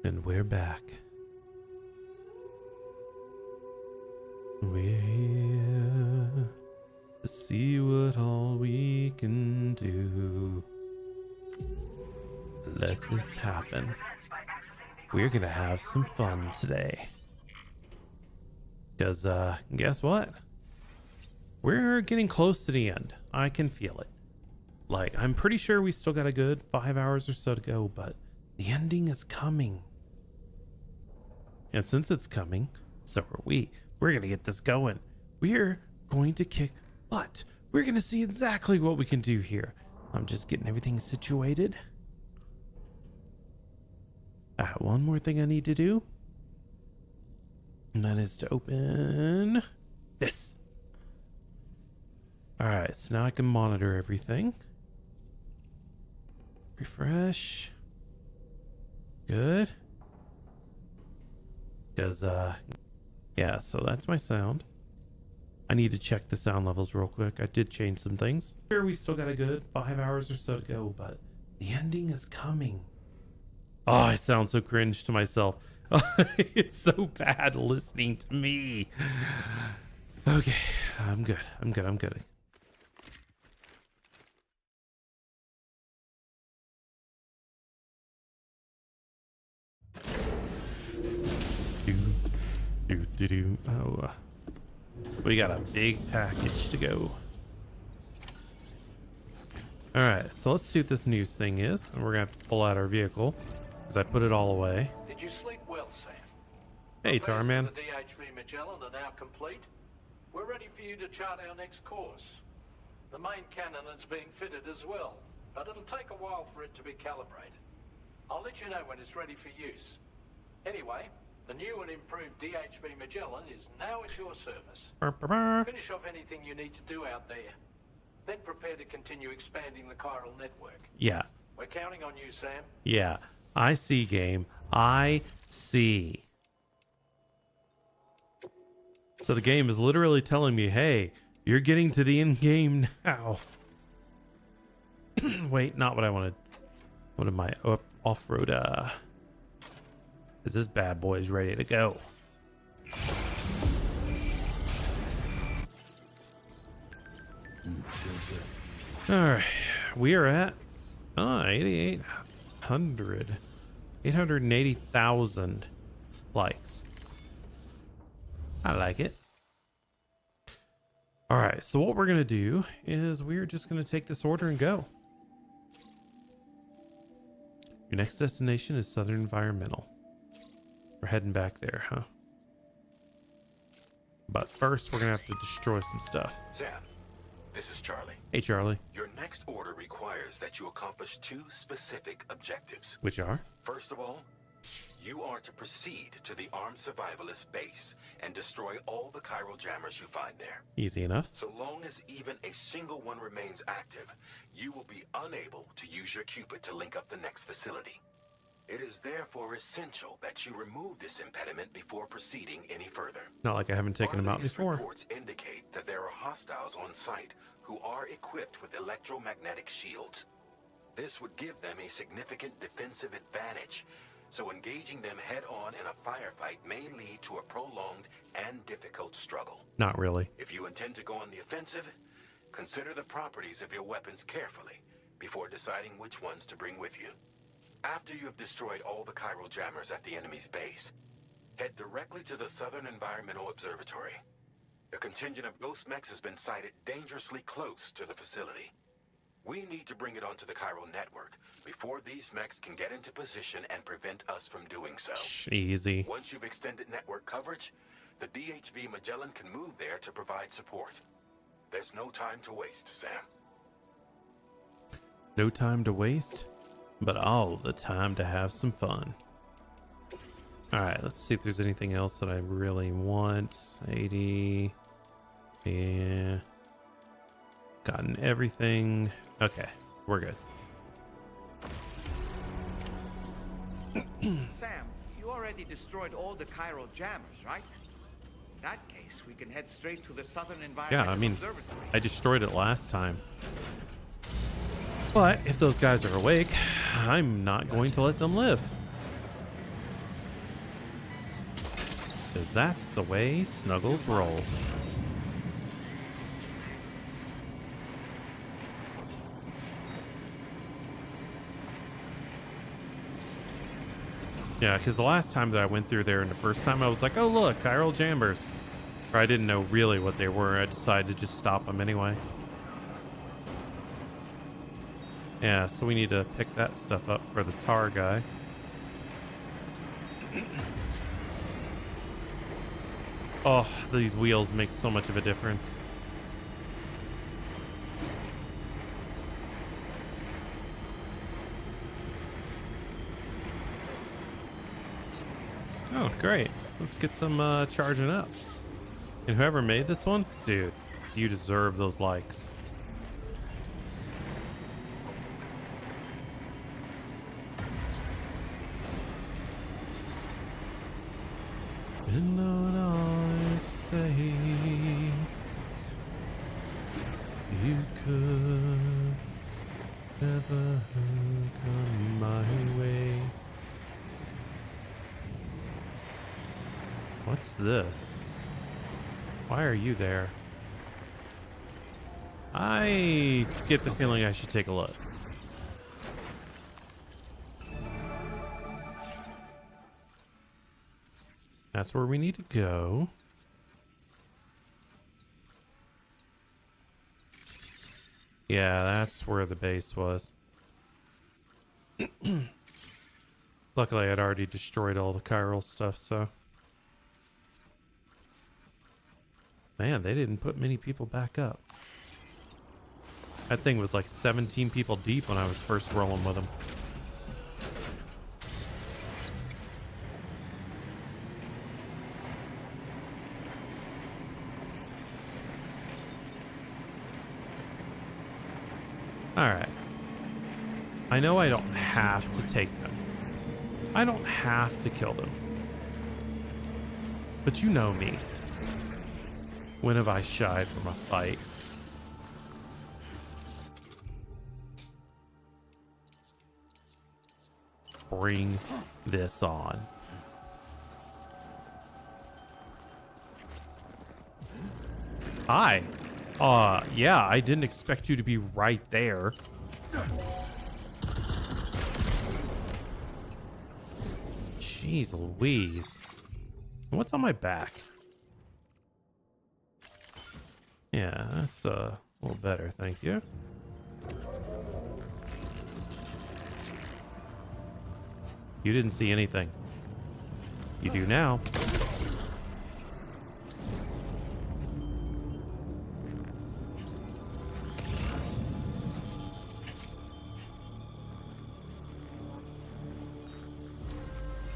And we're back. We're here to see what all we can do. Let this happen. We're gonna have some fun today. Because, guess what? We're getting close to the end. I can feel it. Like, I'm pretty sure we still got a good 5 hours or so to go, but the ending is coming. And since it's coming, so are we. We're going to get this going. We're going to kick butt. We're going to see exactly what we can do here. I'm just getting everything situated. One more thing I need to do. And that is to open this. All right, so now I can monitor everything. Refresh. Good. Because, yeah, so that's my sound. I need to check the sound levels real quick. I did change some things. Here we still got a good 5 hours or so to go, but the ending is coming. Oh, I sound so cringe to myself. It's so bad listening to me. Okay, I'm good. I'm good. Oh, we got a big package to go. All right, so let's see what this news thing is. And we're gonna have to pull out our vehicle because I put it all away. Did you sleep well, Sam? Hey, Tarman. The DHV Magellan are now complete. We're ready for you to chart our next course. The main cannon is being fitted as well, but it'll take a while for it to be calibrated. I'll let you know when it's ready for use. Anyway, the new and improved DHV Magellan is now at your service. Finish off anything you need to do out there. Then prepare to continue expanding the chiral network. Yeah. We're counting on you, Sam. Yeah. I see, game. I see. So the game is literally telling me, hey, you're getting to the end game now. Wait, not what I wanted. What am I? Off-road, is this bad boy is ready to go. All right, we are at 880,000 likes. I like it. All right, so what we're gonna do is we're just gonna take this order and go. Your next destination is Southern Environmental. We're heading back there, huh? But first, we're gonna have to destroy some stuff. Sam, this is Charlie. Hey, Charlie. Your next order requires that you accomplish 2 specific objectives. Which are? First of all, you are to proceed to the armed survivalist base and destroy all the chiral jammers you find there. Easy enough. So long as even a single one remains active, you will be unable to use your Cupid to link up the next facility. It is therefore essential that you remove this impediment before proceeding any further. Not like I haven't taken them out Arthur's before. Reports indicate that there are hostiles on site who are equipped with electromagnetic shields. This would give them a significant defensive advantage, so engaging them head-on in a firefight may lead to a prolonged and difficult struggle. Not really. If you intend to go on the offensive, consider the properties of your weapons carefully before deciding which ones to bring with you. After you have destroyed all the chiral jammers at the enemy's base, head directly to the Southern Environmental Observatory. A contingent of ghost mechs has been sighted dangerously close to the facility. We need to bring it onto the chiral network before these mechs can get into position and prevent us from doing so. Easy. Once you've extended network coverage, the DHV Magellan can move there to provide support. There's no time to waste, Sam. No time to waste, but all the time to have some fun. All right, let's see if there's anything else that I really want. 80. Yeah. Gotten everything. Okay, we're good. Sam, you already destroyed all the chiral jammers, right? In that case, we can head straight to the Southern Environmental Yeah, I mean, Observatory. I destroyed it last time. But if those guys are awake, I'm not going to let them live. 'Cause that's the way Snuggles rolls. Yeah, because the last time that I went through there and the first time I was like, oh look, chiral jammers. Or I didn't know really what they were. I decided to just stop them anyway. Yeah, so we need to pick that stuff up for the tar guy. Oh, these wheels make so much of a difference. Oh, great. Let's get some charging up. And whoever made this one, dude, you deserve those likes. And Lord, I say you could never come my way. What's this? Why are you there? I get the feeling I should take a look. That's where we need to go. Yeah, that's where the base was. Luckily, I'd already destroyed all the chiral stuff, so... Man, they didn't put many people back up. That thing was like 17 people deep when I was first rolling with them. Alright. I know I don't have to take them. I don't have to kill them. But you know me. When have I shied from a fight? Bring this on. Hi. Yeah, I didn't expect you to be right there. Jeez Louise. What's on my back? Yeah, that's a little better, thank you. You didn't see anything. You do now.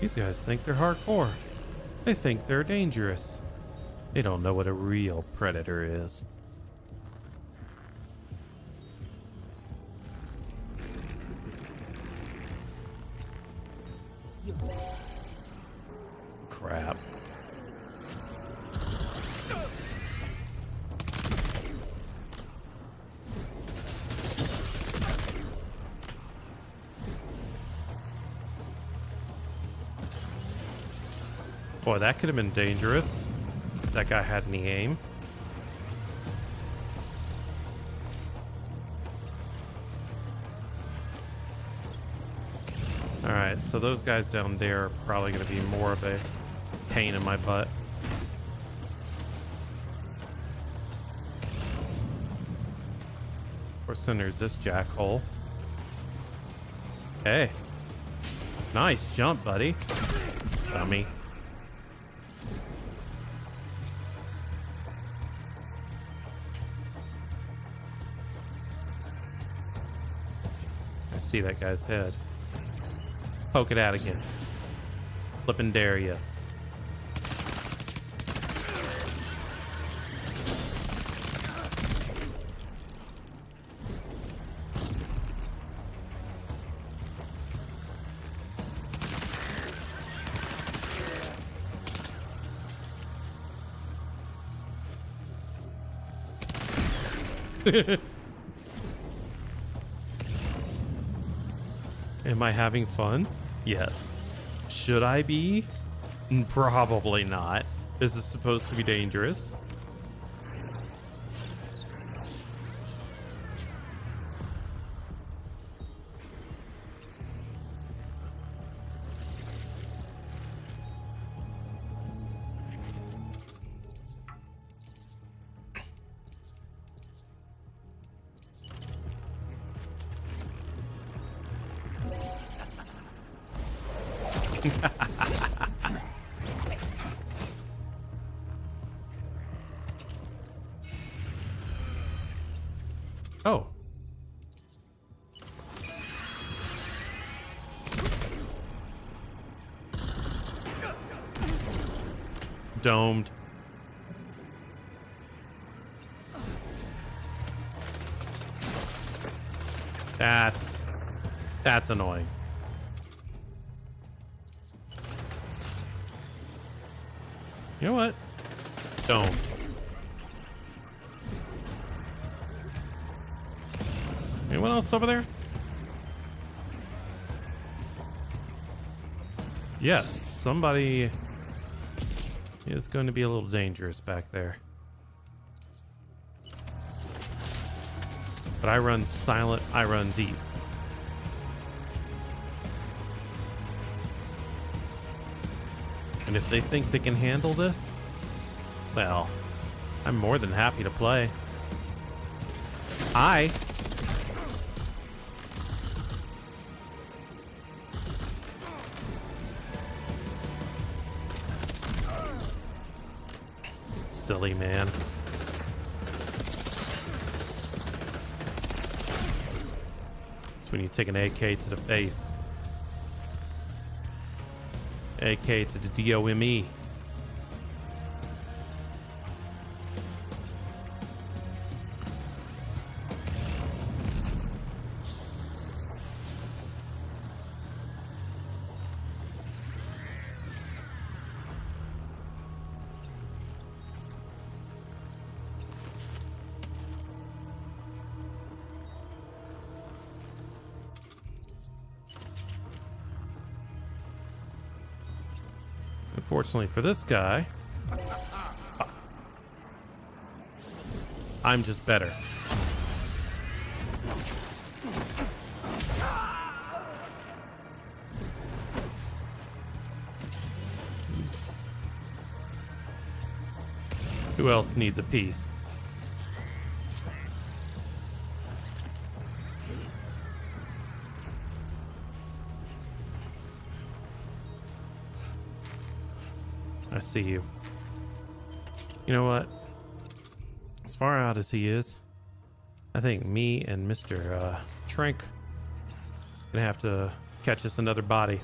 These guys think they're hardcore. They think they're dangerous. They don't know what a real predator is. Crap. Boy, that could have been dangerous. If that guy had any aim. Alright, so those guys down there are probably going to be more of a pain in my butt. Of course, then there's this jackhole. Hey. Nice jump, buddy. Dummy. I see that guy's head. Poke it out again. Flip and dare ya. Am I having fun? Yes. Should I be? Probably not. This is supposed to be dangerous. Oh. Domed. That's annoying. You know what? Domed. Anyone else over there? Yes, somebody is going to be a little dangerous back there. But I run silent, I run deep. And if they think they can handle this, well, I'm more than happy to play. Silly man. It's when you take an AK to the face. AK to the DOME. Unfortunately for this guy, I'm just better. Who else needs a piece? I see you. You know what? As far out as he is, I think me and Mr. Trank gonna have to catch us another body.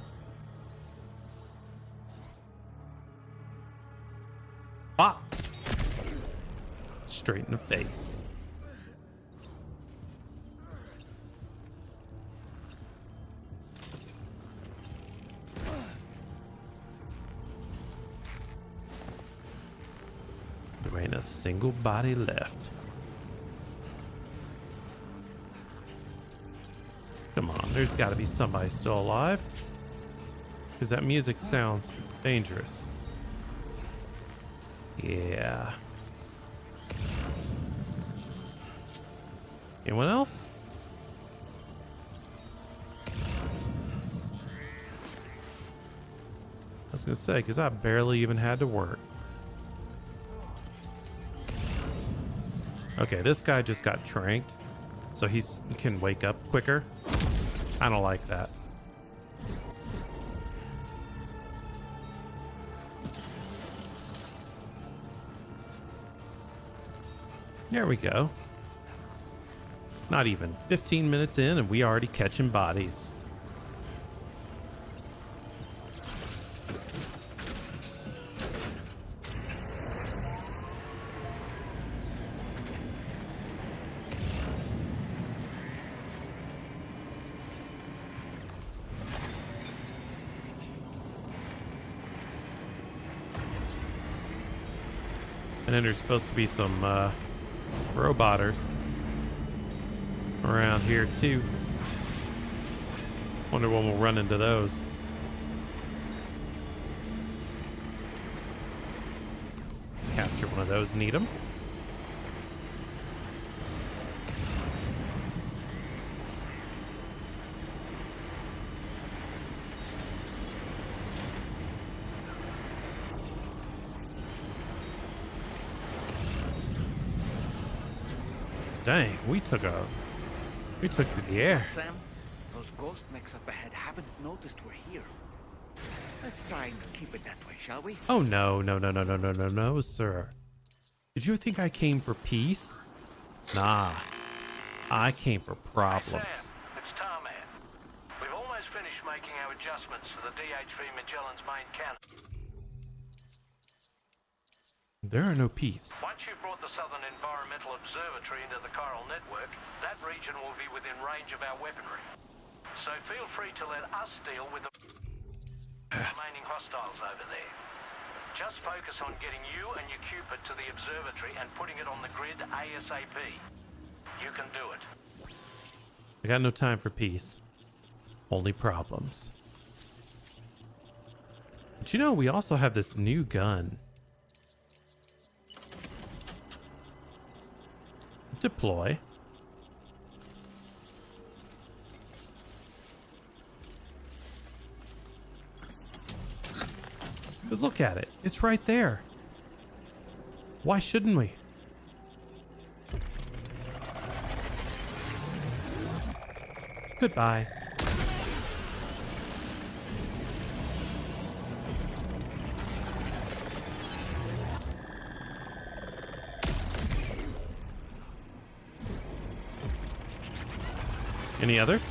Pop! Straight in the face. There ain't a single body left. Come on, there's got to be somebody still alive. Because that music sounds dangerous. Yeah. Anyone else? I was gonna say, because I barely even had to work. Okay, this guy just got tranked, so he can wake up quicker. I don't like that. There we go. Not even 15 minutes in and we already catching bodies. And then there's supposed to be some roboters around here too. Wonder when we'll run into those. Capture one of those, need 'em. Dang, we took to the air. Sam, those ghost mechs up ahead haven't noticed we're here. Let's try and keep it that way, shall we? Oh no, no, sir. Did you think I came for peace? Nah. I came for problems. Hey Sam, it's Tarman. We've almost finished making our adjustments for the DHV Magellan's main cannon. There are no peace. Once you've brought the Southern Environmental Observatory into the Chiral network, that region will be within range of our weaponry. So feel free to let us deal with the remaining hostiles over there. Just focus on getting you and your Cupid to the observatory and putting it on the grid ASAP. You can do it. I got no time for peace. Only problems. But you know, we also have this new gun. Deploy. Because look at it. It's right there. Why shouldn't we? Goodbye. Any others?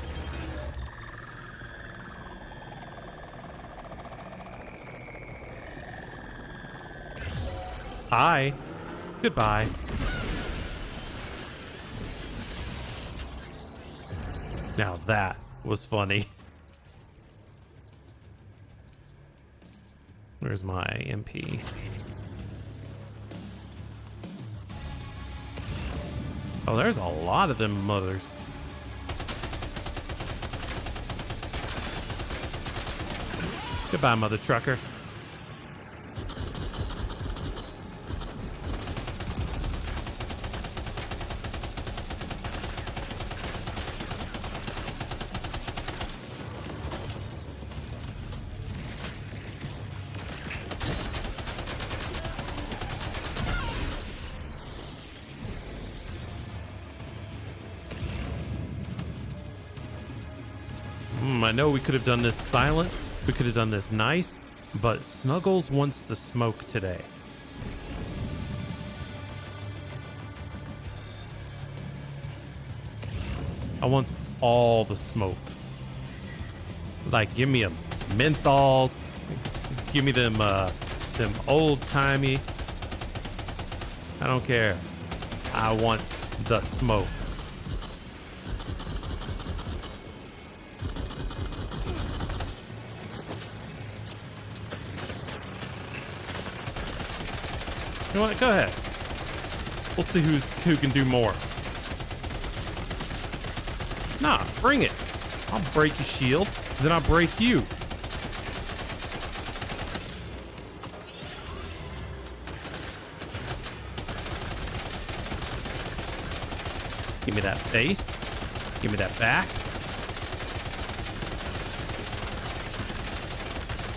Hi. Goodbye. Now that was funny. Where's my MP? Oh, there's a lot of them mothers. Goodbye, mother trucker. I know we could have done this silent. We could have done this nice, but Snuggles wants the smoke today. I want all the smoke. Like, give me them menthols. Give me them old timey. I don't care. I want the smoke. You know what? Go ahead. We'll see who can do more. Nah, bring it. I'll break your shield, then I'll break you. Give me that face. Give me that back.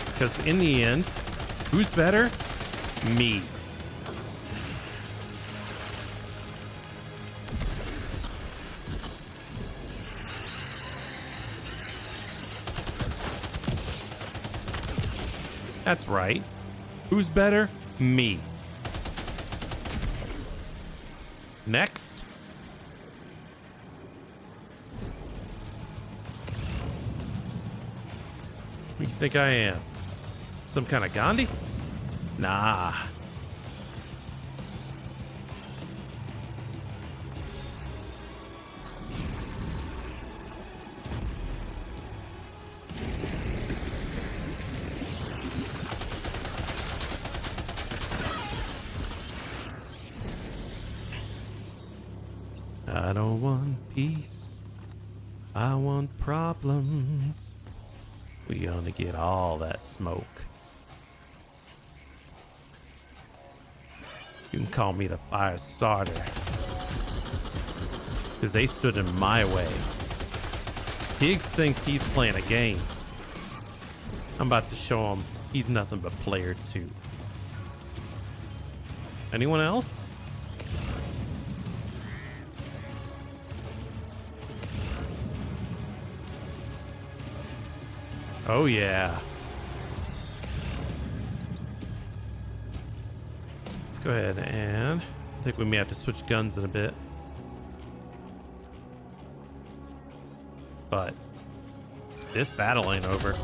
Because in the end, who's better? Me. That's right. Who's better? Me. Next. Who do you think I am? Some kind of Gandhi? Nah. I don't want peace. I want problems. We gonna get all that smoke. You can call me the fire starter. Because they stood in my way. Higgs thinks he's playing a game. I'm about to show him he's nothing but player 2. Anyone else? Oh yeah. Let's go ahead and I think we may have to switch guns in a bit. But this battle ain't over.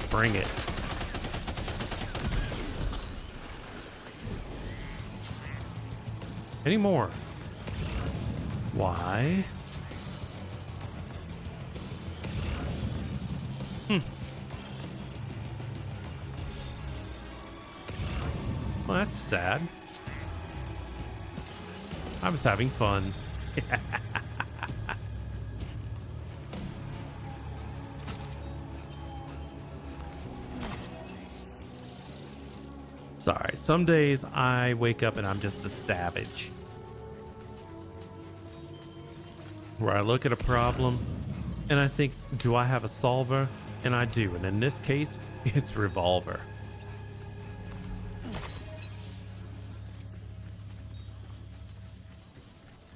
Bring it. Any more? Why? Well, that's sad. I was having fun. Sorry, some days I wake up and I'm just a savage. Where I look at a problem and I think, do I have a solver? And I do. And in this case, it's Revolver.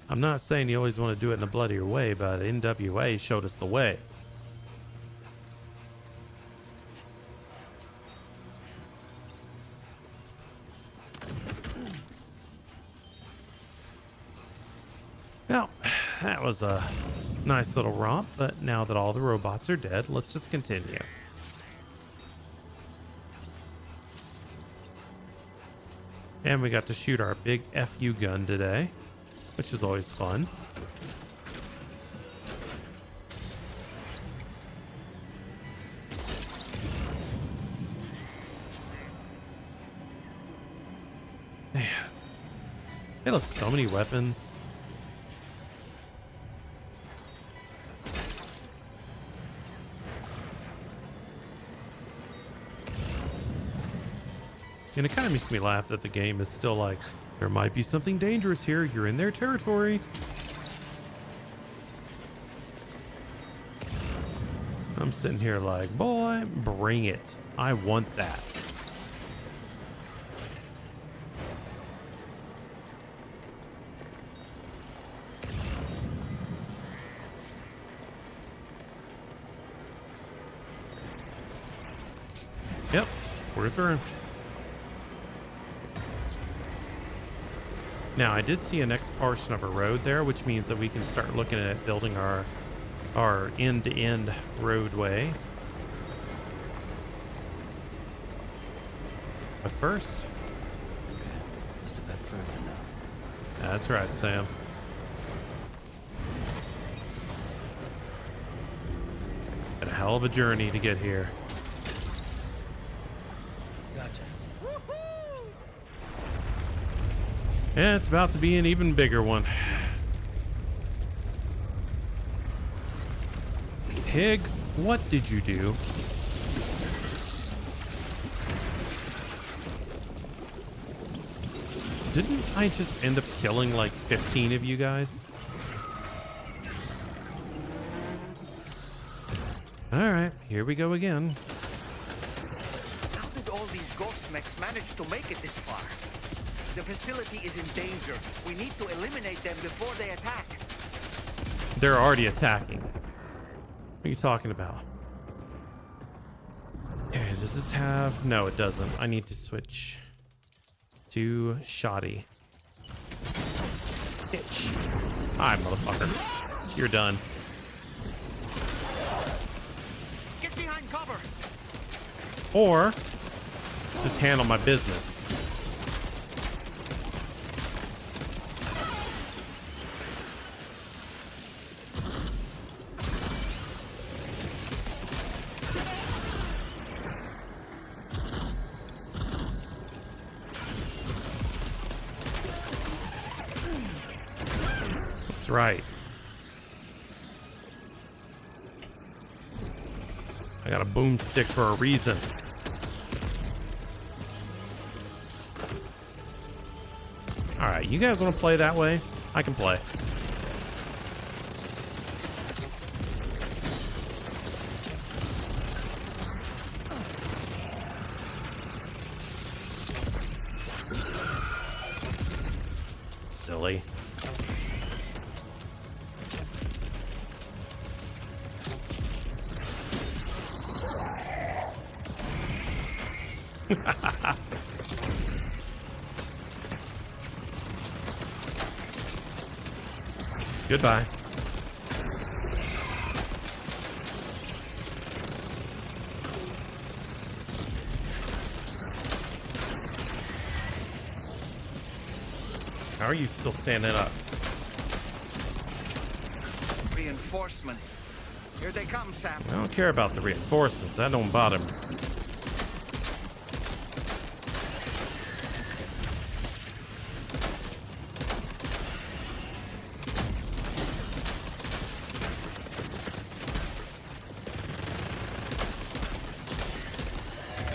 I'm not saying you always want to do it in a bloodier way, but NWA showed us the way. Now, that was a nice little romp, but now that all the robots are dead, let's just continue. And we got to shoot our big FU gun today, which is always fun. Man, they left so many weapons. And it kind of makes me laugh that the game is still like, there might be something dangerous here. You're in their territory. I'm sitting here like, boy, bring it. I want that. Yep, we're through. Now, I did see a next portion of a road there, which means that we can start looking at building our end-to-end roadways. But first, Just a bit further now. that's right, Sam. Been a hell of a journey to get here. Gotcha. And it's about to be an even bigger one. Higgs, what did you do? Didn't I just end up killing like 15 of you guys? Alright, here we go again. How did all these ghost mechs manage to make it this far? The facility is in danger. We need to eliminate them before they attack. They're already attacking. What are you talking about? Okay, does this have... No, it doesn't. I need to switch to shoddy. Bitch. Hi, motherfucker. You're done. Get behind cover. Or just handle my business. That's right. I got a boomstick for a reason. Alright, you guys want to play that way? I can play. Silly. Goodbye. How are you still standing up? Reinforcements. Here they come, Sam. I don't care about the reinforcements. That don't bother me.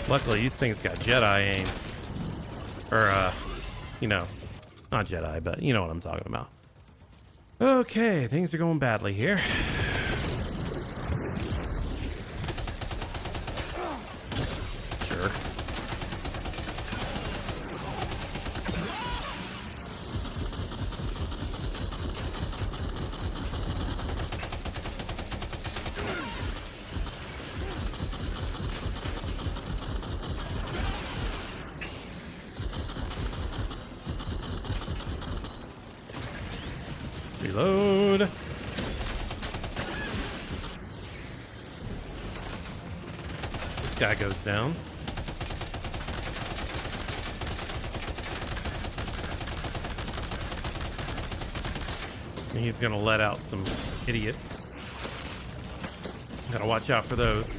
Luckily, these things got Jedi aim. Or, you know, not Jedi, but you know what I'm talking about. Okay, things are going badly here. Sure. Reload. This guy goes down. And he's gonna let out some idiots. Gotta watch out for those.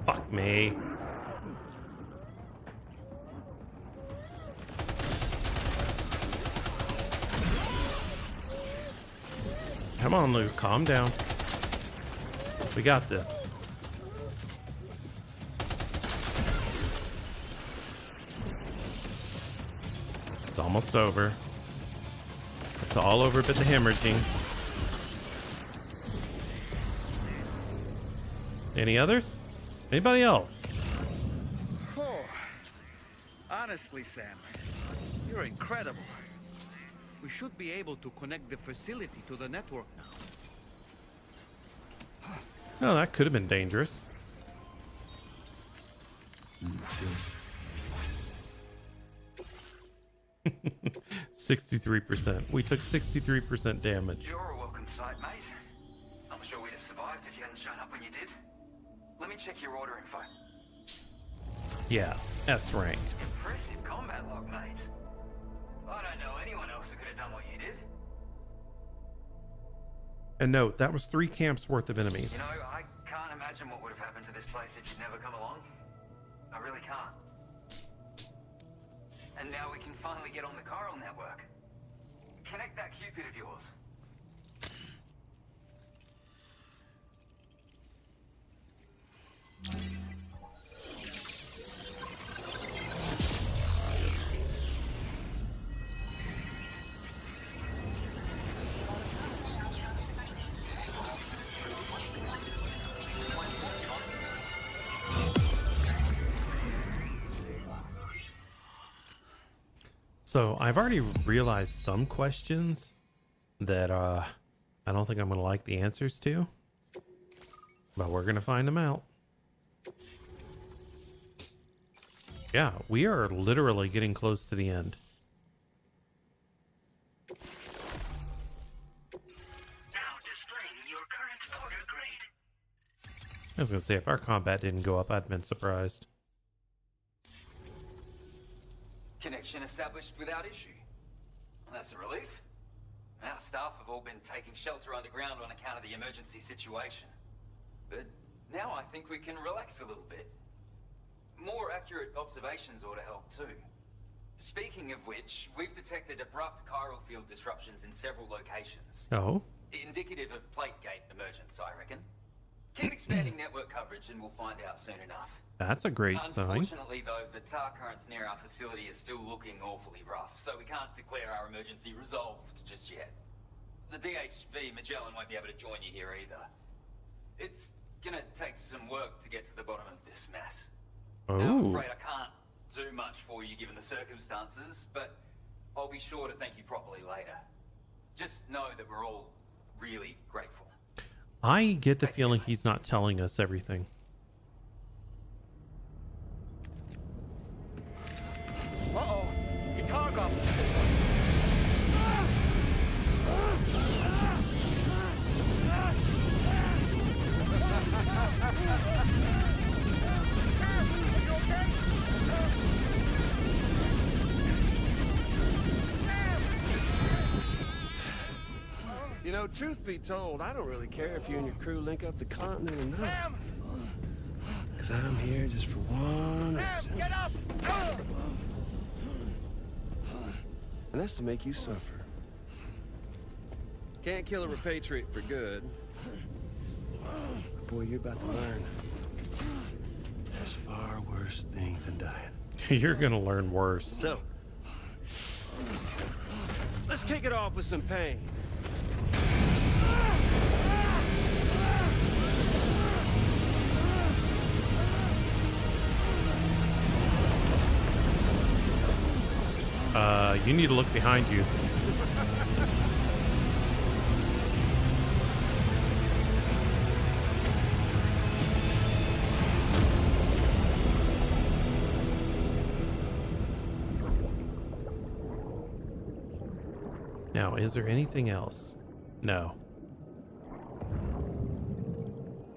Fuck me. Come on, Luke, calm down. We got this. It's almost over. It's all over but the hemorrhaging. Any others? Anybody else? Oh, honestly, Sam, you're incredible. We should be able to connect the facility to the network now. Oh, that could have been dangerous. Mm-hmm. 63%. We took 63% damage. You're a welcome sight, mate. I'm sure we'd have survived if you hadn't shown up when you did. Let me check your order info. Yeah, S rank. Impressive combat log, mate. I don't know anyone else who could have done what you did. And note, that was 3 camps worth of enemies. You know, I can't imagine what would have happened to this place if you'd never come along. I really can't. And now we can finally get on the Chiral network. Connect that Cupid of yours. So I've already realized some questions that I don't think I'm gonna like the answers to, but we're gonna find them out. Yeah, we are literally getting close to the end. Now displaying your current order grade. I was gonna say, if our combat didn't go up, I'd been surprised. Connection established without issue. Well, that's a relief. Our staff have all been taking shelter underground on account of the emergency situation. But now I think we can relax a little bit. More accurate observations ought to help too. Speaking of which, we've detected abrupt chiral field disruptions in several locations. Oh, Indicative of plate gate emergence, I reckon. Keep expanding network coverage and we'll find out soon enough. that's a great sign. Unfortunately, though, the tar currents near our facility are still looking awfully rough, so we can't declare our emergency resolved just yet. The DHV Magellan won't be able to join you here either. It's gonna take some work to get to the bottom of this mess. Now, I'm Oh, afraid I can't do much for you given the circumstances, but I'll be sure to thank you properly later. Just know that we're all really grateful. I get the feeling he's not telling us everything. Uh-oh. Your cargo. You know, truth be told, I don't really care if you and your crew link up the continent or not. Because I'm here just for one reason. Get up! And that's to make you suffer. Can't kill a repatriate for good. But boy, you're about to learn. There's far worse things than dying. You're gonna learn worse. So, let's kick it off with some pain. You need to look behind you. Now, is there anything else? No.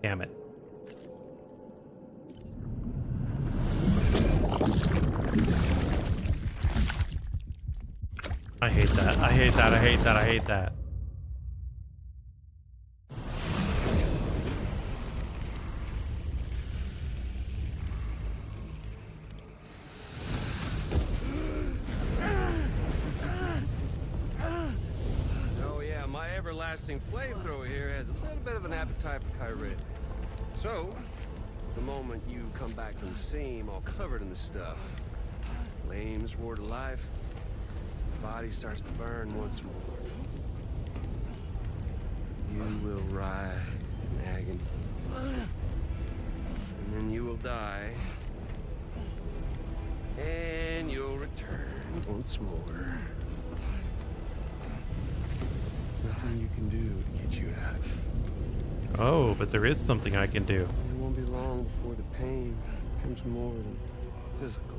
Damn it. I hate that. I hate that. I hate that. I hate that. Oh yeah, my everlasting flamethrower here has a little bit of an appetite for Kyrit. So, the moment you come back from the seam all covered in the stuff, flames roar to life, the body starts to burn once more. You will writhe in agony. And then you will die. And you'll return once more. Nothing you can do to get you out of it. Oh, but there is something I can do. It won't be long before the pain becomes more than physical.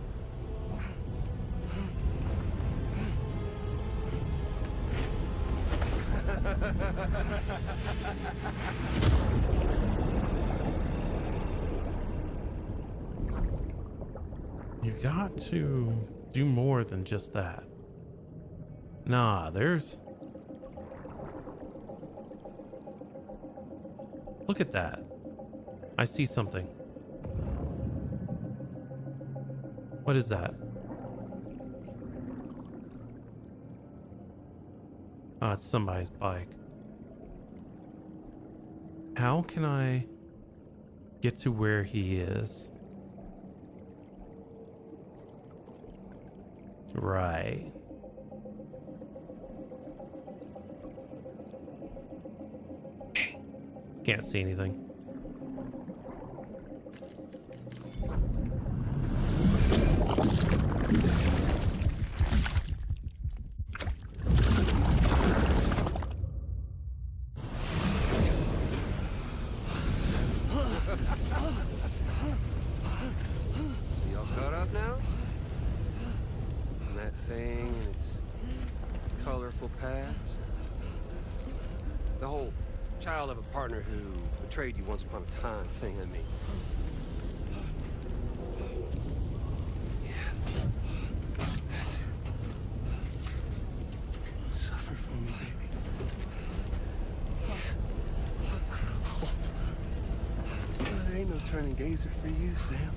You got to do more than just that. Nah, there's... Look at that. I see something. What is that? Oh, it's somebody's bike. How can I get to where he is? Right. Can't see anything. Y'all caught up now? On that thing and its colorful past? The whole child of a partner who betrayed you once upon a time thing, I mean. Yeah. That's it. Suffer for me, baby. Well, there ain't no turning gazer for you, Sam.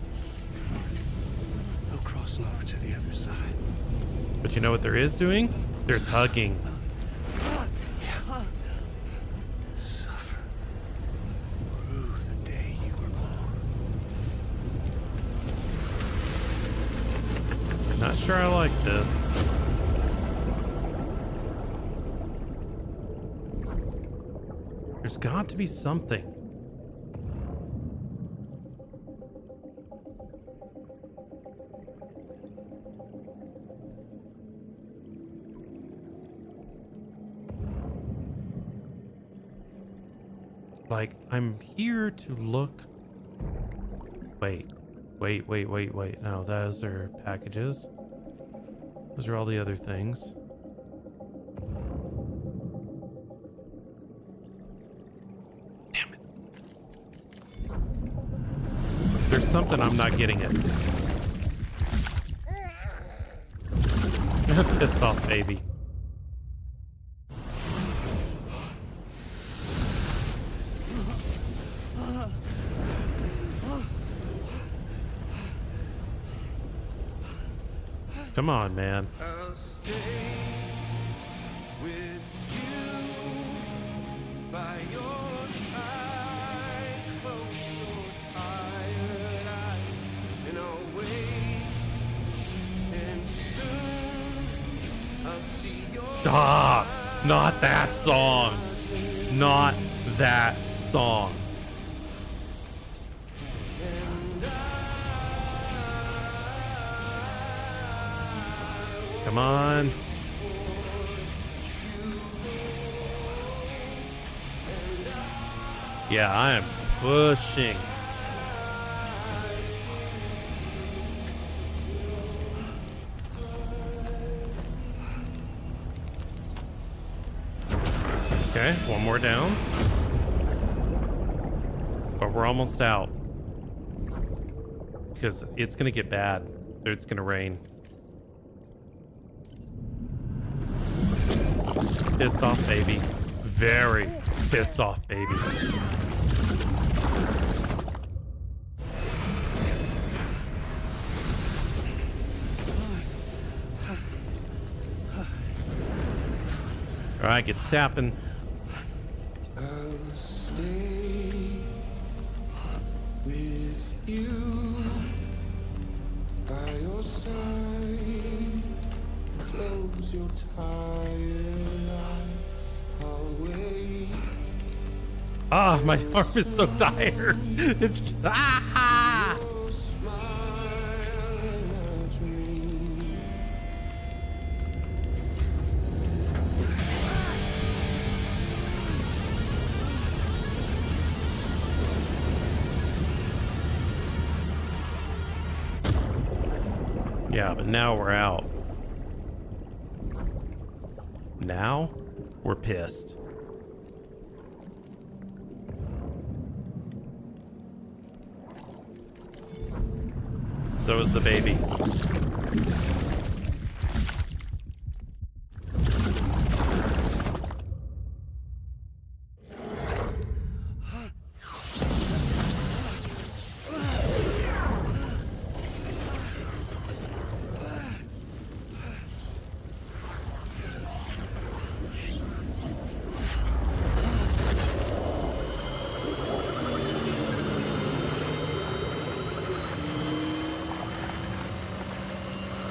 No crossing over to the other side. But you know what there is doing? There's hugging. Suffer through the day you were born. Not sure I like this. There's got to be something. Like, I'm here to look. Wait. No, those are packages. Those are all the other things. Damn it. There's something I'm not getting at. Pissed off, baby. Come on, man. I'll stay with you by your side. Close your tired eyes, and I'll wait. And soon I'll see your Stop! Not that song. Not that song. Come on. Yeah, I am pushing. Okay, one more down. But we're almost out. Because it's gonna get bad. It's gonna rain. Pissed off, baby. Very pissed off, baby. All right, gets tapping. I'll stay with you by your side. Close your tired eyes. I'll wait. Ah, my arm is so tired. It's Your smile and a dream. Yeah, but now we're out. Now we're pissed. So is the baby.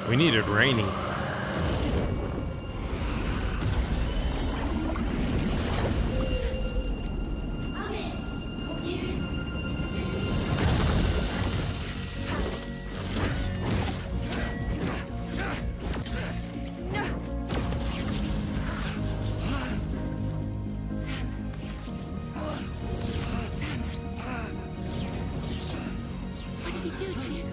We needed rainy. What did he do to you?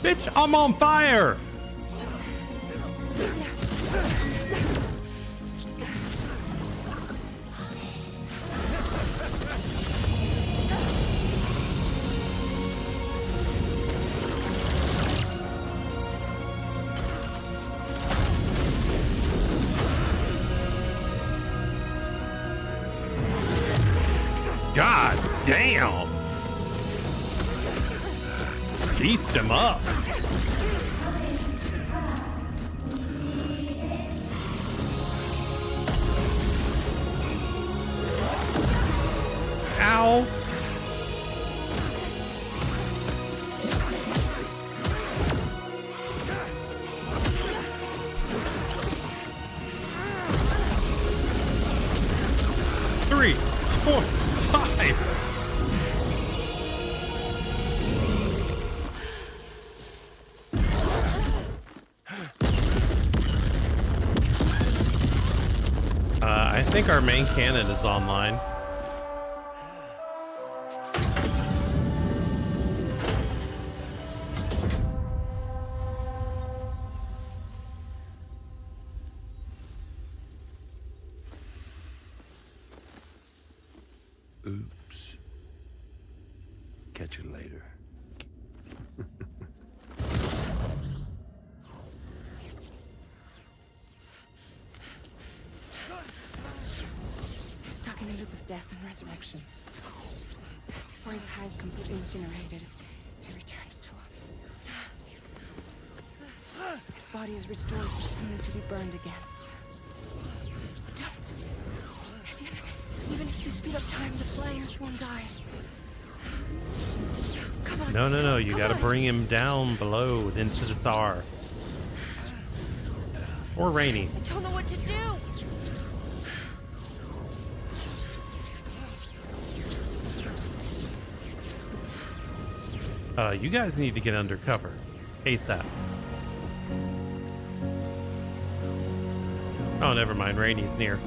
Bitch, I'm on fire! God damn! Beast him up! 6.5. I think our main cannon is online. Oops. Catch you later. Stuck in a loop of death and resurrection. Before his hive is completely incinerated, he returns to us. His body is restored, only to be burned again. Don't. Even if you speed up time, the flames won't die. Come on. No. You gotta bring him down below into the Tsar. Or Rainy. I don't know what to do. You guys need to get under cover. ASAP. Oh, never mind. Rainy's near.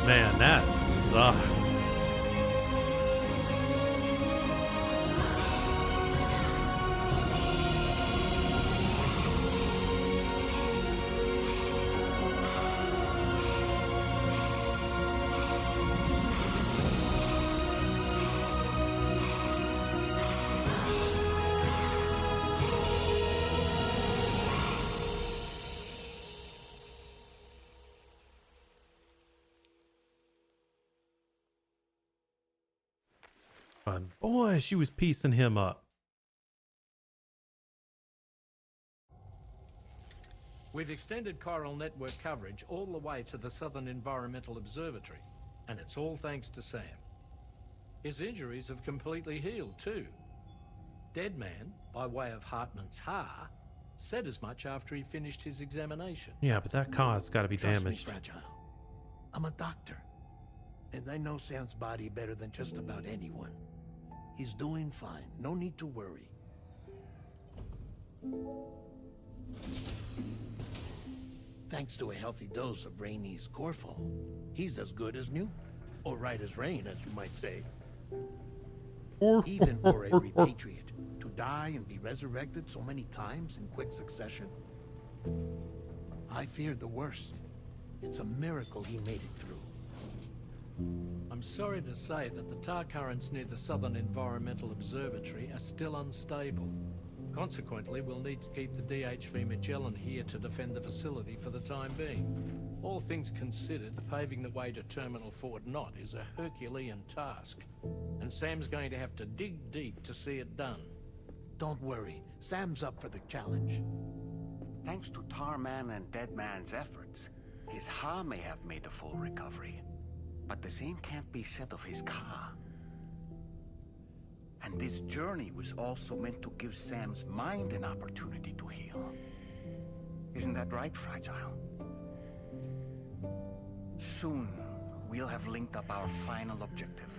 Man, that sucks. Boy, she was piecing him up. We've extended Chiral network coverage all the way to the Southern Environmental Observatory, and it's all thanks to Sam. His injuries have completely healed too. Deadman, by way of Hartman's Ha, said as much after he finished his examination. Yeah, but that car's got to be Trust damaged. me, Fragile. I'm a doctor, and I know Sam's body better than just about anyone. He's doing fine. No need to worry. Thanks to a healthy dose of Rainy's Corfol, he's as good as new. Or right as rain, as you might say. Even for a repatriate to die and be resurrected so many times in quick succession, I feared the worst. It's a miracle he made it through. I'm sorry to say that the tar currents near the Southern Environmental Observatory are still unstable. Consequently, we'll need to keep the DHV Magellan here to defend the facility for the time being. All things considered, paving the way to Terminal Fort Knott is a Herculean task, and Sam's going to have to dig deep to see it done. Don't worry, Sam's up for the challenge. Thanks to Tarman and Deadman's efforts, his Ha may have made a full recovery. But the same can't be said of his Ka. And this journey was also meant to give Sam's mind an opportunity to heal. Isn't that right, Fragile? Soon, we'll have linked up our final objective.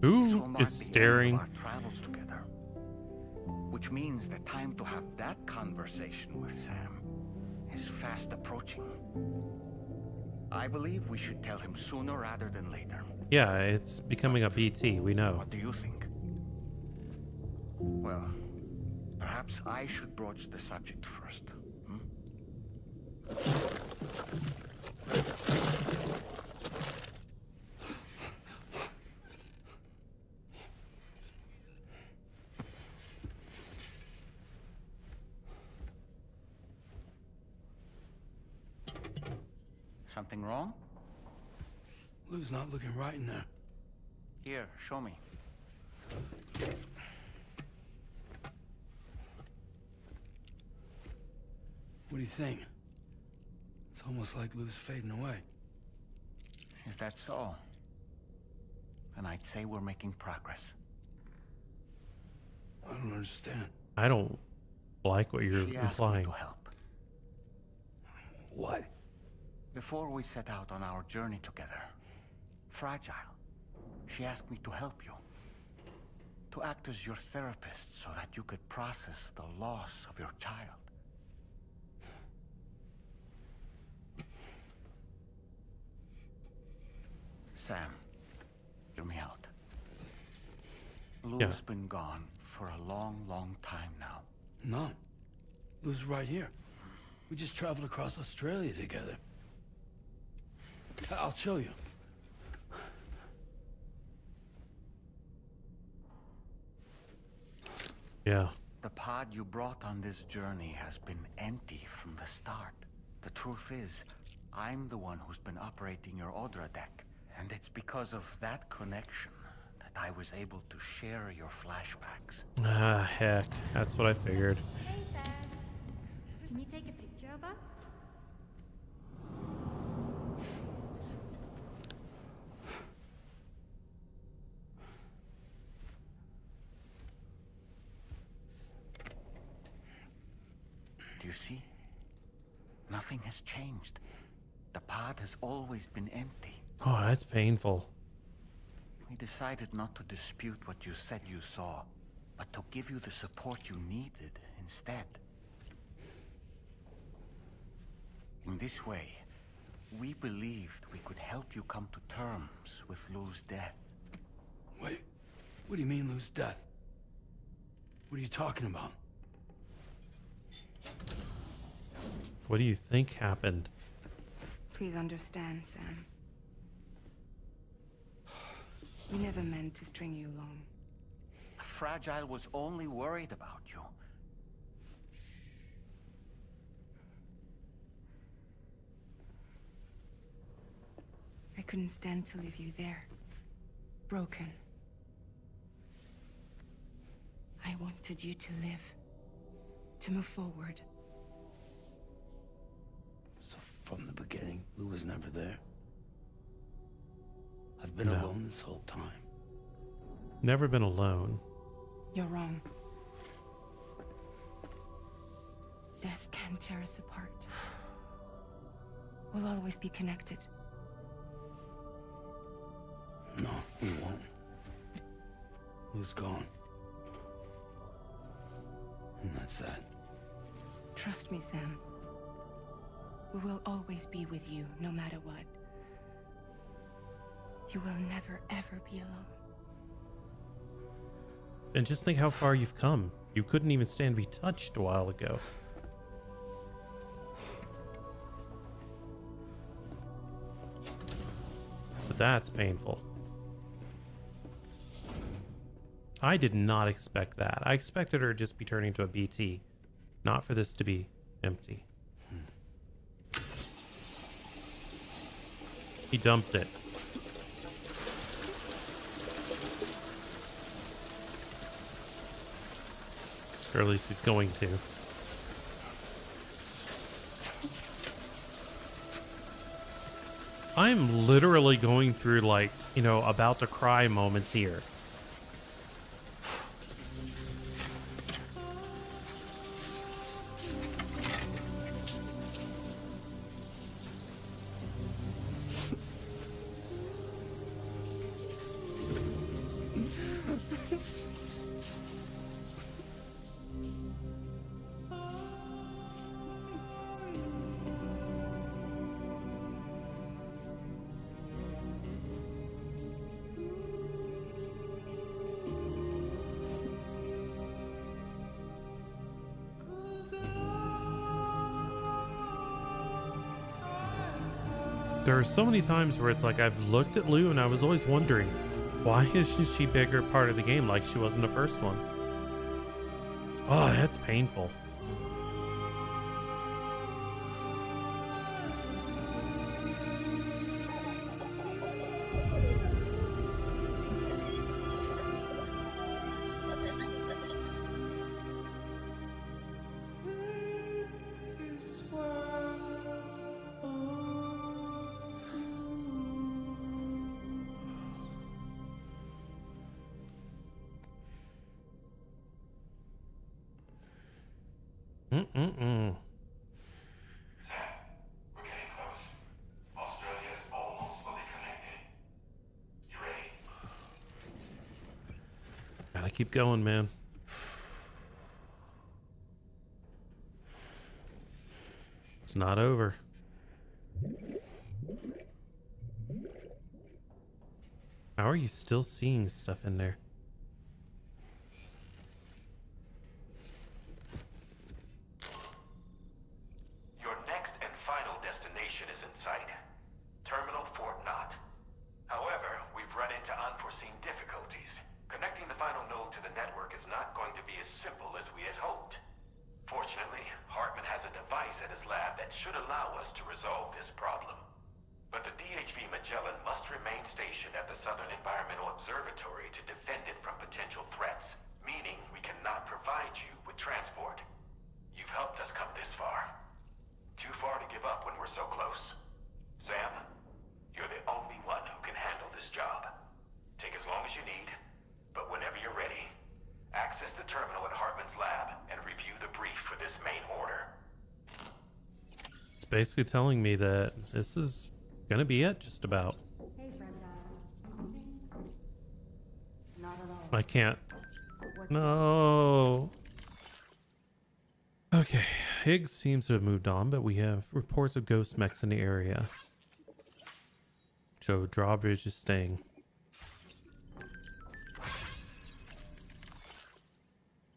Who is staring? Our travels together. Which means the time to have that conversation with Sam is fast approaching. I believe we should tell him sooner rather than later. Yeah, it's becoming a BT, we know. What do you think? Well, perhaps I should broach the subject first. something wrong? Lou's not looking right in there. Here, show me. What do you think? It's almost like Lou's fading away. Is that so? And I'd say we're making progress. I don't understand. I don't like what you're She asked me implying. to help. What? Before we set out on our journey together, Fragile, she asked me to help you. To act as your therapist so that you could process the loss of your child. Sam, hear me out. Lou's been gone for a long, long time now. No. Lou's right here. We just traveled across Australia together. I'll show you. Yeah. The pod you brought on this journey has been empty from the start. The truth is, I'm the one who's been operating your Odra deck. And it's because of that connection that I was able to share your flashbacks. Ah, heck. That's what I figured. Hey, Sam. Can you take a picture of us? Do you see? Nothing has changed. The pod has always been empty. Oh, that's painful. We decided not to dispute what you said you saw, but to give you the support you needed instead. In this way, we believed we could help you come to terms with Lou's death. Wait, what do you mean Lou's death? What are you talking about? What do you think happened? Please understand, Sam. We never meant to string you along. Fragile was only worried about you. I couldn't stand to leave you there. Broken. I wanted you to live. To move forward. So from the beginning, Lou was never there? I've been No. alone this whole time. Never been alone. You're wrong. Death can tear us apart. We'll always be connected. No, we won't. Lou's gone. And that's that. Trust me, Sam. We will always be with you, no matter what. You will never, ever be alone. And just think how far you've come. You couldn't even stand to be touched a while ago. But that's painful. I did not expect that. I expected her to just be turning to a BT, not for this to be empty. He dumped it. Or at least he's going to. I'm literally going through, like, you know, about to cry moments here. There are so many times where it's like I've looked at Lou and I was always wondering, why isn't she bigger part of the game like she was in the first one? Oh, that's painful. Mm-mm-mm. Sam, we're getting close. Australia is almost fully connected. You ready? Gotta keep going, man. It's not over. How are you still seeing stuff in there? Your next and final destination is in sight. Terminal Fort Knott. However, we've run into unforeseen difficulties. Connecting the final node to the network is not going to be as simple as we had hoped. Fortunately, Hartman has a device at his lab that should allow us to resolve this problem. But the DHV Magellan must remain stationed at the Southern Environmental Observatory to defend it from potential threats, meaning we cannot provide you with transport. You've helped us come this far. Too far to give up when we're so close. Sam, you're the only one who can handle this job. Take as long as you need, but whenever you're ready, access the terminal at Hartman's lab and review the brief for this main order. It's basically telling me that this is gonna be it, just about. Hey, Brenda. Not at all. I can't. No. Okay, Higgs seems to have moved on, but we have reports of ghost mechs in the area. So Drawbridge is staying.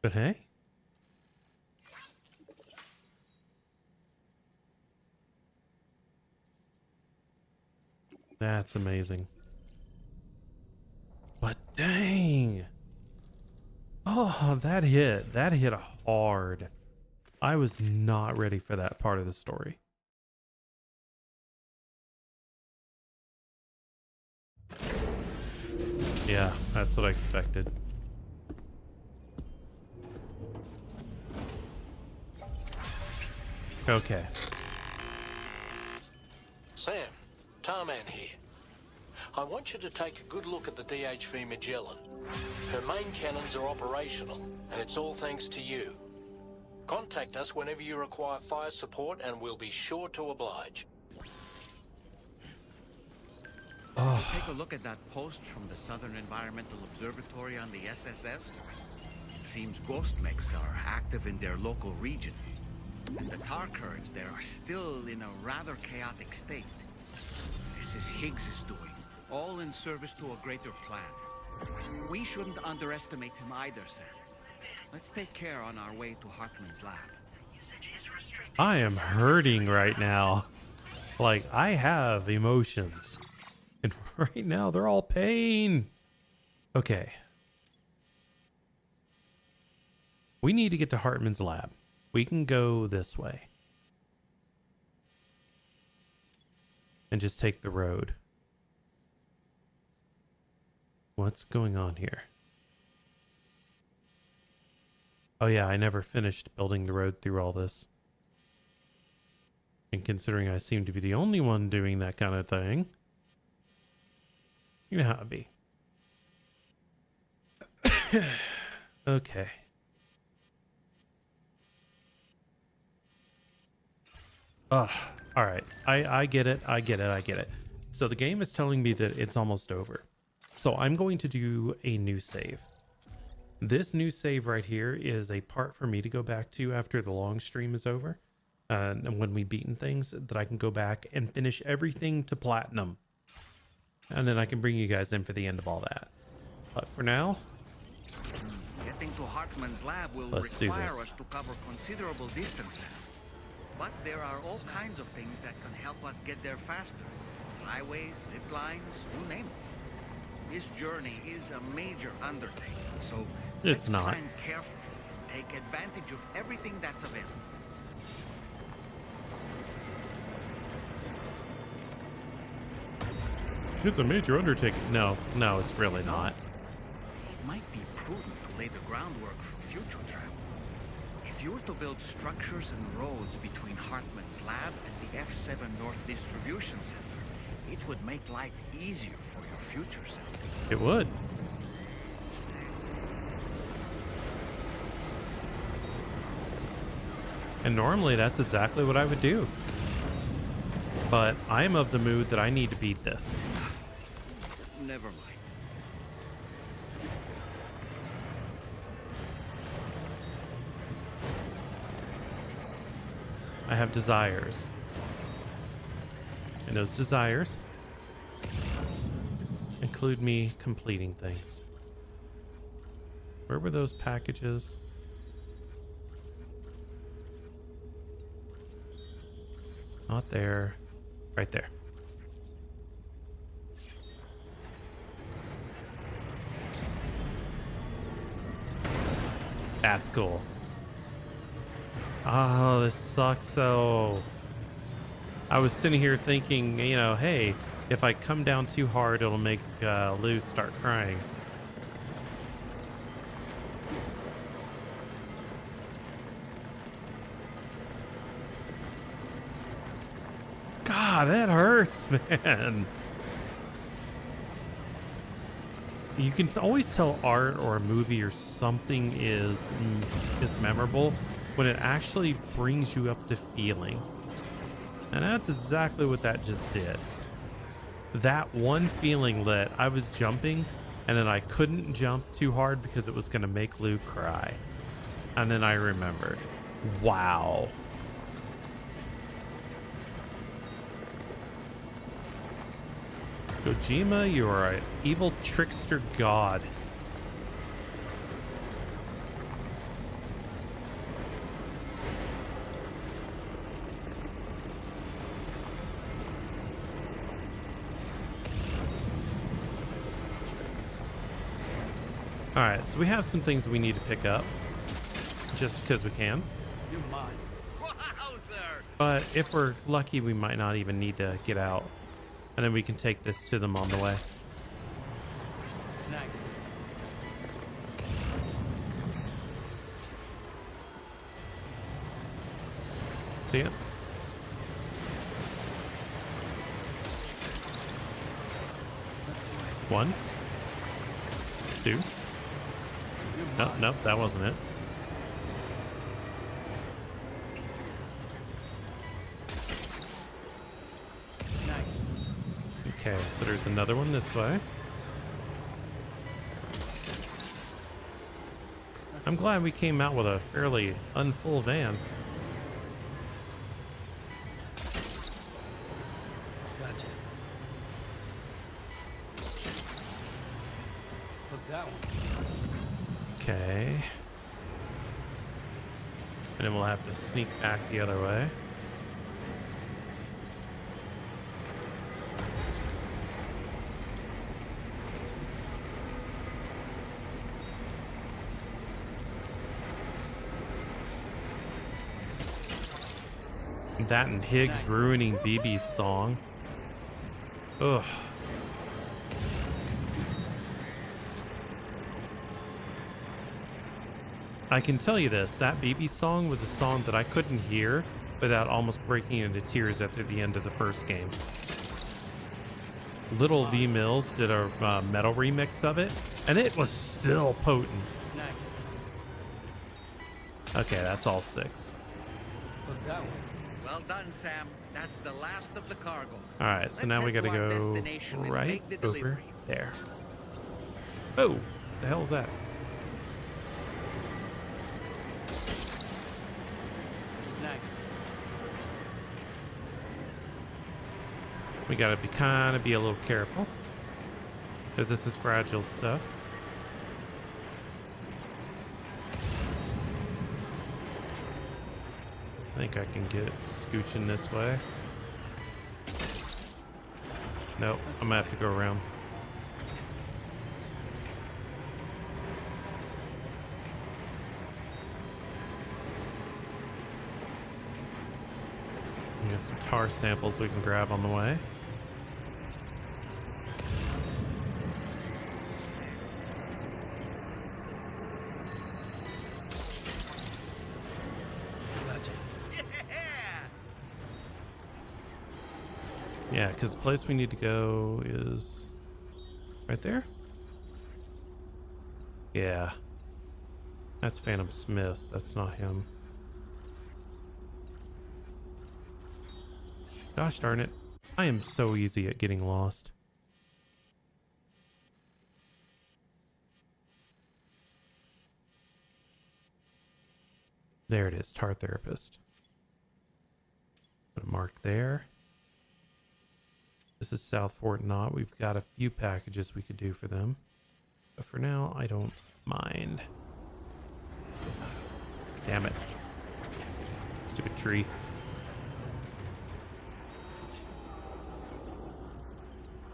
But hey. That's amazing. But dang. Oh, that hit. That hit hard. I was not ready for that part of the story. Yeah, that's what I expected. Okay. Sam, Tarman here. I want you to take a good look at the DHV Magellan. Her main cannons are operational, and it's all thanks to you. Contact us whenever you require fire support, and we'll be sure to oblige. Take a look at that post from the Southern Environmental Observatory on the SSS. It seems ghost mechs are active in their local region. And the tar currents there are still in a rather chaotic state. This is Higgs' doing, all in service to a greater plan. We shouldn't underestimate him either, Sam. Let's take care on our way to Hartman's lab. I am hurting right now. Like, I have emotions. And right now, they're all pain. Okay. We need to get to Hartman's lab. We can go this way. And just take the road. What's going on here? Oh yeah, I never finished building the road through all this. And considering I seem to be the only one doing that kind of thing, you know how it be. Okay. All right. I get it. I get it. So the game is telling me that it's almost over. So I'm going to do a new save. This new save right here is a part for me to go back to after the long stream is over. And when we've beaten things, that I can go back and finish everything to platinum. And then I can bring you guys in for the end of all that. But for now, Getting to Hartman's lab will let's do require this. us to cover considerable distances. But there are all kinds of things that can help us get there faster. Highways, zip lines, you name it. This journey is a major undertaking, so It's let's not. plan carefully. Take advantage of everything that's available. It's a major undertaking. No, it's really not. It might be prudent to lay the groundwork for future travel. If you were to build structures and roads between Hartman's lab and the F7 North Distribution Center, it would make life easier for your future self. It would. And normally that's exactly what I would do. But I am of the mood that I need to beat this. Never mind. I have desires. And those desires include me completing things. Where were those packages? Not there. Right there. That's cool. Oh, this sucks so. I was sitting here thinking, you know, hey, if I come down too hard, it'll make Lou start crying. God, that hurts, man. You can always tell art or a movie or something is memorable when it actually brings you up to feeling. And that's exactly what that just did. That one feeling that I was jumping and then I couldn't jump too hard because it was going to make Lou cry. And then I remembered. Wow. Kojima, you are an evil trickster god. Alright, so we have some things we need to pick up. Just because we can. You're mine. But if we're lucky, we might not even need to get out. And then we can take this to them on the way. Snack. See ya. One. Two. Nope, nope, that wasn't it. Okay, so there's another one this way. I'm glad we came out with a fairly unfull van. Gotcha. Look that one. Okay. And then we'll have to sneak back the other way. That and Higgs ruining BB's song. Ugh. I can tell you this, that BB song was a song that I couldn't hear without almost breaking into tears after the end of the first game. Little V Mills did a metal remix of it, and it was still potent. Okay, that's all 6. Look that one. Well done, Sam. That's the last of the cargo. All right, so now we gotta go right over there. Oh, the hell is that? We gotta be a little careful because this is fragile stuff. I think I can get scooching this way. Nope, I'm gonna have to go around. We got some tar samples we can grab on the way. Yeah, because the place we need to go is right there. Yeah. That's Phantom Smith. That's not him. Gosh darn it. I am so easy at getting lost. There it is, Tar Therapist. Put a mark there. This is South Fort Knott. We've got a few packages we could do for them. But for now, I don't mind. Damn it. Stupid tree.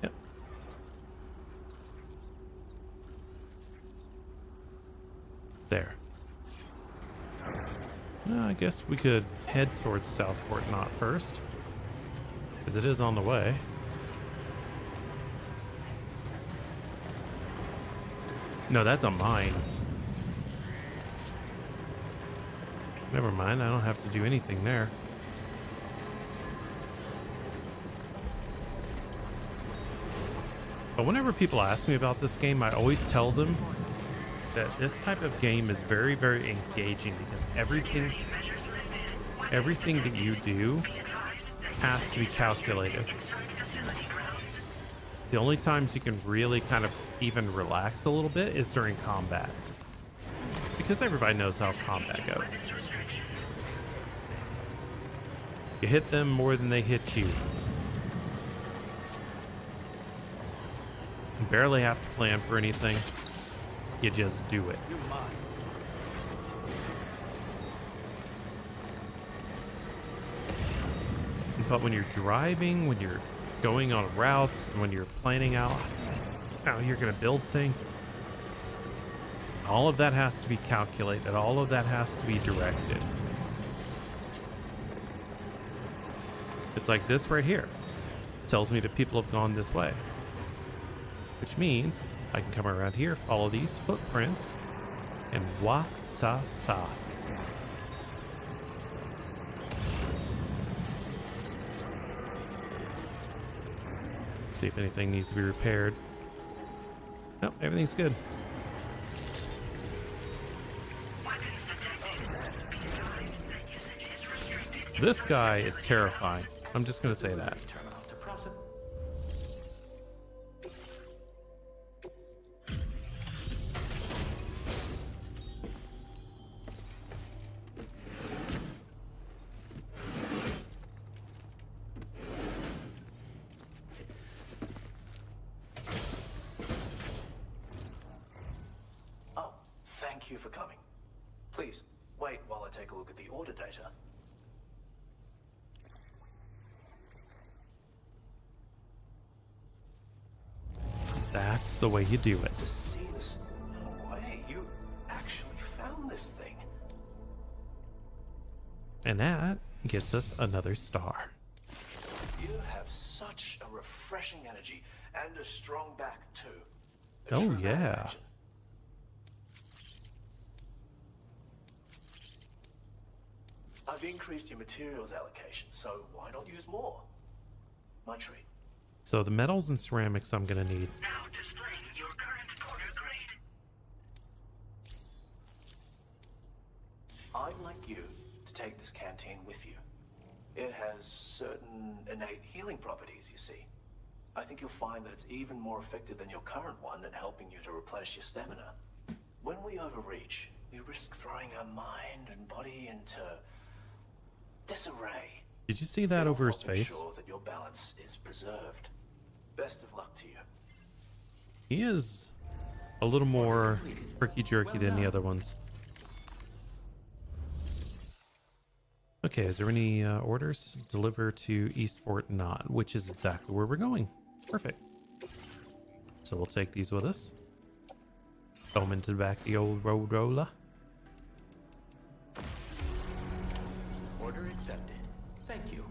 Yep. There. I guess we could head towards South Fort Knott first, because it is on the way. No, that's a mine. Never mind, I don't have to do anything there. But whenever people ask me about this game, I always tell them that this type of game is very, very engaging because everything that you do has to be calculated. The only times you can really kind of even relax a little bit is during combat, because everybody knows how combat goes. You hit them more than they hit you. You barely have to plan for anything. You just do it. But when you're driving, when you're going on routes, when you're planning out how you're going to build things, all of that has to be calculated. All of that has to be directed. It's like this right here. It tells me that people have gone this way, which means I can come around here, follow these footprints, and wa-ta-ta. See if anything needs to be repaired. Nope, everything's good. This guy is terrifying. I'm just gonna say that. Thank you for coming. Please, wait while I take a look at the order data. That's the way you do it. To see this... No way, you actually found this thing. And that gets us another star. You have such a refreshing energy and a strong back, too. Oh, yeah. I've increased your materials allocation, so why not use more? My treat. So the metals and ceramics I'm gonna need. Now displaying your current order grade. I'd like you to take this canteen with you. It has certain innate healing properties, you see. I think you'll find that it's even more effective than your current one at helping you to replenish your stamina. When we overreach, we risk throwing our mind and body into disarray. Did you see that over his face? Ensure that your balance is preserved. Best of luck to you. He is a little more herky-jerky than the other ones. Okay, is there any orders? Deliver to East Fort Knott, which is exactly where we're going. Perfect. So we'll take these with us. Throw them into the back of the old road roller. Order accepted. Thank you.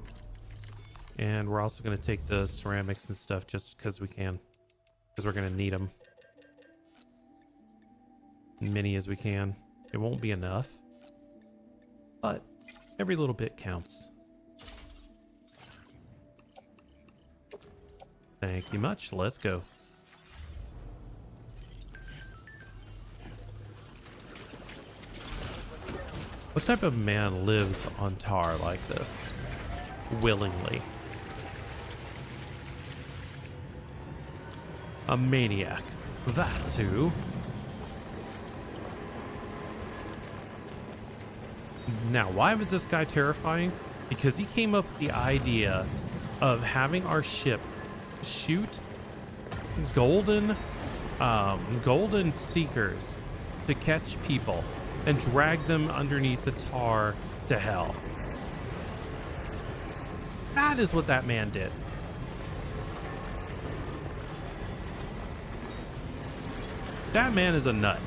And we're also going to take the ceramics and stuff just because we can. Because we're going to need them. Many as we can. It won't be enough. But every little bit counts. Thank you much. Let's go. What type of man lives on Tar like this? Willingly. A maniac. That's who. Now, why was this guy terrifying? Because he came up with the idea of having our ship shoot golden seekers to catch people and drag them underneath the tar to hell. That is what that man did. That man is a nut.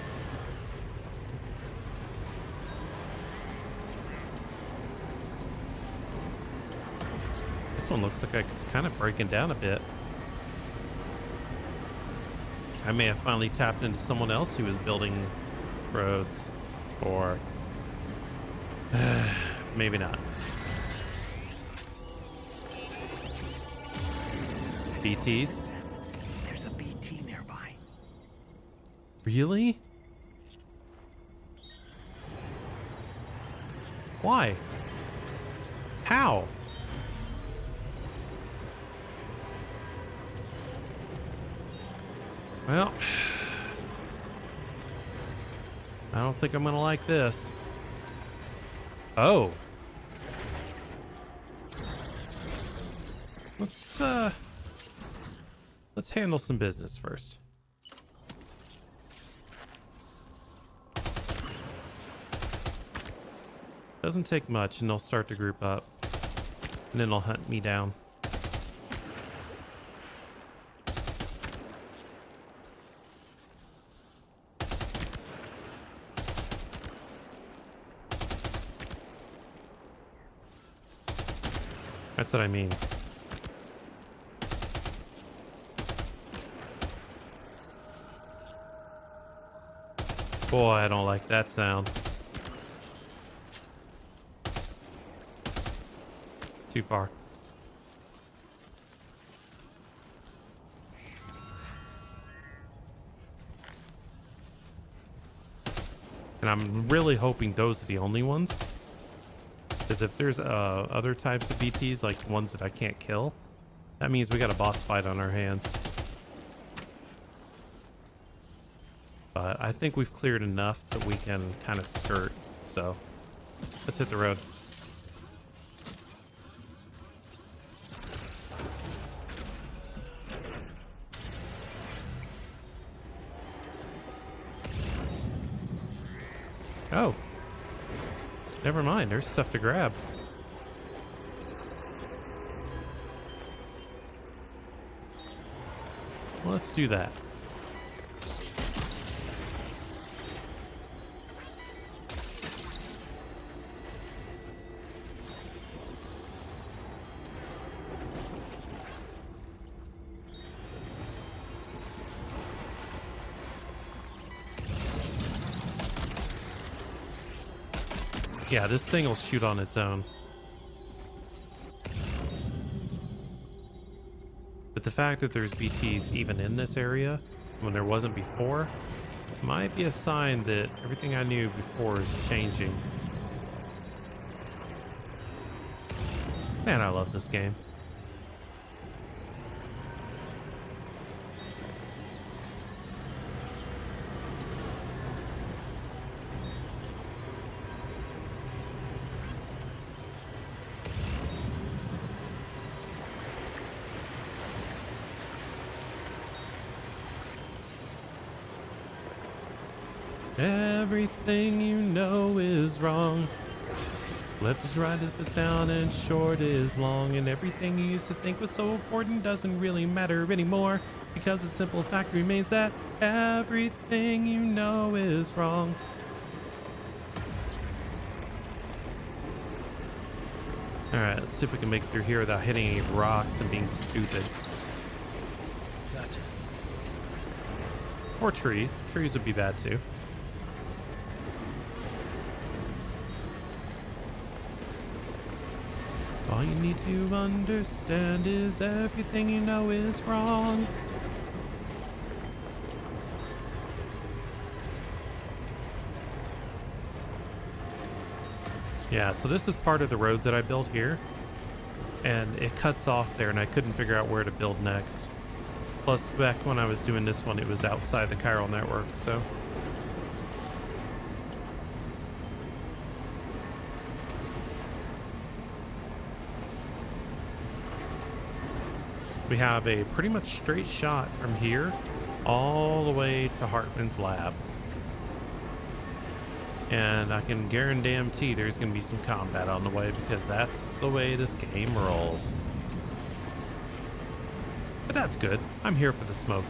This one looks like it's kind of breaking down a bit. I may have finally tapped into someone else who was building roads, or maybe not. BTs? There's a BT nearby. Really? Why? How? Well, I don't think I'm gonna like this. Oh. Let's handle some business first. Doesn't take much and they'll start to group up. And then they'll hunt me down. That's what I mean. Boy, I don't like that sound. Too far. And I'm really hoping those are the only ones. Because if there's other types of BTs, like ones that I can't kill, that means we got a boss fight on our hands. But I think we've cleared enough that we can kind of skirt. So let's hit the road. Oh. Never mind, there's stuff to grab. Well, let's do that. Yeah, this thing will shoot on its own. But the fact that there's BTs even in this area, when there wasn't before, might be a sign that everything I knew before is changing. Man, I love this game. Everything you know is wrong. Left is right, up is down, and short is long. And everything you used to think was so important doesn't really matter anymore. Because the simple fact remains that everything you know is wrong. Alright, let's see if we can make it through here without hitting any rocks and being stupid. Gotcha. Or trees. Trees would be bad too. All you need to understand is everything you know is wrong. Yeah, so this is part of the road that I built here. And it cuts off there and I couldn't figure out where to build next. Plus, back when I was doing this one, it was outside the chiral network, so. We have a pretty much straight shot from here all the way to Hartman's lab. And I can guarantee there's going to be some combat on the way because that's the way this game rolls. But that's good. I'm here for the smoke.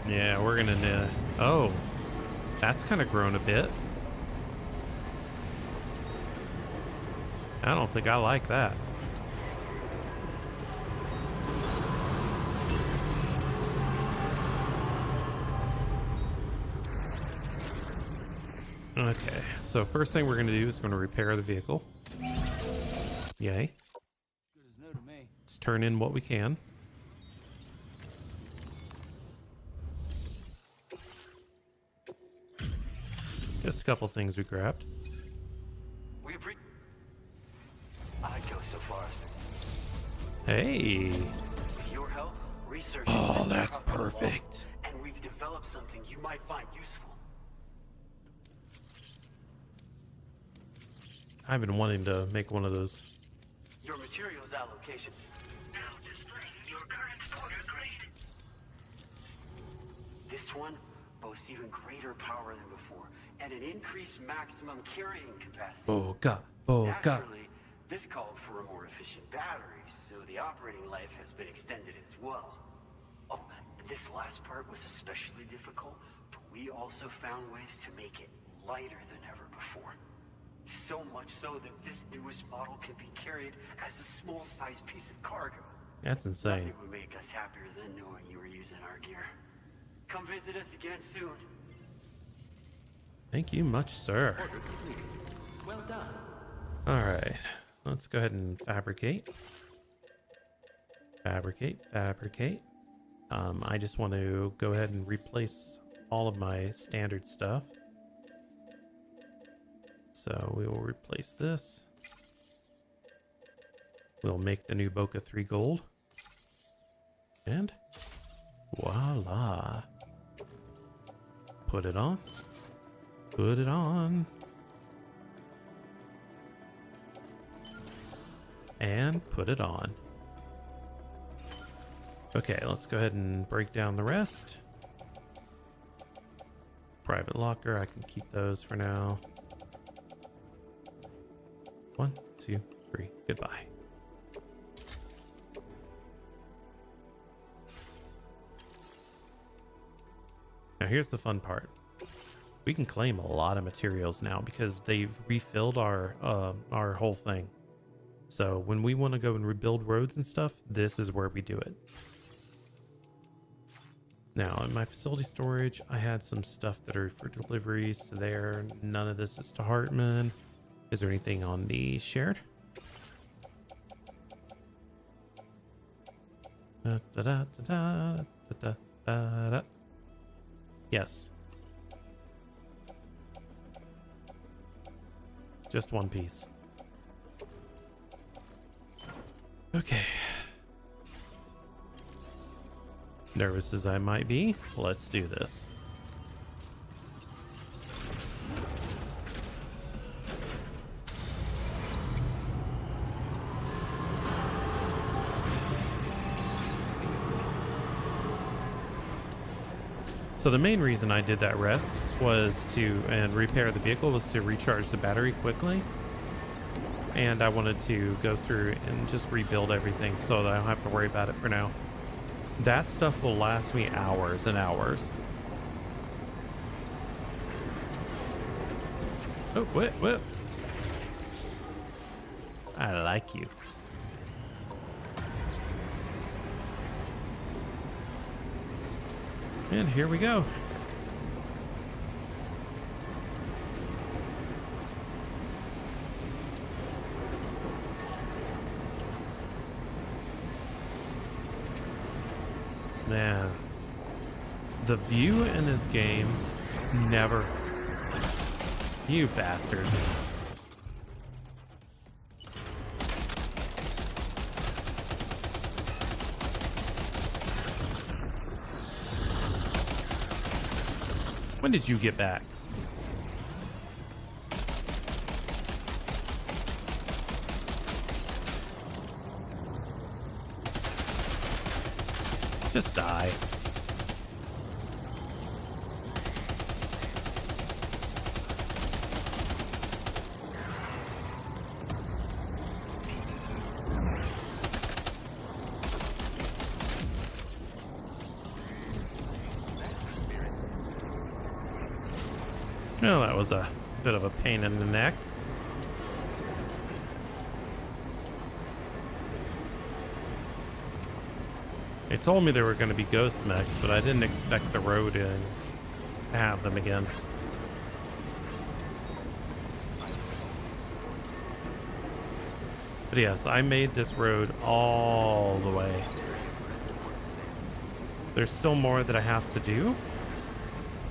Yeah, we're gonna oh, that's kind of grown a bit. I don't think I like that. Okay, so first thing we're gonna do is going to repair the vehicle. Yay. Let's turn in what we can. Just a couple things we grabbed. I'd go so far as Hey. with your help, research. Oh, that's perfect. And we've developed something you might find useful. I've been wanting to make one of those. Your materials allocation. Now displaying your current order grade. This one boasts even greater power than before, and an increased maximum carrying capacity. Boga, boga. Naturally, this called for a more efficient battery, so the operating life has been extended as well. Oh, this last part was especially difficult, but we also found ways to make it lighter than ever before. So much so that this newest model can be carried as a small-sized piece of cargo. That's insane. Nothing would make us happier than knowing you were using our gear. Come visit us again soon. Thank you much, sir. Well done. All right, let's go ahead and fabricate. Fabricate. I just want to go ahead and replace all of my standard stuff. So we will replace this. We'll make the new Boca 3 gold. And voila. Put it on. Put it on. And put it on. Okay, let's go ahead and break down the rest. Private locker, I can keep those for now. 1, 2, 3, goodbye. Now here's the fun part. We can claim a lot of materials now because they've refilled our whole thing. So when we want to go and rebuild roads and stuff, this is where we do it. Now in my facility storage, I had some stuff that are for deliveries to there. None of this is to Hartman. Is there anything on the shared? Yes. Just one piece. Okay. Nervous as I might be, let's do this. So the main reason I did that rest was and repair the vehicle was to recharge the battery quickly. And I wanted to go through and just rebuild everything so that I don't have to worry about it for now. That stuff will last me hours and hours. Oh, what? I like you. And here we go. Man, the view in this game never... You bastards. When did you get back? Just die. Well, that was a bit of a pain in the neck. They told me there were going to be ghost mechs, but I didn't expect the road to have them again. But yes, I made this road all the way. There's still more that I have to do,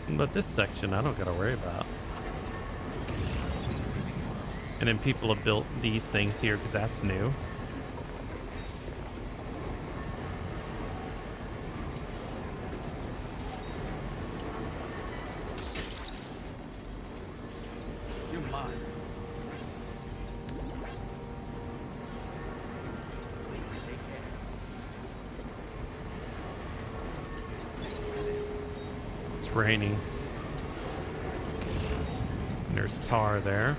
but this section I don't got to worry about. And then people have built these things here because that's new. You're mine. It's raining. And there's tar there.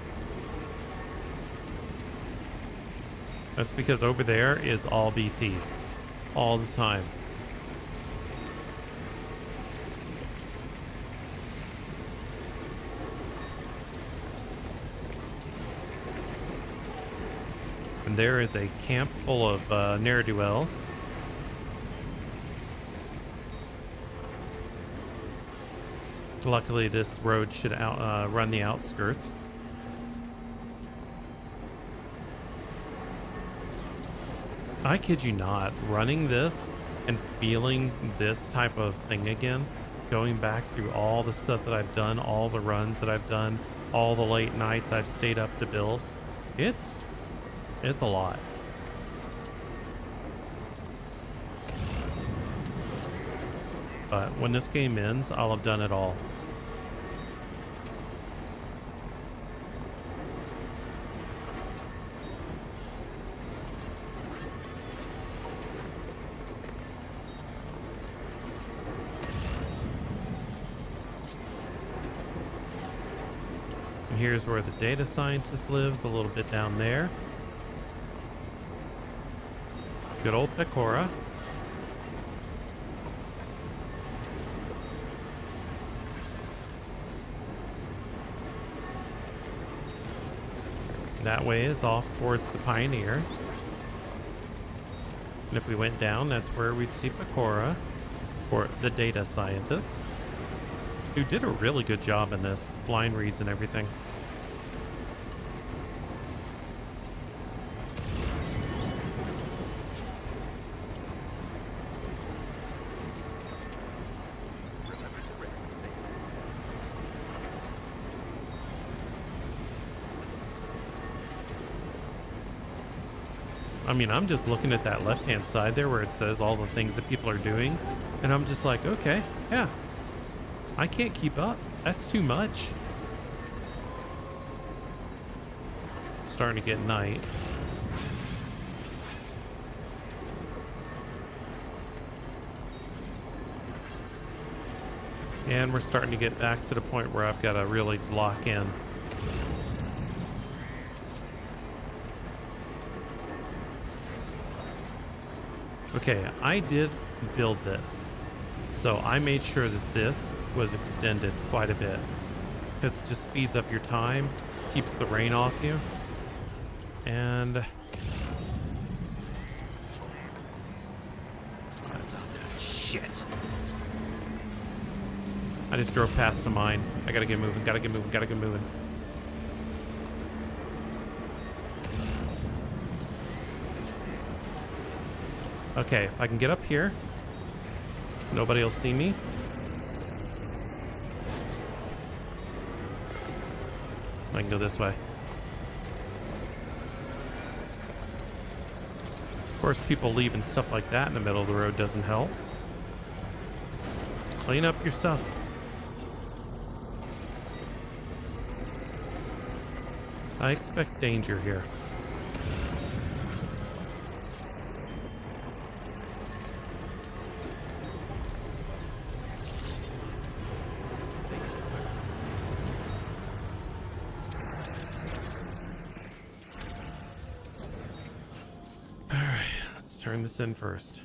That's because over there is all BTs. All the time. And there is a camp full of ne'er-do-wells. Luckily, this road should run the outskirts. I kid you not, running this and feeling this type of thing again, going back through all the stuff that I've done, all the runs that I've done, all the late nights I've stayed up to build, it's a lot. But when this game ends, I'll have done it all. And here's where the data scientist lives, a little bit down there. Good old Pecora. That way is off towards the Pioneer. And if we went down, that's where we'd see Pecora, or the data scientist, who did a really good job in this, line reads and everything. I mean, I'm just looking at that left-hand side there where it says all the things that people are doing, and I'm just like, okay, yeah, I can't keep up. That's too much. It's starting to get night. And we're starting to get back to the point where I've got to really lock in. Okay, I did build this, so I made sure that this was extended quite a bit because it just speeds up your time, keeps the rain off you, and shit. I just drove past a mine. I gotta get moving, gotta get moving, gotta get moving. Okay, if I can get up here. Nobody will see me. I can go this way. Of course, people leaving stuff like that in the middle of the road doesn't help. Clean up your stuff. I expect danger here. Turn this in first.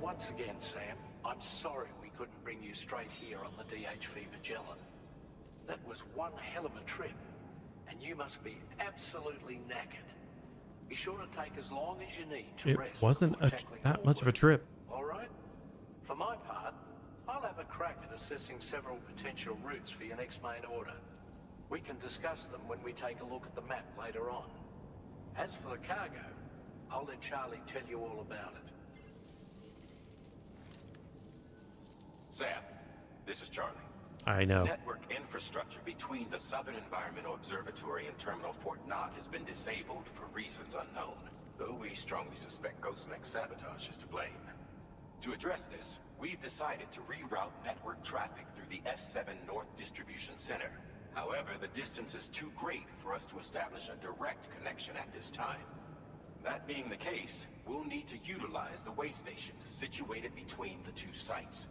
Once again, Sam, I'm sorry we couldn't bring you straight here on the DHV Magellan. That was one hell of a trip, and you must be absolutely knackered. Be sure to take as long as you need to rest. It wasn't that much of a trip. All right? For my part, I'll have a crack at assessing several potential routes for your next main order. We can discuss them when we take a look at the map later on. As for the cargo, I'll let Charlie tell you all about it. Sam, this is Charlie. I know. Network infrastructure between the Southern Environmental Observatory and Terminal Fort Knott has been disabled for reasons unknown, though we strongly suspect Ghostmech sabotage is to blame. To address this, we've decided to reroute network traffic through the F7 North Distribution Center. However, the distance is too great for us to establish a direct connection at this time. That being the case, we'll need to utilize the way stations situated between the two sites.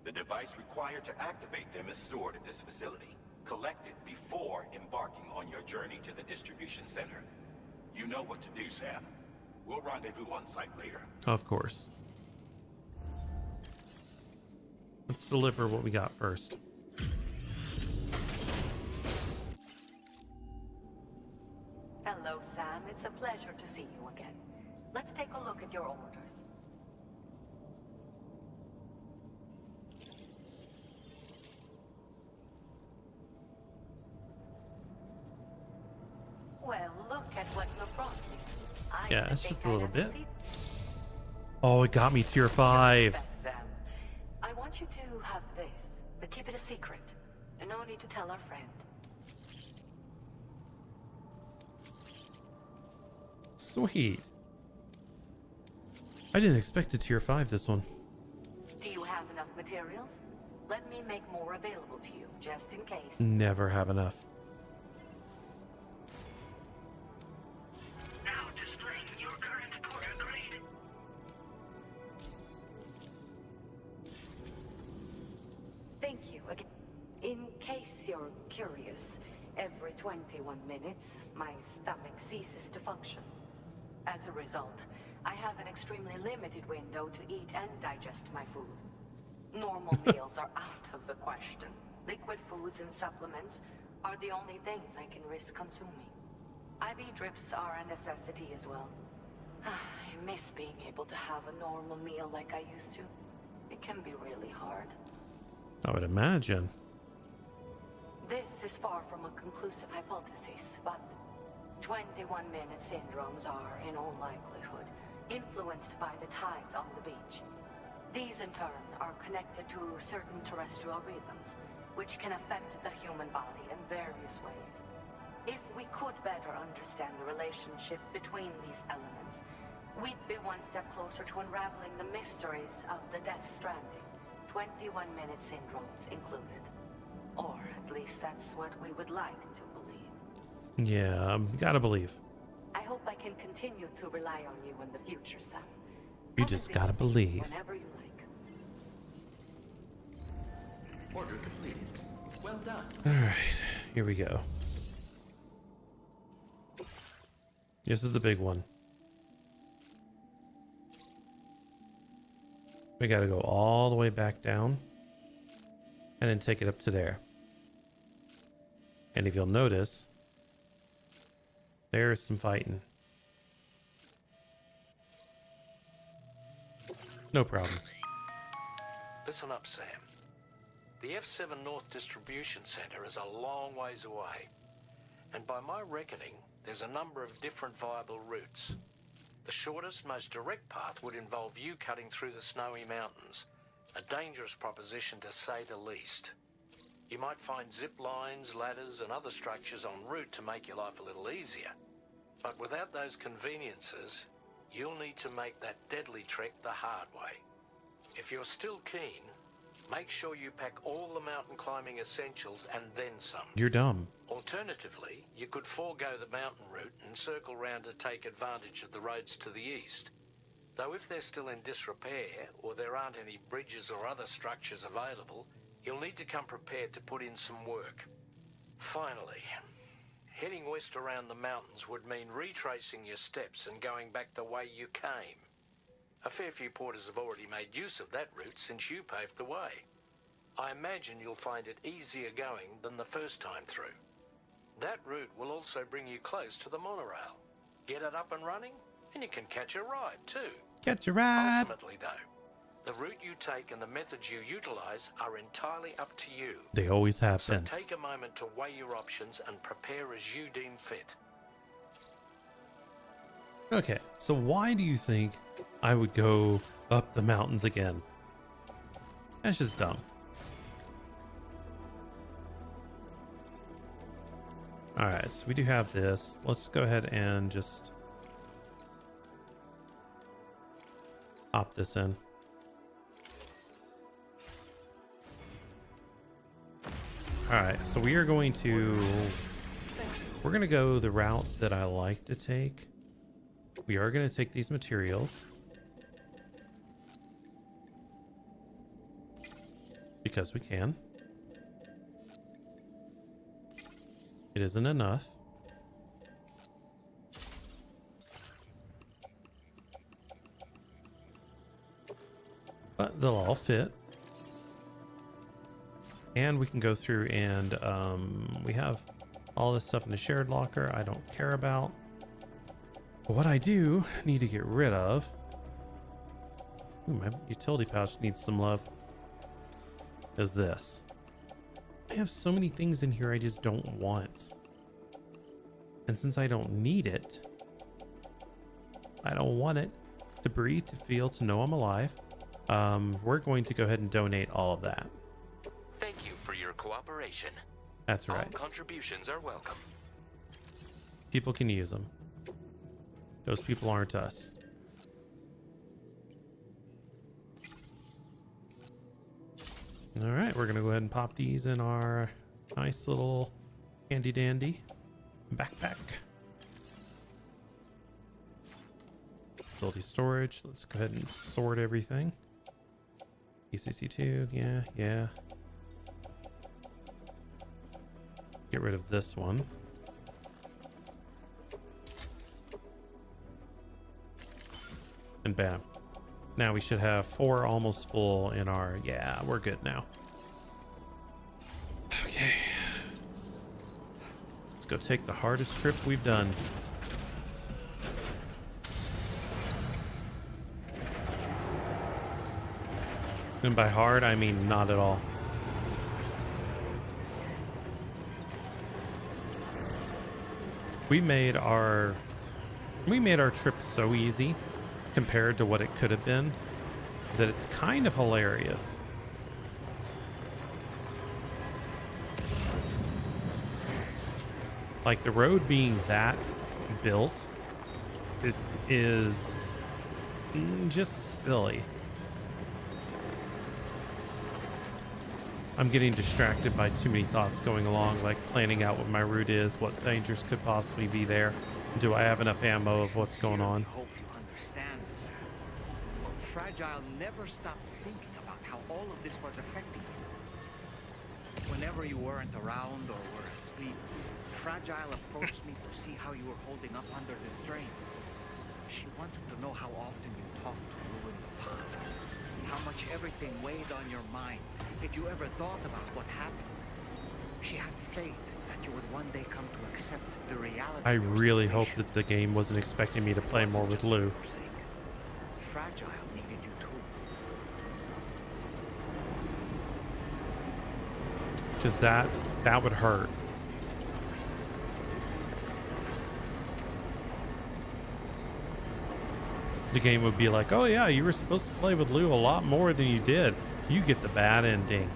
The device required to activate them is stored at this facility. Collect it before embarking on your journey to the distribution center. You know what to do, Sam. We'll rendezvous on site later. Of course. Let's deliver what we got first. Hello, Sam. It's a pleasure to see you again. Let's take a look at your orders. Well, look at what you brought me. Yeah, it's just a little bit. Oh, it got me tier 5. Sam. I want you to have this, but keep it a secret. And no need to tell our friend. Sweet. I didn't expect a tier 5 this one. Do you have enough materials? Let me make more available to you, just in case. Never have enough. Now displaying your current porter grade. Thank you again. In case you're curious, every 21 minutes, my stomach ceases to function. As a result, I have an extremely limited window to eat and digest my food. Normal meals are out of the question. Liquid foods and supplements are the only things I can risk consuming. IV drips are a necessity as well. I miss being able to have a normal meal like I used to. It can be really hard. I would imagine. This is far from a conclusive hypothesis, but 21-minute syndromes are, in all likelihood, influenced by the tides on the beach. These, in turn, are connected to certain terrestrial rhythms, which can affect the human body in various ways. If we could better understand the relationship between these elements, we'd be one step closer to unraveling the mysteries of the Death Stranding, 21-minute syndromes included. Or at least that's what we would like to believe. Yeah, gotta believe. I hope I can continue to rely on you in the future, Sam. You just gotta believe. Whenever you like. Order completed. Well done. Alright, here we go. This is the big one. We gotta go all the way back down and then take it up to there. And if you'll notice, there's some fighting. No problem. Listen up, Sam. The F7 North Distribution Center is a long ways away. And by my reckoning, there's a number of different viable routes. The shortest, most direct path would involve you cutting through the snowy mountains. A dangerous proposition to say the least. You might find zip lines, ladders, and other structures en route to make your life a little easier. But without those conveniences, you'll need to make that deadly trek the hard way. If you're still keen, make sure you pack all the mountain climbing essentials and then some. You're dumb. Alternatively, you could forego the mountain route and circle round to take advantage of the roads to the east. Though if they're still in disrepair, or there aren't any bridges or other structures available, you'll need to come prepared to put in some work. Finally, heading west around the mountains would mean retracing your steps and going back the way you came. A fair few porters have already made use of that route since you paved the way. I imagine you'll find it easier going than the first time through. That route will also bring you close to the monorail. Get it up and running, and you can catch a ride too. Catch a ride. Ultimately though, the route you take and the methods you utilize are entirely up to you. They always have So been. take a moment to weigh your options and prepare as you deem fit. Okay, so why do you think I would go up the mountains again? That's just dumb. Alright, so we do have this. Let's go ahead and just pop this in. Alright, so we are going to... We're going to go the route that I like to take. We are going to take these materials. Because we can. It isn't enough. But they'll all fit. And we can go through and we have all this stuff in the shared locker I don't care about. But what I do need to get rid of... Ooh, my utility pouch needs some love. Is this. I have so many things in here I just don't want. And since I don't need it, I don't want it to breathe, to feel, to know I'm alive. We're going to go ahead and donate all of that. Thank you for your cooperation. That's right. All contributions are welcome. People can use them. Those people aren't us. All right, we're gonna go ahead and pop these in our nice little handy dandy backpack. Facility storage. Let's go ahead and sort everything. ECC2, yeah. Get rid of this one. And bam. Now we should have 4 almost full in our... Yeah, we're good now. Okay. Let's go take the hardest trip we've done. And by hard, I mean not at all. We made our trip so easy compared to what it could have been that it's kind of hilarious. Like the road being that built, it is just silly. I'm getting distracted by too many thoughts going along, like planning out what my route is, what dangers could possibly be there. Do I have enough ammo of what's going on? I hope you understand, sir. Fragile never stopped thinking about how all of this was affecting you. Whenever you weren't around or were asleep, Fragile approached me to see how you were holding up under the strain. She wanted to know how often you talked to Ruin the past, how much everything weighed on your mind, if you ever thought about what happened. She had faith that you would one day come to accept the reality. I really hope that the game wasn't expecting me to play more with Lou. Fragile needed you too. Because that would hurt. the game would be like, oh yeah, you were supposed to play with Lou a lot more than you did. You get the bad ending.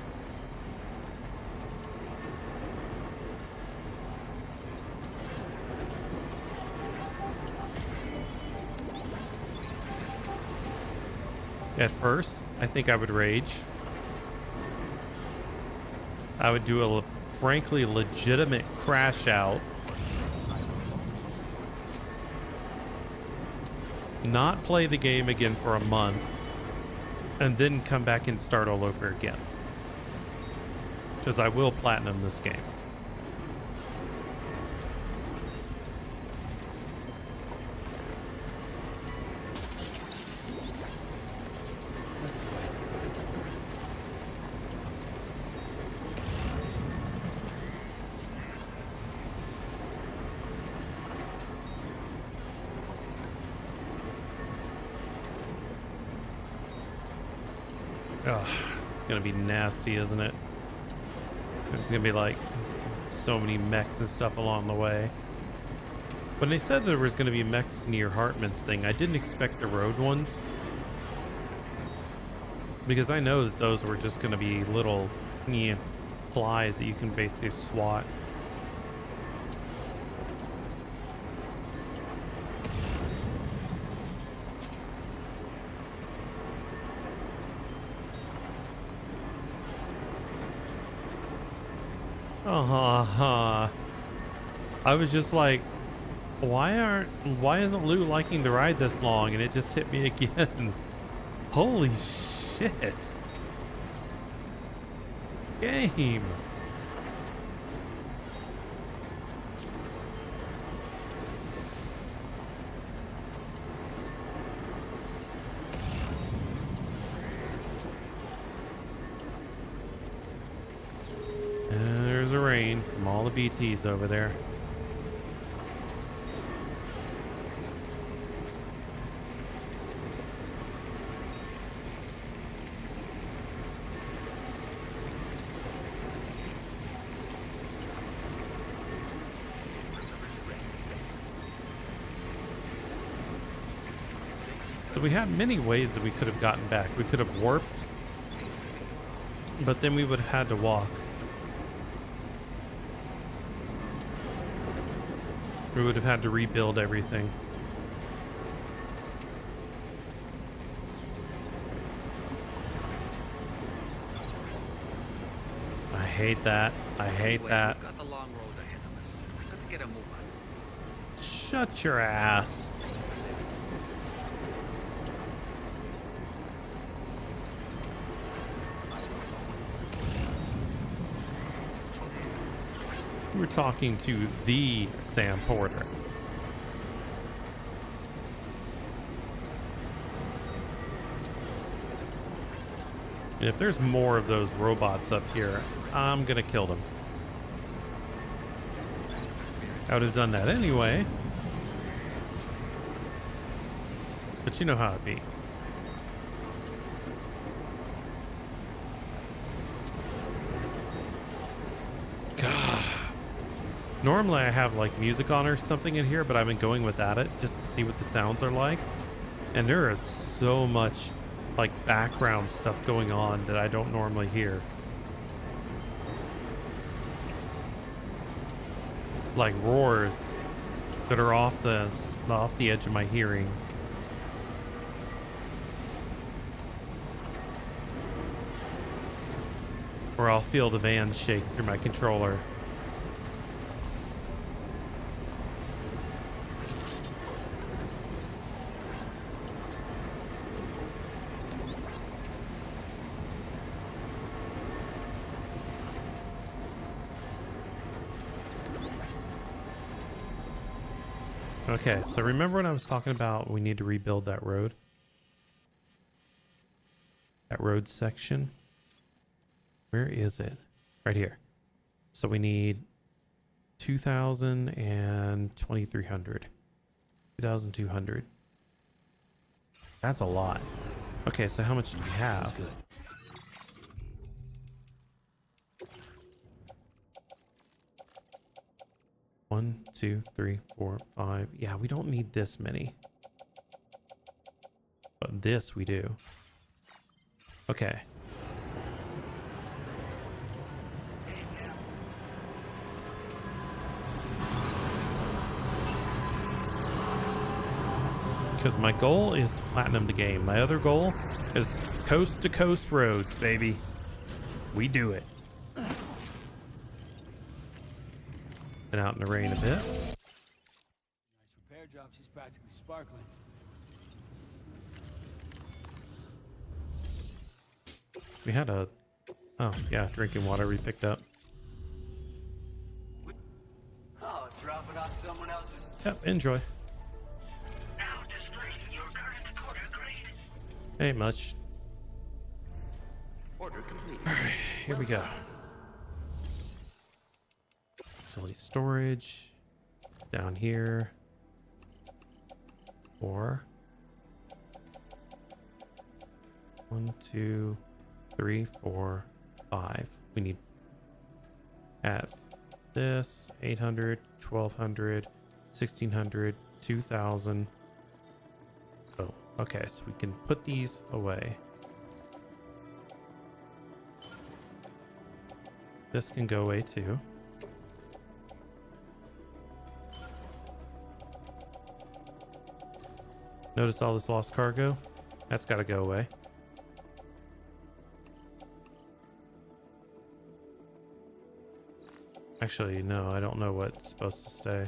At first, I think I would rage. I would do a frankly legitimate crash out. Not play the game again for a month. And then come back and start all over again. Because I will platinum this game. Ugh, it's gonna be nasty, isn't it? There's gonna be like so many mechs and stuff along the way. When they said there was gonna be mechs near Hartman's thing, I didn't expect the road ones. Because I know that those were just gonna be little flies that you can basically swat. I was just like, why isn't Lou liking to ride this long? And it just hit me again. Holy shit. Game. There's a rain from all the BTs over there. So we had many ways that we could have gotten back. We could have warped, but then we would have had to walk. We would have had to rebuild everything. I hate that. I hate that. We've got the long road ahead of us. Let's get a move on. Shut your ass. We're talking to the Sam Porter. And if there's more of those robots up here, I'm gonna kill them. I would have done that anyway. But you know how it be. Normally I have like music on or something in here, but I've been going without it just to see what the sounds are like. And there is so much like background stuff going on that I don't normally hear. Like roars that are off the edge of my hearing. Or I'll feel the van shake through my controller. Okay, so remember when I was talking about we need to rebuild that road? That road section? Where is it? Right here. So we need 2,000 and 2,300. 2,200. That's a lot. Okay, so how much do we have? That's good. One, two, three, four, five. Yeah, we don't need this many. this we do. Okay. Because my goal is to platinum the game. My other goal is coast to coast roads, baby. We do it. Been out in the rain a bit. Nice repair job. She's practically sparkling. We had a... Oh, yeah, drinking water we picked up. Oh, dropping off someone else's. Yep, enjoy. Now displaying your current order grade. Ain't much. Order complete. Alright, here we go. Facility storage. Down here. 4. 1, 2, 3, 4, 5. We need at this 800, 1200, 1600, 2000. Oh, okay, so we can put these away. This can go away too. Notice all this lost cargo? That's got to go away. Actually, no, I don't know what's supposed to stay.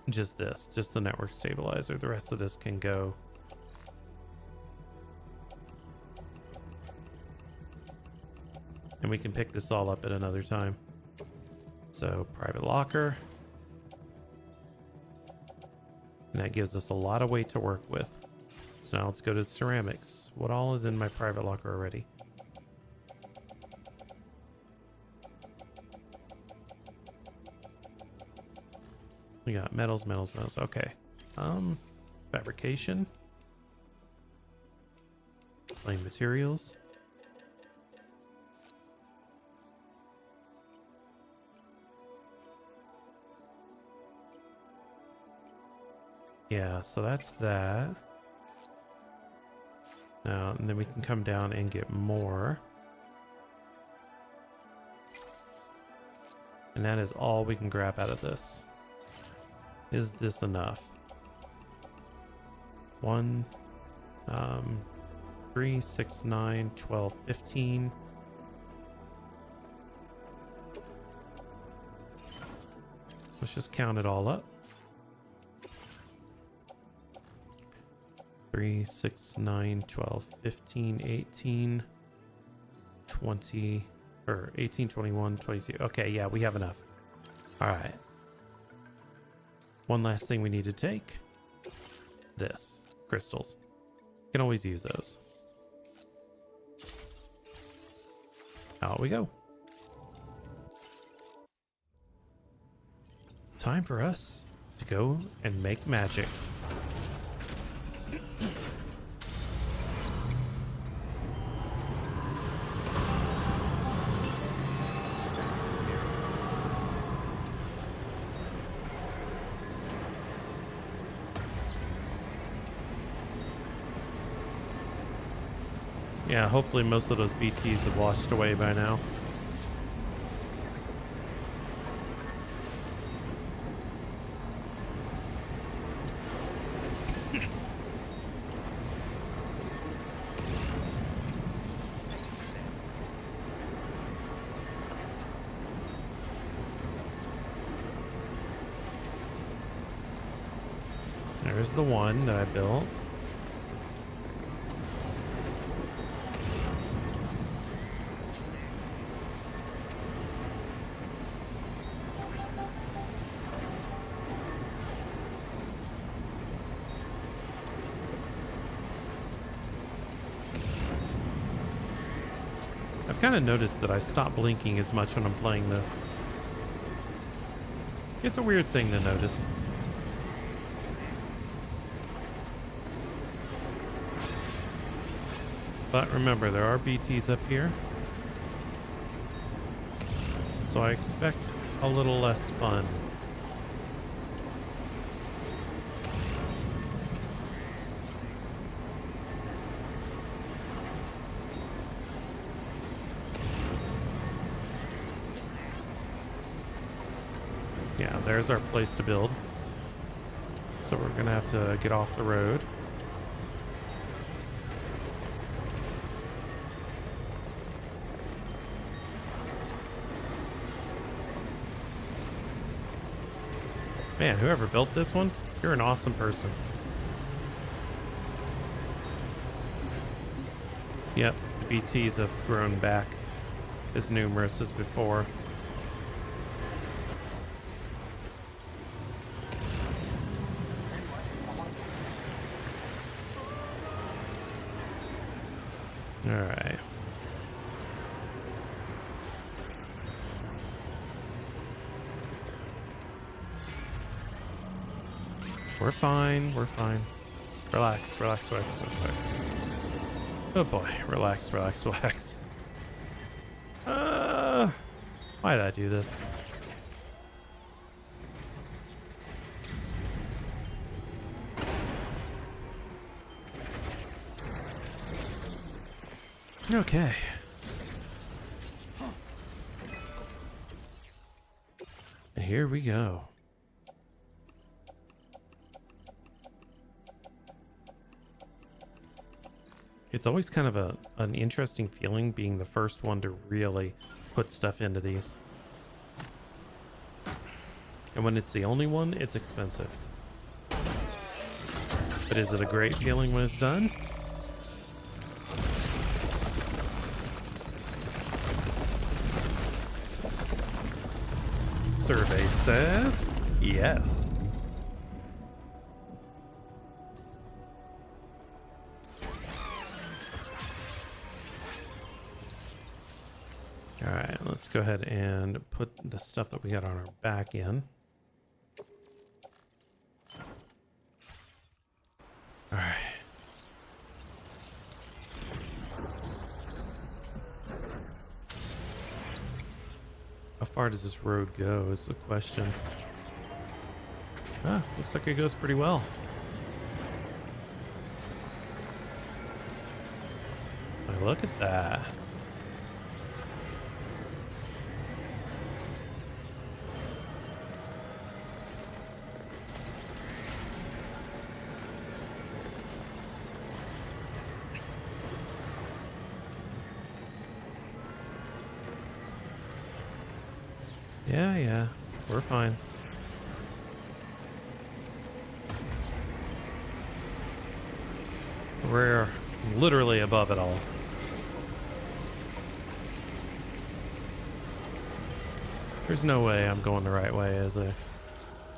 Just this, just the network stabilizer. The rest of this can go. And we can pick this all up at another time. So, private locker. And that gives us a lot of weight to work with. So now let's go to ceramics. What all is in my private locker already? We got metals, metals, metals. Okay. Fabrication. Plain materials. Yeah, so that's that. Now, and then we can come down and get more. And that is all we can grab out of this. Is this enough? 1, 3, 6, 9, 12, 15. Let's just count it all up. 3, 6, 9, 12, 15, 18, 20, or 18, 21, 22. Okay, yeah, we have enough. All right. One last thing we need to take. This. Crystals. Can always use those. Out we go. Time for us to go and make magic. Yeah, hopefully most of those BTs have washed away by now. There's the one that I built. I've kind of noticed that I stop blinking as much when I'm playing this. It's a weird thing to notice. But remember, there are BTs up here. So I expect a little less fun. there's our place to build. So we're gonna have to get off the road. Man, whoever built this one, you're an awesome person. Yep, the BTs have grown back as numerous as before. All right. We're fine. We're fine. Relax, relax, relax, relax. Oh boy, relax, relax, relax. Why did I do this? Okay. And here we go. It's always kind of an interesting feeling being the first one to really put stuff into these. And when it's the only one, it's expensive. But is it a great feeling when it's done? Survey says yes. All right, let's go ahead and put the stuff that we got on our back in. All right. How far does this road go is the question. Ah, looks like it goes pretty well. Like, look at that. Yeah, we're fine. We're literally above it all. There's no way I'm going the right way, is there?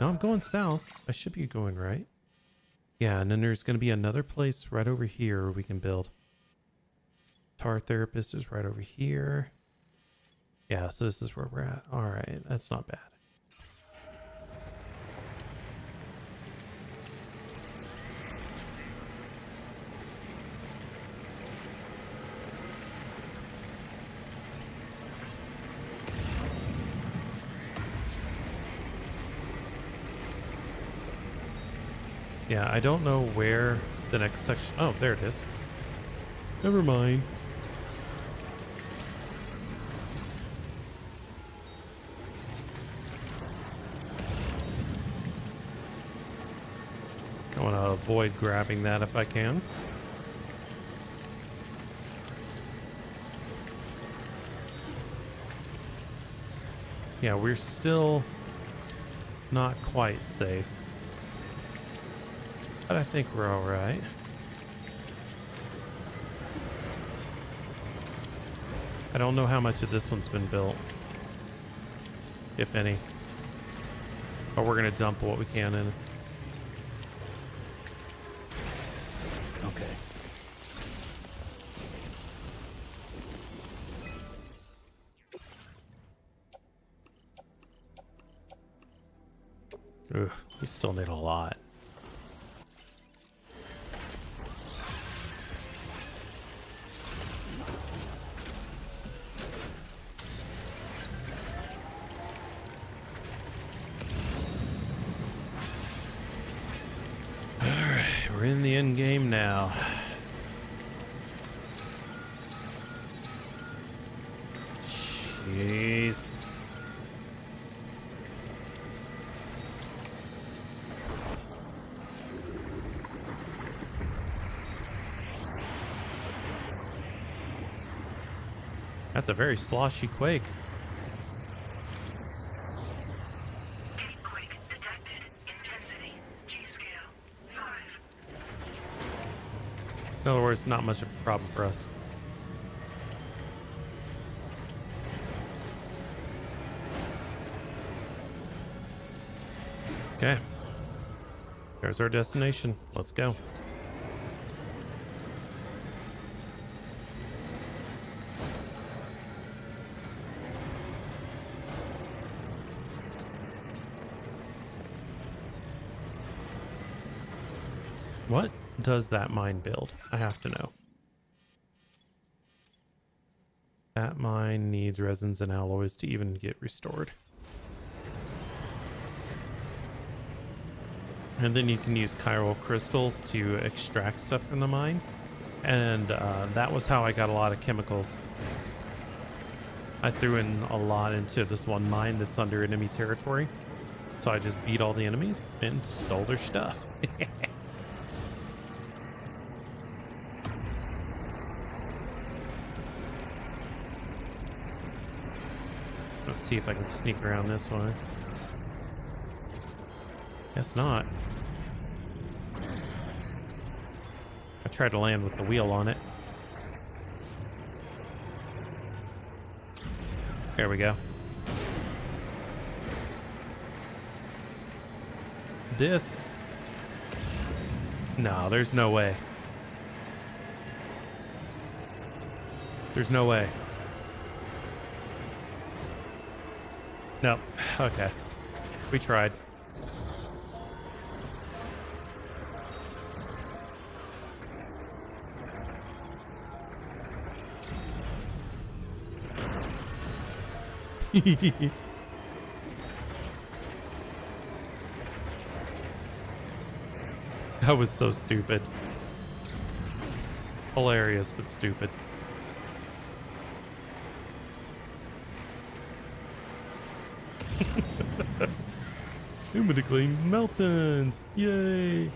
No, I'm going south. I should be going right. Yeah, and then there's going to be another place right over here where we can build. Tar Therapist is right over here. Yeah, so this is where we're at. All right, that's not bad. Yeah, I don't know where the next section... Oh, there it is. Never mind. I want to avoid grabbing that if I can. Yeah, we're still not quite safe. But I think we're all right. I don't know how much of this one's been built. If any. But we're going to dump what we can in. Okay. Ugh, we still need a lot. We're in the end game now. Jeez. That's a very sloshy quake. Quake detected. Intensity. G-scale. 5. In other words, not much of a problem for us. Okay. There's our destination. Let's go. What does that mine build? I have to know. That mine needs resins and alloys to even get restored. And then you can use chiral crystals to extract stuff from the mine. And that was how I got a lot of chemicals. I threw in a lot into this one mine that's under enemy territory. So I just beat all the enemies and stole their stuff. Let's see if I can sneak around this one. Guess not. I tried to land with the wheel on it. There we go. This... No, there's no way. There's no way. Nope. Okay. We tried. That was so stupid. Hilarious, but stupid. I'm gonna claim mountains! Yay!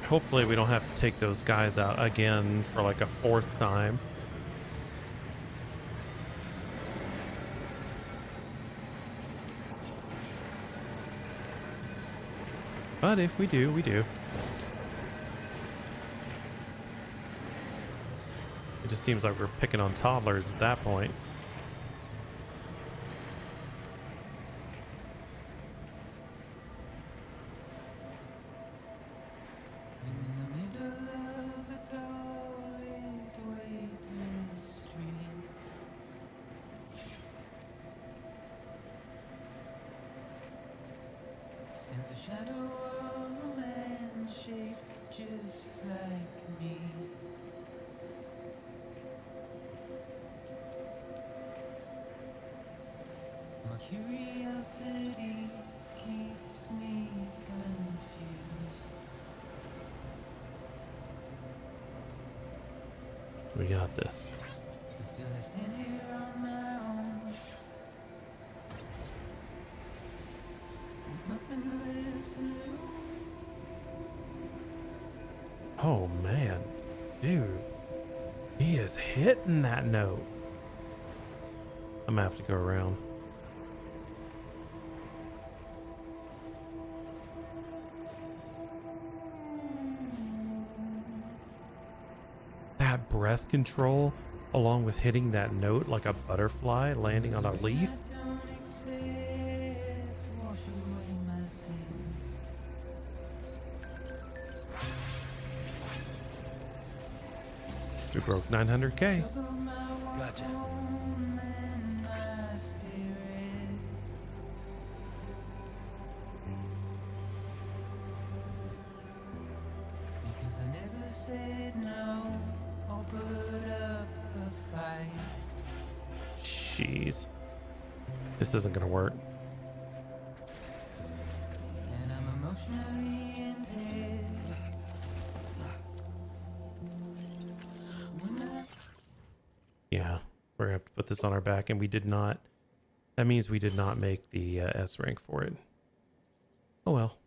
Hopefully we don't have to take those guys out again for like a 4th time. But if we do, we do. It just seems like we're picking on toddlers at that point. Stands a shadow of a man shaped just like me. My curiosity keeps me confused. We got this. Still I stand here on my own, with nothing left to lose. Oh man, dude, he is hitting that note. I'm gonna have to go around. That breath control, along with hitting that note like a butterfly landing on a leaf. Don't accept, wash away my sins. We broke 900K. Gotcha. And my spirit. Because I never said no or put up a fight. Jeez. This isn't gonna work. And I'm emotionally impaired. Yeah, we're gonna have to put this on our back, and we did not. That means we did not make the S rank for it. Oh well.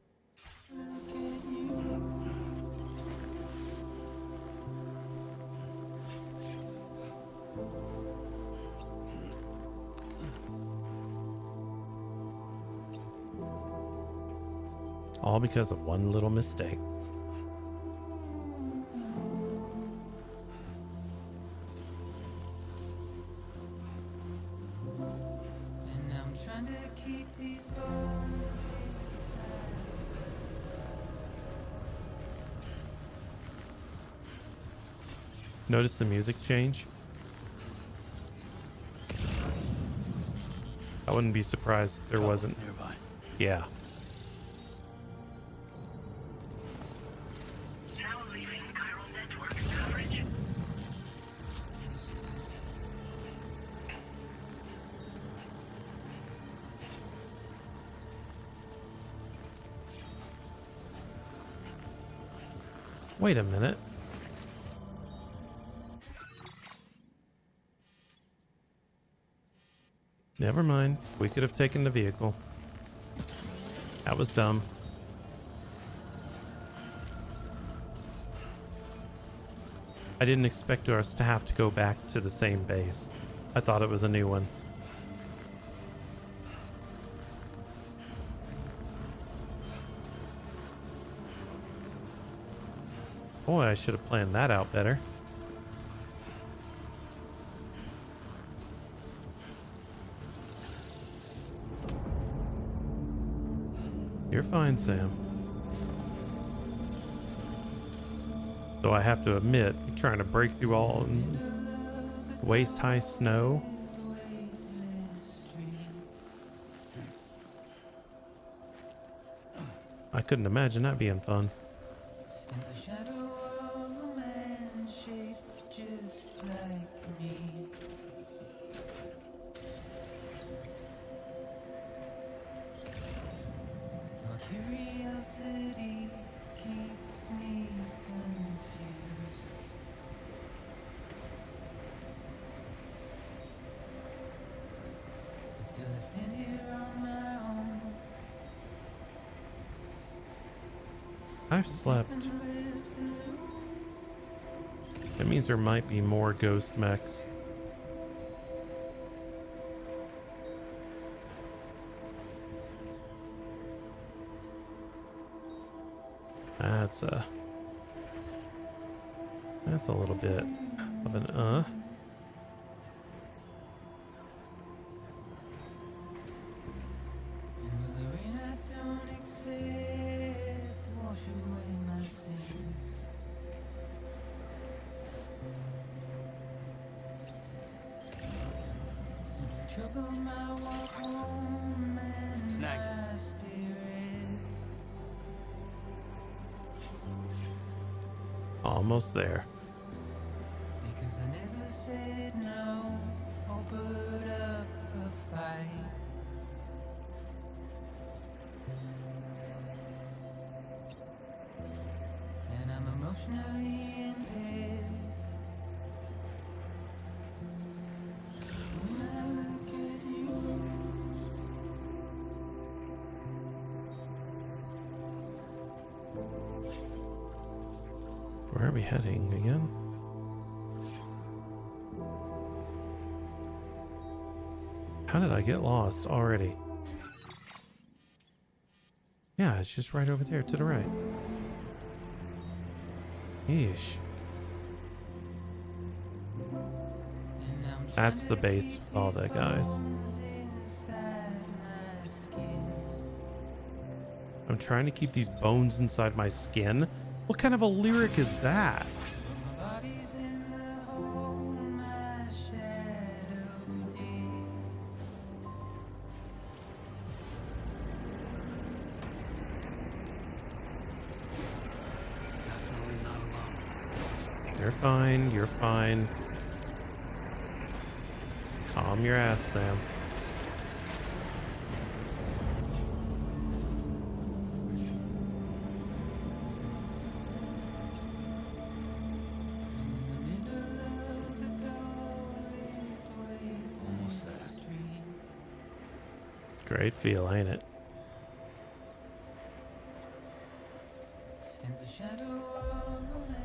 All because of one little mistake. And I'm trying to keep these bones Notice the music change? I wouldn't be surprised if there wasn't. Nearby. Yeah. Now leaving chiral network coverage. Wait a minute. Never mind. We could have taken the vehicle. That was dumb. I didn't expect us to have to go back to the same base. I thought it was a new one. Boy, I should have planned that out better. You're fine, Sam. Though I have to admit, trying to break through all waist-high snow. I couldn't imagine that being fun. stands a shadow of a man shaped just like me. My curiosity keeps me confused. But still I stand here on my own. I've slept. That means there might be more ghost mechs. That's a little bit of an And with the rain I don't accept, wash away my sins. Simply trouble my walk home and my spirit. almost there. Because I never said no or put up a fight. And I'm emotionally impaired. When I look at you, Where are we heading again? How did I get lost already? Yeah, it's just right over there to the right. Yeesh. That's the base with all the guys. I'm trying to keep these bones inside my skin. What kind of a lyric is that? my body's in the hole my shadow digs. Definitely not alone. You're fine, you're fine. Calm your ass, Sam. Great feel, ain't it? Stands a shadow on the ledge.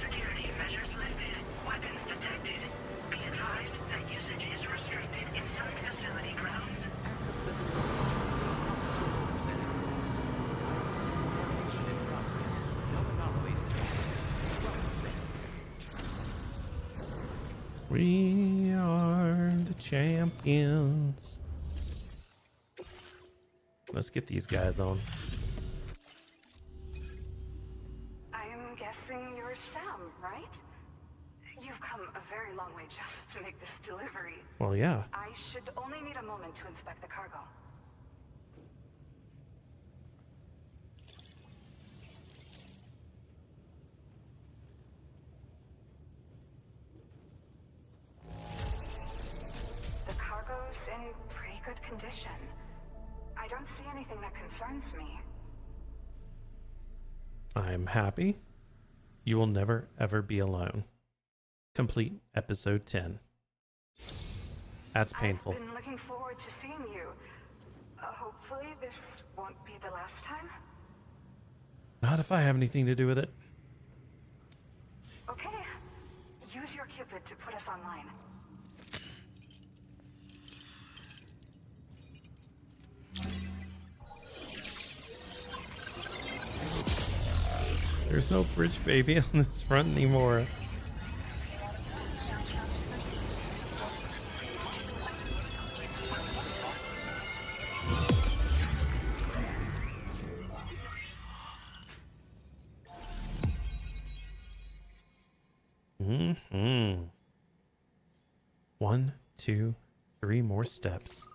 Security measures lifted. Weapons detected. Be advised that usage is restricted inside facility grounds. We are the champions. Let's get these guys on. I'm guessing you're Sam, right? You've come a very long way just to make this delivery. Well, yeah. I should only need a moment to inspect the cargo. The cargo's in pretty good condition. I don't see anything that concerns me. I'm happy. You will never, ever be alone. Complete episode 10. That's painful. I've been looking forward to seeing you. Hopefully this won't be the last time. Not if I have anything to do with it. Okay. Use your Cupid to put us online. There's no bridge baby on this front anymore. Mm-hmm. 1, 2, 3 more steps.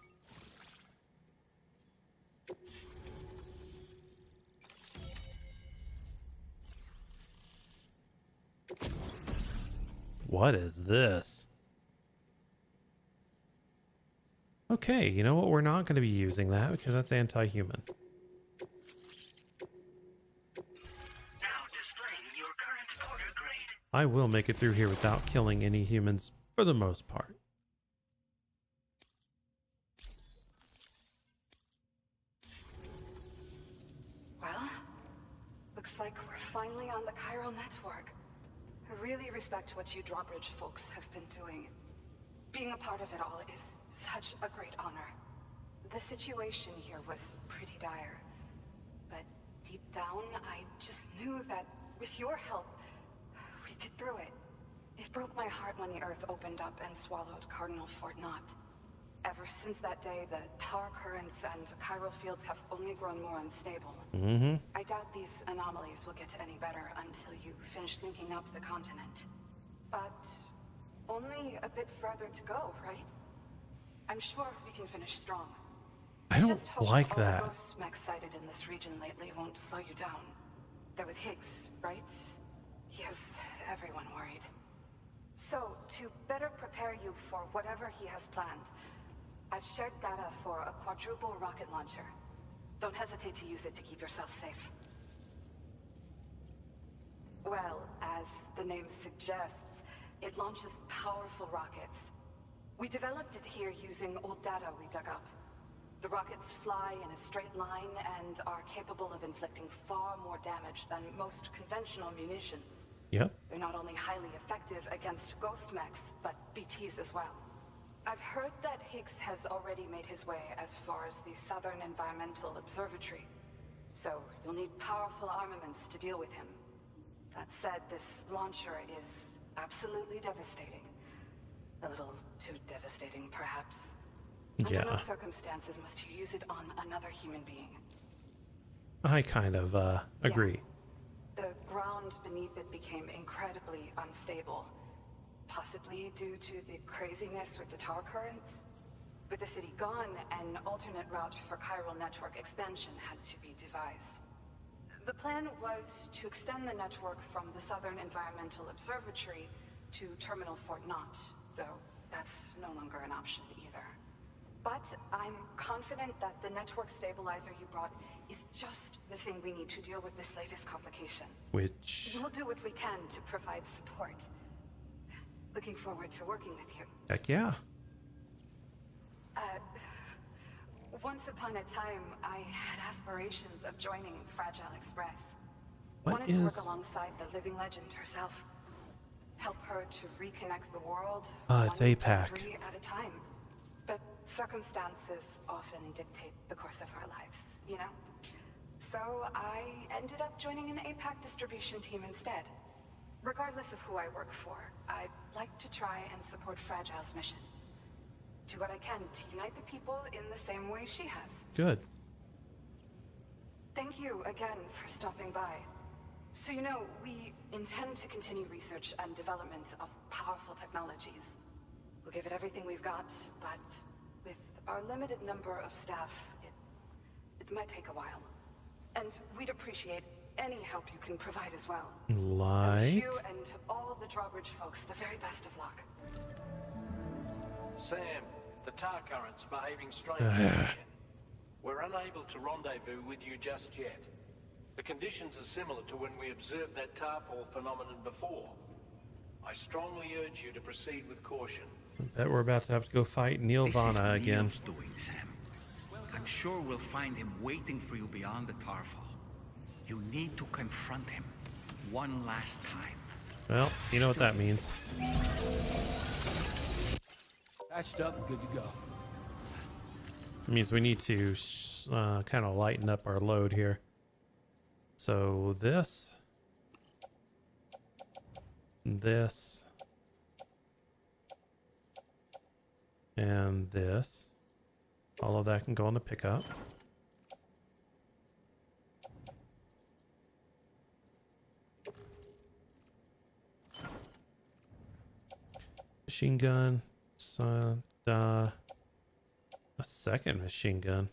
What is this? Okay, you know what? We're not going to be using that because that's anti-human. I will make it through here without killing any humans for the most part. Well, looks like we're finally on the chiral network. I really respect what you drawbridge folks have been doing. Being a part of it all is such a great honor. The situation here was pretty dire, but deep down, I just knew that with your help, we'd get through it. It broke my heart when the Earth opened up and swallowed Cardinal Fort Knott. Ever since that day, the tar currents and chiral fields have only grown more unstable. I doubt these anomalies will get any better until you finish thinking up the continent. But only a bit further to go, right? I'm sure we can finish strong. I don't just hope like all that. The ghost mechs sighted in this region lately won't slow you down. They're with Higgs, right? He has everyone worried. So, to better prepare you for whatever he has planned, I've shared data for a quadruple rocket launcher. Don't hesitate to use it to keep yourself safe. Well, as the name suggests, it launches powerful rockets. We developed it here using old data we dug up. The rockets fly in a straight line and are capable of inflicting far more damage than most conventional munitions. Yep. They're not only highly effective against ghost mechs, but BTs as well. I've heard that Higgs has already made his way as far as the Southern Environmental Observatory, so you'll need powerful armaments to deal with him. That said, this launcher is absolutely devastating. A little too devastating, perhaps. Under no circumstances must you use it on another human being. I kind of agree. The ground beneath it became incredibly unstable. Possibly due to the craziness with the tar currents. With the city gone, an alternate route for chiral network expansion had to be devised. The plan was to extend the network from the Southern Environmental Observatory to Terminal Fort Knott, though that's no longer an option either. But I'm confident that the network stabilizer you brought is just the thing we need to deal with this latest complication. Which... We'll do what we can to provide support. Looking forward to working with you. Heck yeah. Once upon a time, I had aspirations of joining Fragile Express. What Wanted to work is- alongside the living legend herself. Help her to reconnect the world. It's one APAC. delivery at a time. But circumstances often dictate the course of our lives, you know? So I ended up joining an APAC distribution team instead. Regardless of who I work for, I'd like to try and support Fragile's mission. Do what I can to unite the people in the same way she has. Good. Thank you again for stopping by. So you know, we intend to continue research and development of powerful technologies. We'll give it everything we've got, but with our limited number of staff, it might take a while. And we'd appreciate any help you can provide as well. I wish Like... you and all the Drawbridge folks the very best of luck. Sam, the tar current's behaving strangely again. We're unable to rendezvous with you just yet. The conditions are similar to when we observed that tarfall phenomenon before. I strongly urge you to proceed with caution. I bet we're about to have to go fight Neil This Vana is again. Neil's doing, Sam. I'm sure we'll find him waiting for you beyond the Tarfall. You need to confront him one last time. Well, you know what that means. Patched up and good to go. It means we need to kind of lighten up our load here. So this, and this, all of that can go on the pickup. Machine gun, a second machine gun.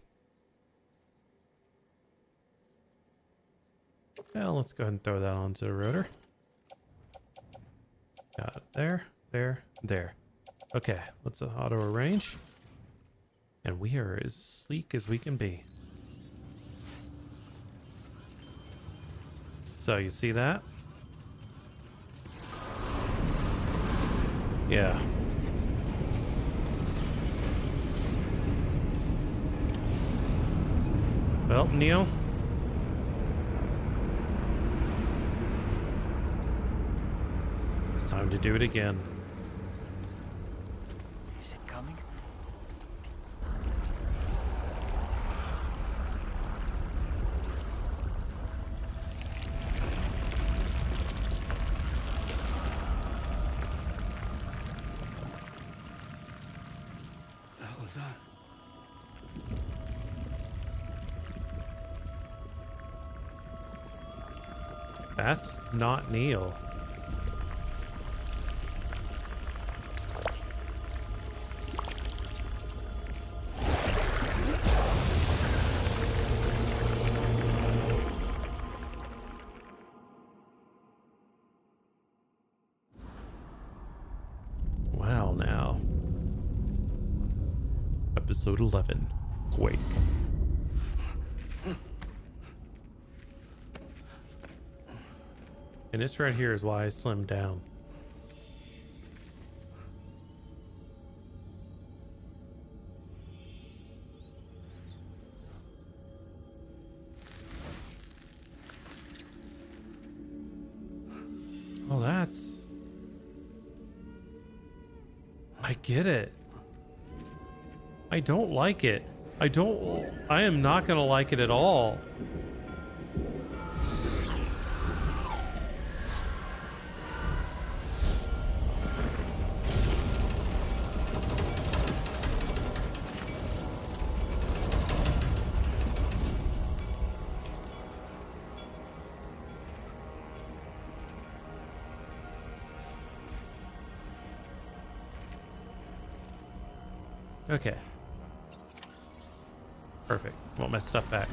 Well, let's go ahead and throw that onto the rotor. Got it there, there, there. Okay, let's auto arrange. And we are as sleek as we can be. So you see that? Yeah. Well, Neo. It's time to do it again. Is it coming? What the hell was that? That's not Neil. Wow, now. Episode 11, Quake. And this right here is why I slimmed down. Oh, that's... I get it. I don't like it. I am not gonna like it at all. Okay. Perfect. Want my stuff back.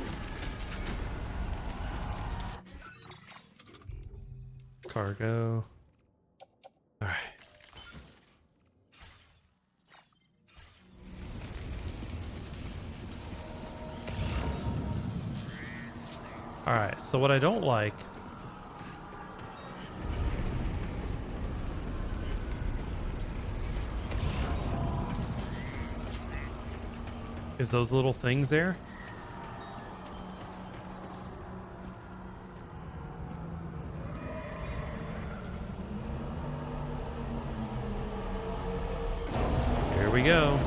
Cargo. All right. All right, so what I don't like is those little things there. Here we go.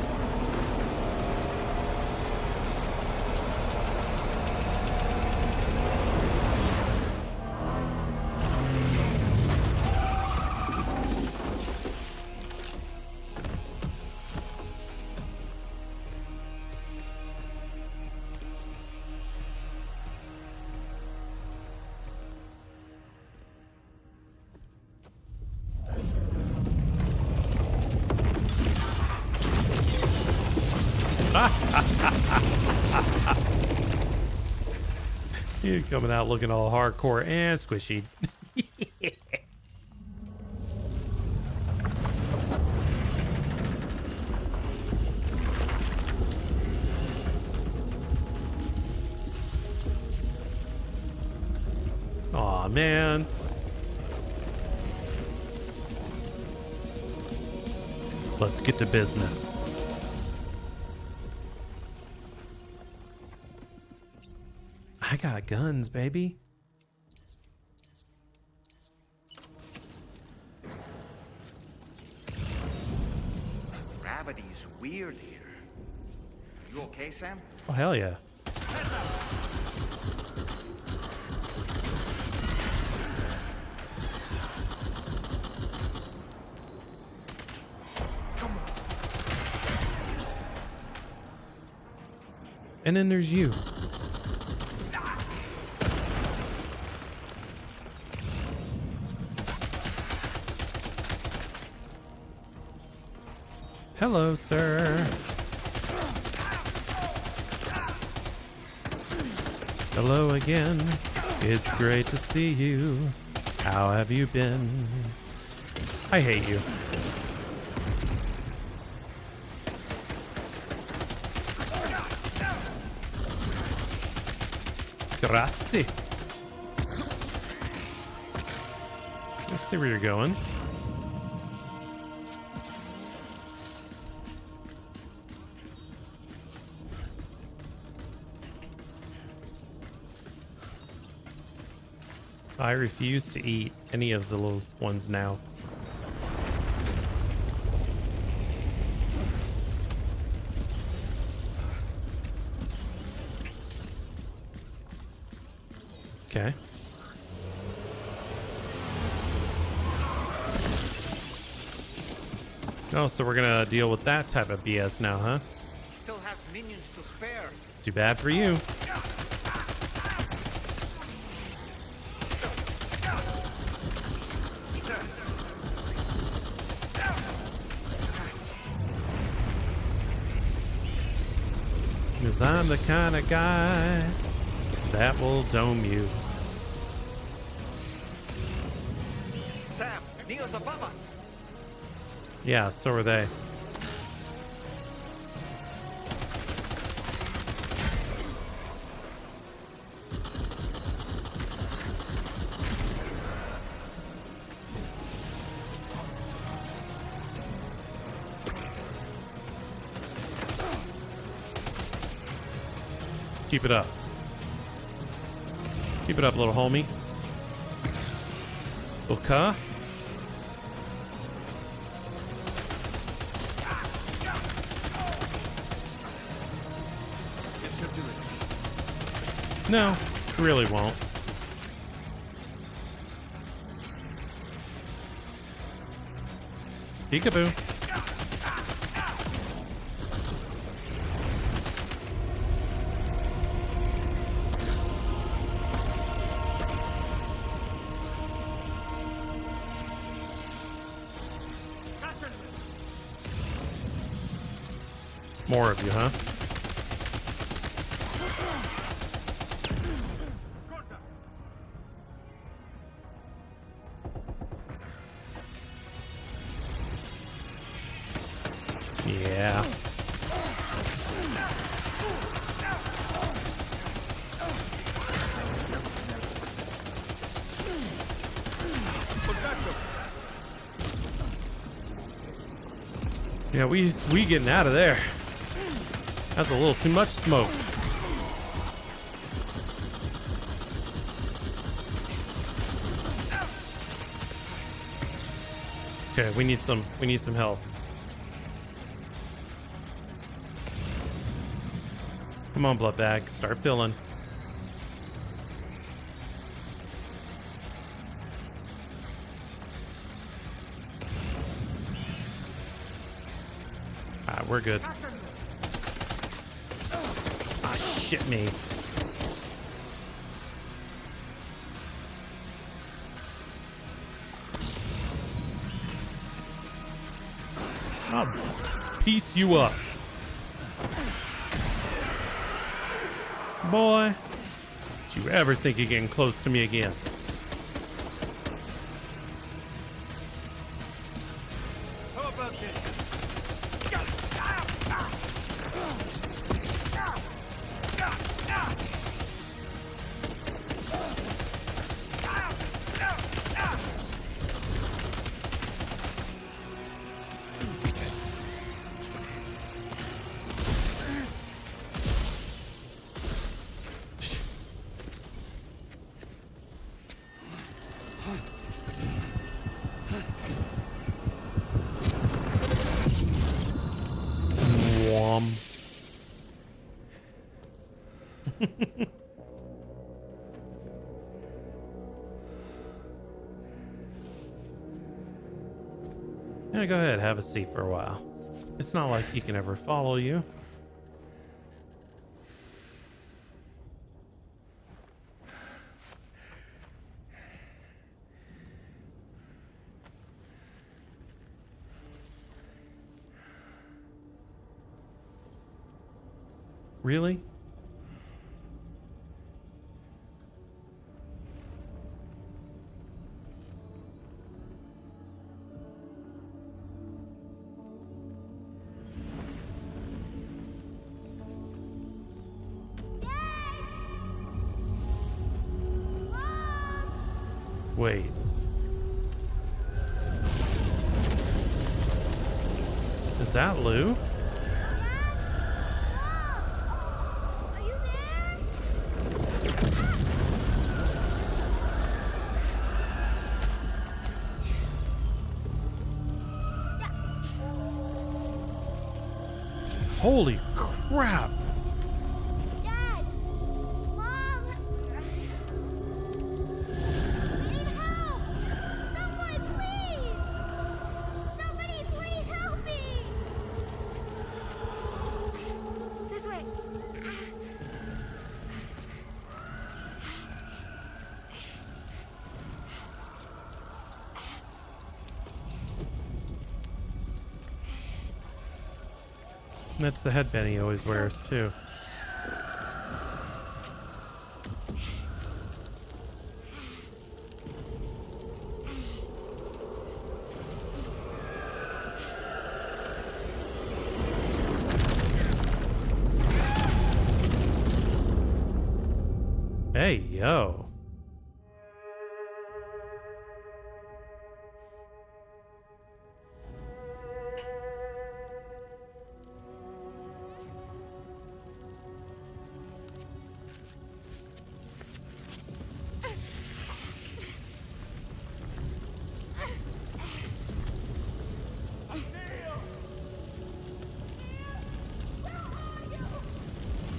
You coming out looking all hardcore and squishy. Aw, man. Let's get to business. I got guns, baby. Gravity's weird here. You okay, Sam? Oh, hell yeah. And then there's you. Hello, sir. Hello again. It's great to see you. How have you been? I hate you. Grazie. Let's see where you're going. I refuse to eat any of the little ones now. Okay. Oh, so we're gonna deal with that type of BS now, huh? Still has minions to spare. Too bad for you. Cause I'm the kind of guy that will dome you. Sam, Neo's above us. Yeah, so are they. Keep it up. Keep it up, little homie. Okay. No, really won't. Peekaboo. More of you, huh? Yeah. Yeah, we getting out of there. That's a little too much smoke. Okay, we need some health. Come on, blood bag, start filling. We're good. Ah, shit me. I'll piece you up. Boy, don't you ever think you're getting close to me again. How about this? Yeah, go ahead, have a seat for a while. It's not like he can ever follow you. Really? Wait. Is that Lou? Holy crap! Dad! Mom! We need help! Someone, please! Somebody, please help me! This way. That's the headband he always wears, too. Hey, yo.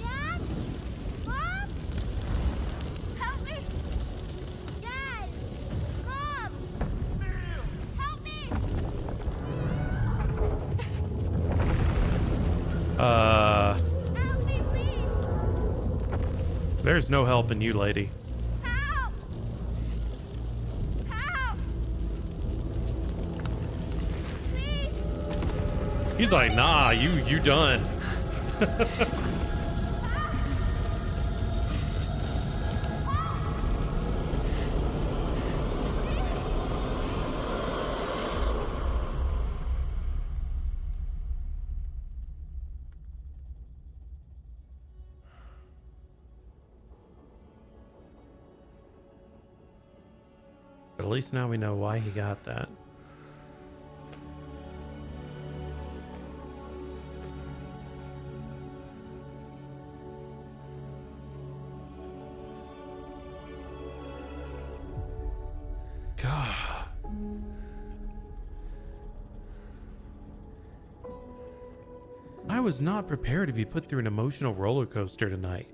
Dad? Mom? Help me! Dad! Mom! Help me! Help me, please! There's no helping you, lady. Help! Help! Please! He's like, nah, you done. at least now we know why he got that. God. I was not prepared to be put through an emotional roller coaster tonight.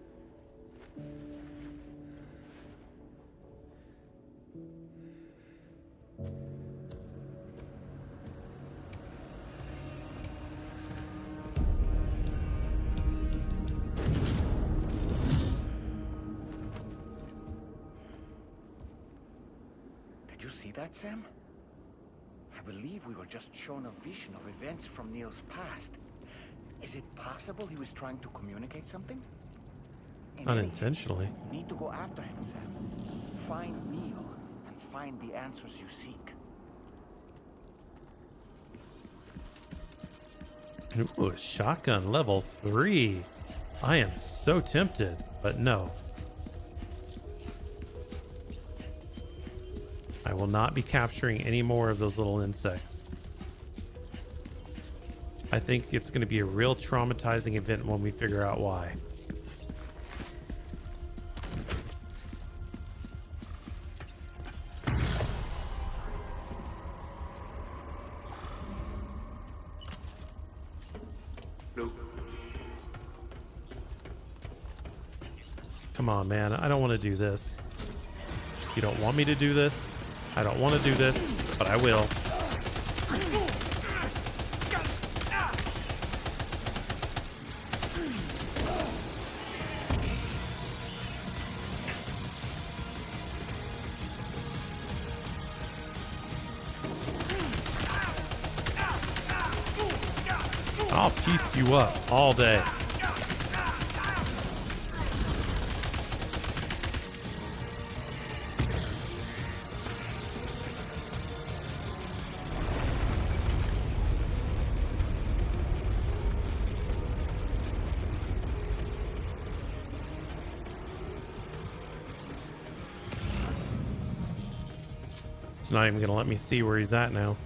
Did you see that, Sam? I believe we were just shown a vision of events from Neil's past. Is it possible he was trying to communicate something? Unintentionally. You need to go after him, Sam. Find Neil and find the answers you seek. Ooh, a shotgun level 3. I am so tempted, but no. I will not be capturing any more of those little insects. I think it's going to be a real traumatizing event when we figure out why. Come on, man. I don't want to do this. You don't want me to do this? I don't want to do this, but I will. I'll piece you up all day. It's not even gonna let me see where he's at now.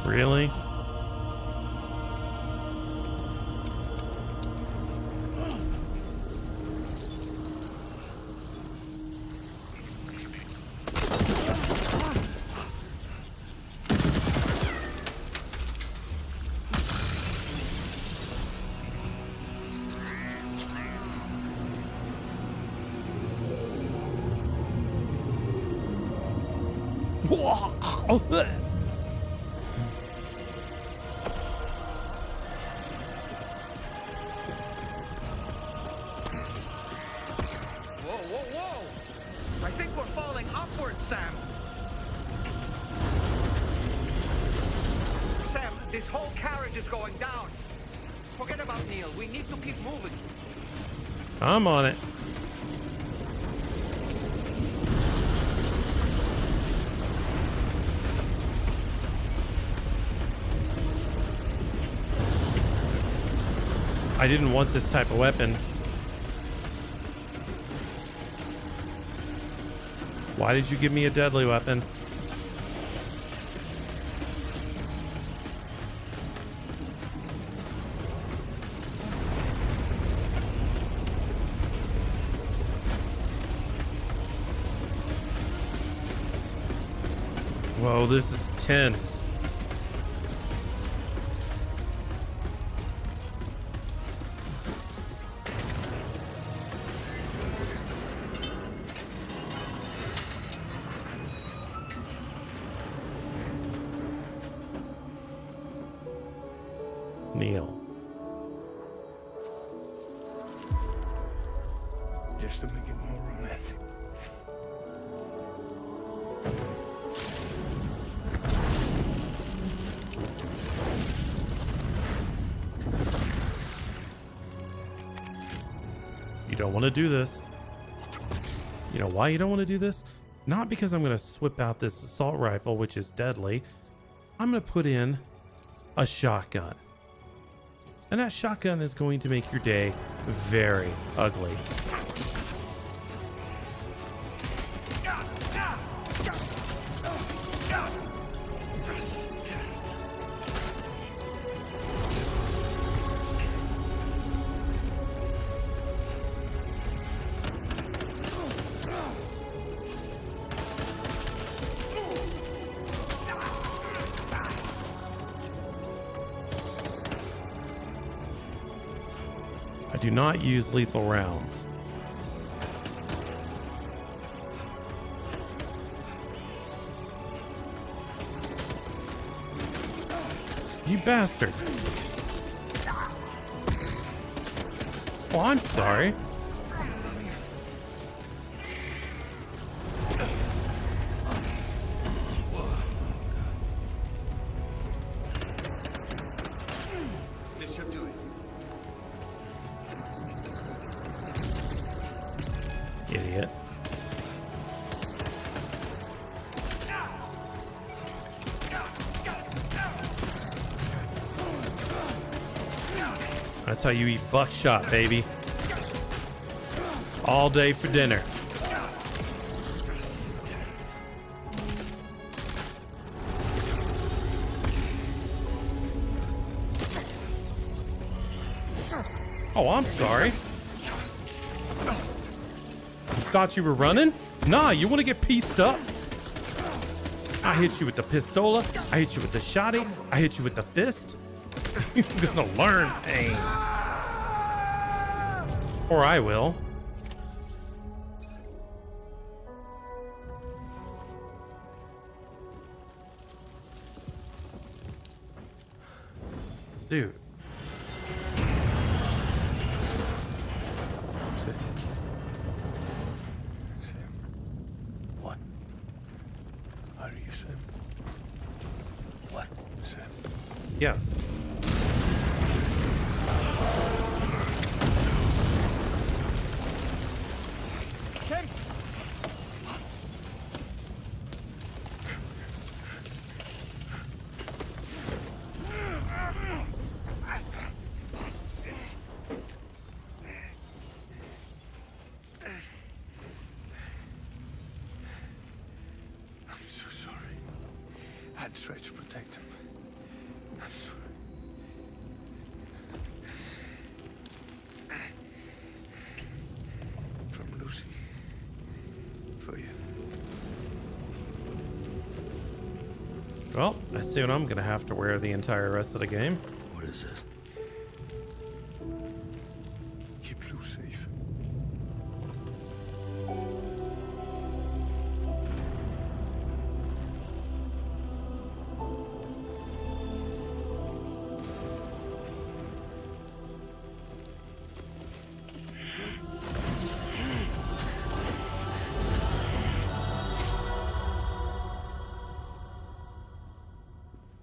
Really? I think we're falling upward, Sam. Sam, this whole carriage is going down. Forget about Neil. We need to keep moving. I'm on it. I didn't want this type of weapon. Why did you give me a deadly weapon? Whoa, this is tense. Neil. Just to make it more romantic. You don't want to do this. You know why you don't want to do this? Not because I'm going to whip out this assault rifle, which is deadly. I'm going to put in a shotgun. And that shotgun is going to make your day very ugly. Do not use lethal rounds. You bastard. Oh, I'm sorry. This should do it. Idiot. That's how you eat buckshot, baby. All day for dinner. Oh, I'm sorry. Thought you were running? Nah, you want to get pieced up? I hit you with the pistola. I hit you with the shotty. I hit you with the fist. You're gonna learn pain. Or I will. Dude. Yes. Sam. I'm so sorry. I'd try to protect him. I'm sorry. From Lucy. For you. Well, I see what I'm gonna have to wear the entire rest of the game. What is this? Keep Lou safe.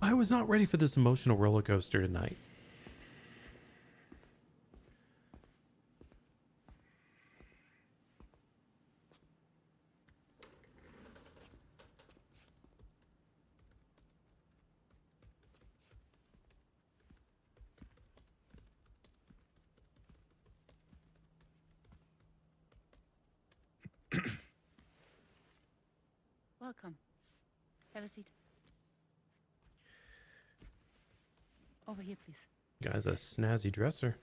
I was not ready for this emotional roller coaster tonight. Welcome. Have a seat. Over here, please. Guy's a snazzy dresser.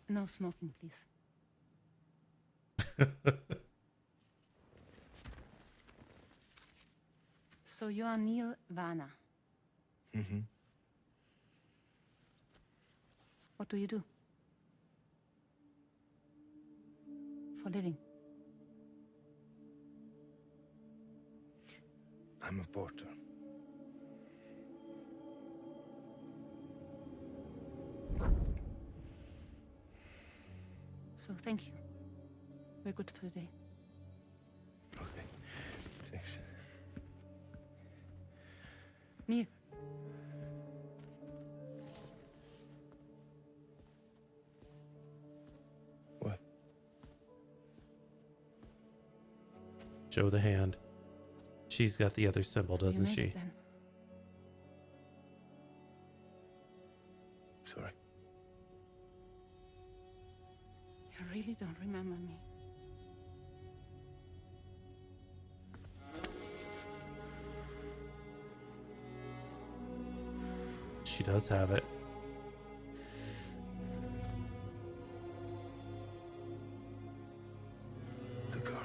No smoking, please. So you are Neil Varner. Mm-hmm. What do you do? For a living? I'm a porter. So thank you. We're good for the day. Okay. Thanks. Neil. What? Show the hand. She's got the other symbol, So you doesn't made she? it then. Sorry. You really don't remember me. She does have it. The girl.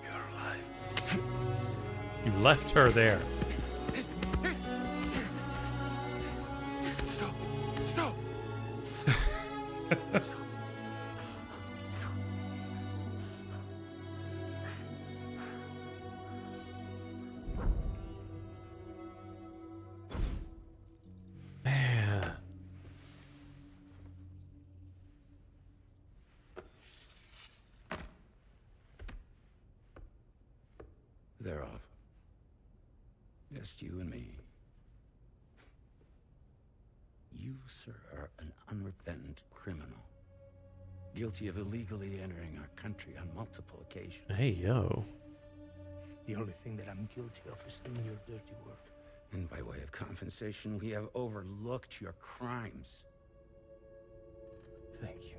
You're alive. You left her there. Stop! Stop! Man. They're off. Just you and me. You, sir, are an unrepentant criminal. Guilty of illegally entering our country on multiple occasions. Hey, yo. The only thing that I'm guilty of is doing your dirty work. And by way of compensation, we have overlooked your crimes. Thank you.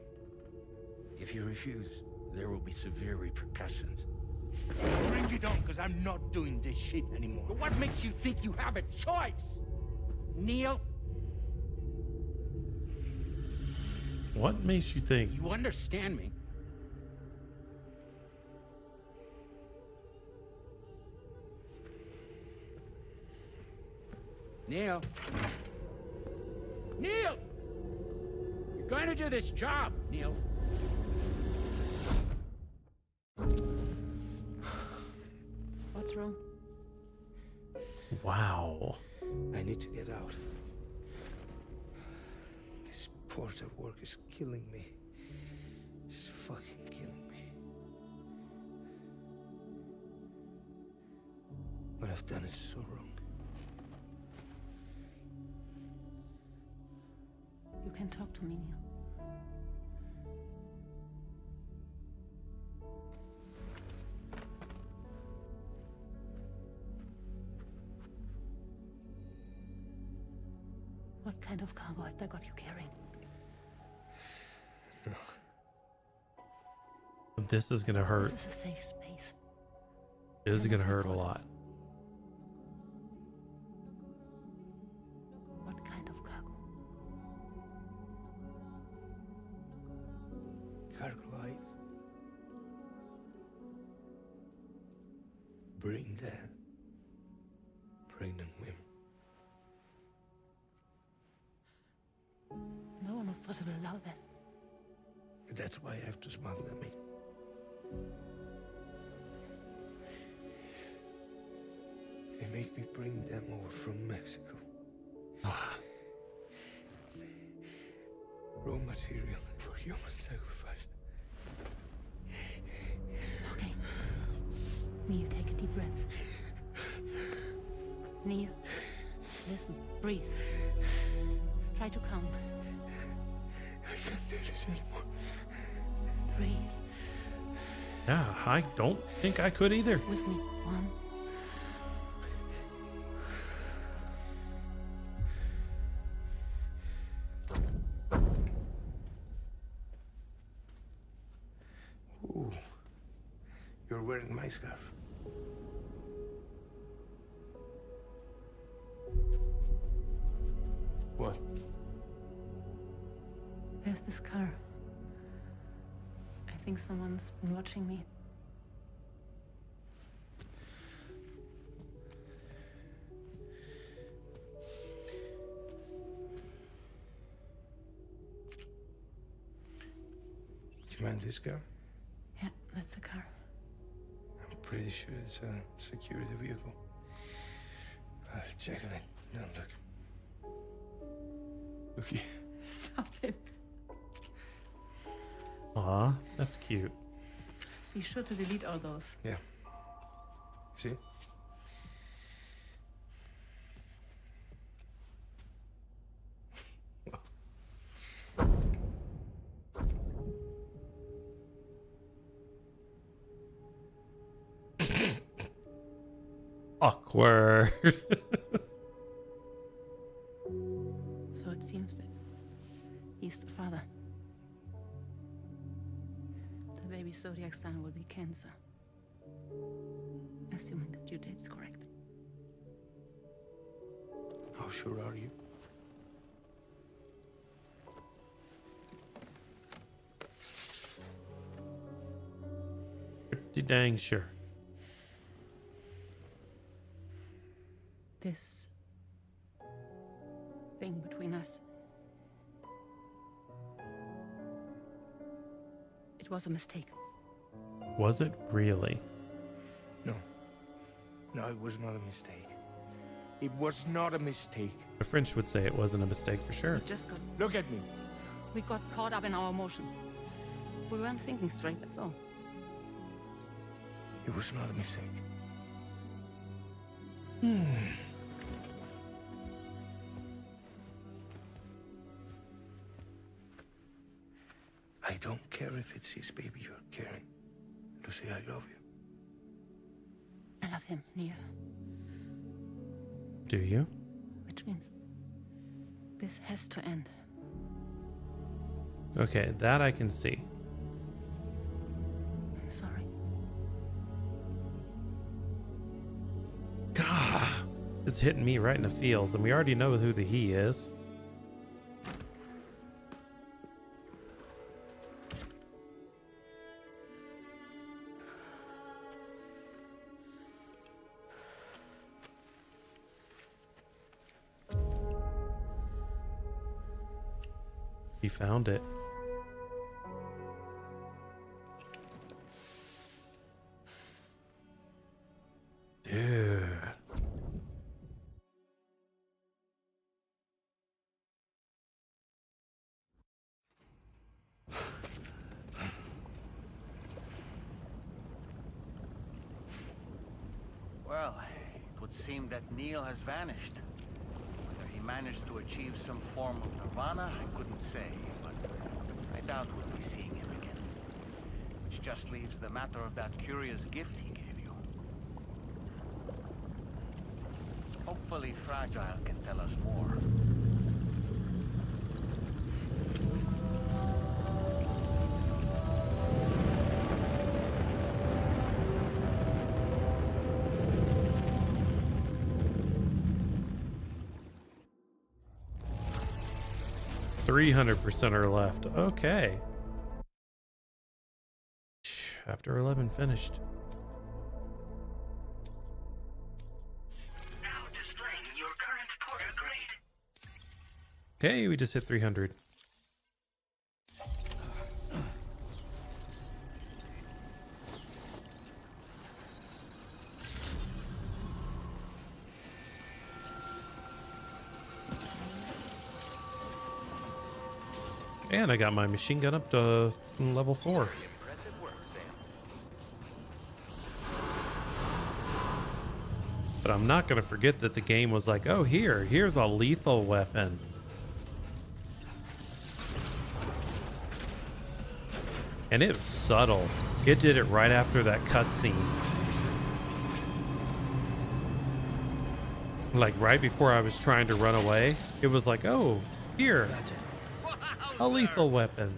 If you refuse, there will be severe repercussions. Bring it on, because I'm not doing this shit anymore. But what makes you think you have a choice? Neil? What makes you think? You understand me? Neil? Neil! You're going to do this job, Neil. What's wrong? Wow. I need to get out. This porter work is killing me. It's fucking killing me. What I've done is so wrong. You can talk to me, Neil. What kind of cargo have they got you carrying? This is gonna hurt. This is a safe space. This is gonna hurt a lot. What kind of cargo? Cargo light. Bring dead. Pregnant women. No one would possibly allow that. That's why I have to smuggle them in. They make me bring them over from Mexico. Raw material for human sacrifice. Okay. Neil, take a deep breath. Neil, listen, breathe. Try to count. I can't do this anymore. Breathe. Yeah, I don't think I could either. With me. 1. Ooh. You're wearing my scarf. What? There's this car. I think someone's been watching me. mind this car? Yeah, that's the car. I'm pretty sure it's a security vehicle. I'll check on it. Now look. Look here. Stop it. Aw, that's cute. Be sure to delete all those. Yeah. See? Awkward. So it seems that he's the father. The baby Zodiac son will be cancer. Assuming the due date's correct. How sure are you? Pretty dang sure. This thing between us. It was a mistake. Was it really? No. No, it was not a mistake. It was not a mistake. The French would say it wasn't a mistake for sure. We just got... Look at me. We got caught up in our emotions. We weren't thinking straight, that's all. It was not a mistake. I don't care if it's his baby you're carrying. To say I love you. I love him, Neil. Do you? Which means this has to end. Okay, that I can see. I'm sorry. God, it's hitting me right in the feels, and we already know who the he is. He found it. Dude. Well, it would seem that Neil has vanished. Whether he managed to achieve some form of nirvana, I couldn't say, but I doubt we'll be seeing him again. Which just leaves the matter of that curious gift he gave you. Hopefully Fragile can tell us more. 300% are left. Okay. Chapter 11 finished. Now displaying your current Porter grade. Okay, we just hit 300. And I got my machine gun up to level 4. But I'm not going to forget that the game was like, oh, here's a lethal weapon. And it was subtle. It did it right after that cutscene. Like right before I was trying to run away, it was like, oh, here. A lethal weapon.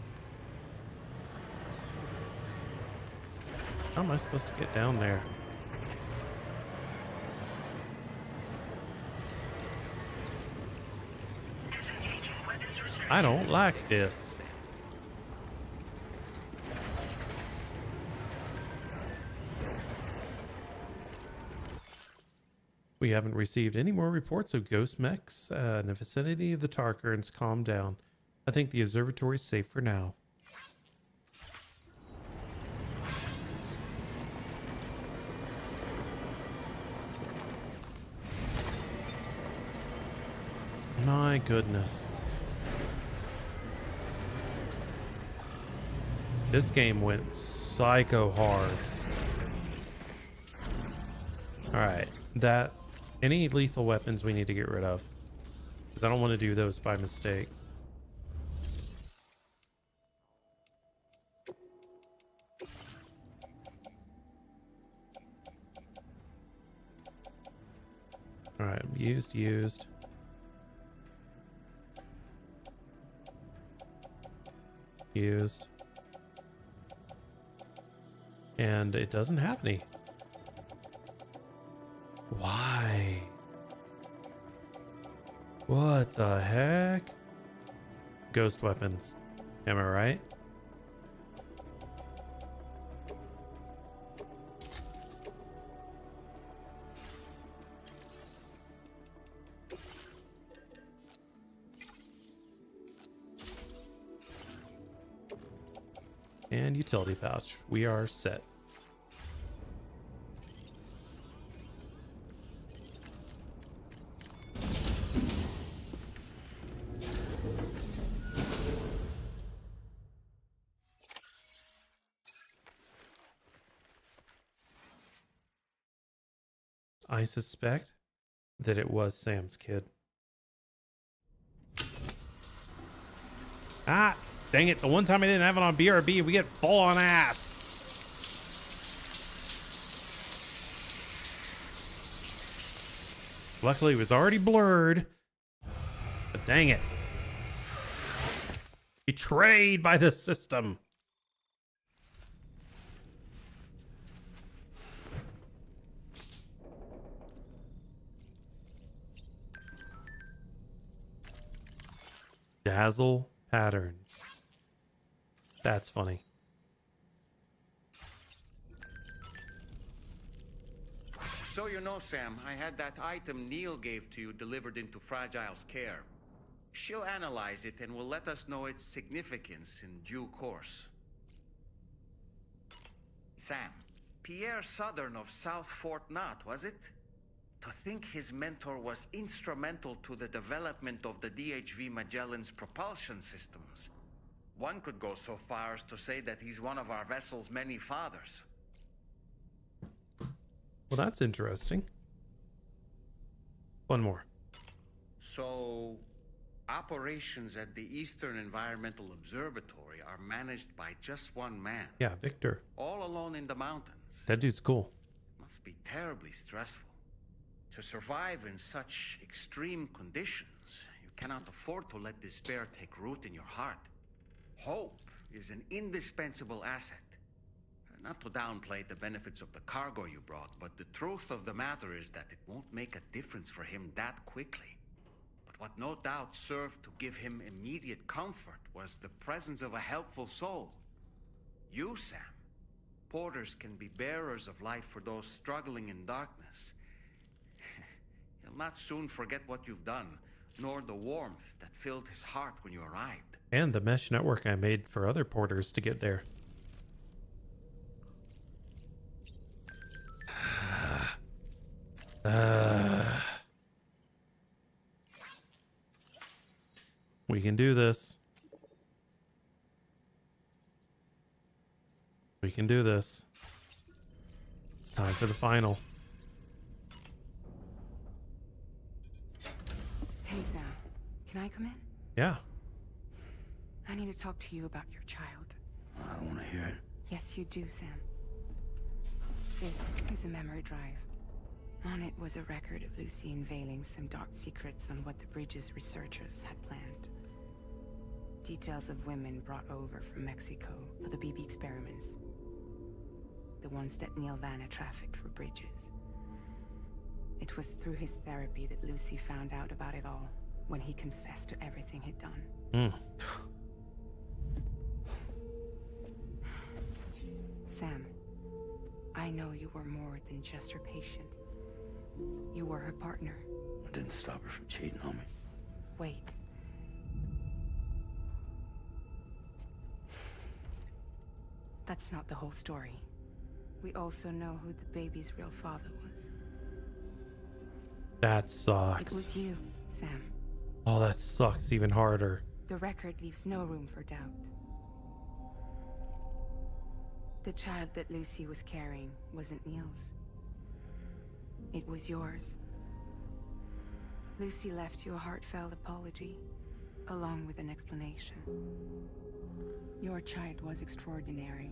How am I supposed to get down there? I don't like this. We haven't received any more reports of ghost mechs in the vicinity of the Tarkarans. Calm down. I think the observatory is safe for now. goodness. This game went psycho hard. Alright, any lethal weapons we need to get rid of. Because I don't want to do those by mistake. Alright, used. Used. And it doesn't have any. Why? What the heck? Ghost weapons. Am I right? And utility pouch. We are set. I suspect that it was Sam's kid. Ah, dang it. The one time I didn't have it on BRB, we get full on ass. Luckily, it was already blurred. But dang it. Betrayed by the system. Dazzle patterns. That's funny. So you know, Sam, I had that item Neil gave to you delivered into Fragile's care. She'll analyze it and will let us know its significance in due course. Sam, Pierre Southern of South Fort Knott, was it? To think his mentor was instrumental to the development of the DHV Magellan's propulsion systems. One could go so far as to say that he's one of our vessel's many fathers. Well, that's interesting. One more. So, operations at the Eastern Environmental Observatory are managed by just one man. Yeah, Victor. All alone in the mountains. That dude's cool. Must be terribly stressful. To survive in such extreme conditions, you cannot afford to let despair take root in your heart. Hope is an indispensable asset. Not to downplay the benefits of the cargo you brought, but the truth of the matter is that it won't make a difference for him that quickly. But what no doubt served to give him immediate comfort was the presence of a helpful soul. You, Sam. Porters can be bearers of light for those struggling in darkness. He'll not soon forget what you've done, nor the warmth that filled his heart when you arrived. And the mesh network I made for other porters to get there. We can do this. We can do this. It's time for the final. Hey, Sam. Can I come in? Yeah. I need to talk to you about your child. I don't want to hear it. Yes, you do, Sam. This is a memory drive. On it was a record of Lucy unveiling some dark secrets on what the Bridges researchers had planned. Details of women brought over from Mexico for the BB experiments. The ones that Neil Vanna trafficked for Bridges. It was through his therapy that Lucy found out about it all, when he confessed to everything he'd done. Sam, I know you were more than just her patient. You were her partner. I didn't stop her from cheating on me. Wait. That's not the whole story. We also know who the baby's real father was. That sucks. It was you, Sam. Oh, that sucks even harder. The record leaves no room for doubt. The child that Lucy was carrying wasn't Neil's. It was yours. Lucy left you a heartfelt apology, along with an explanation. Your child was extraordinary.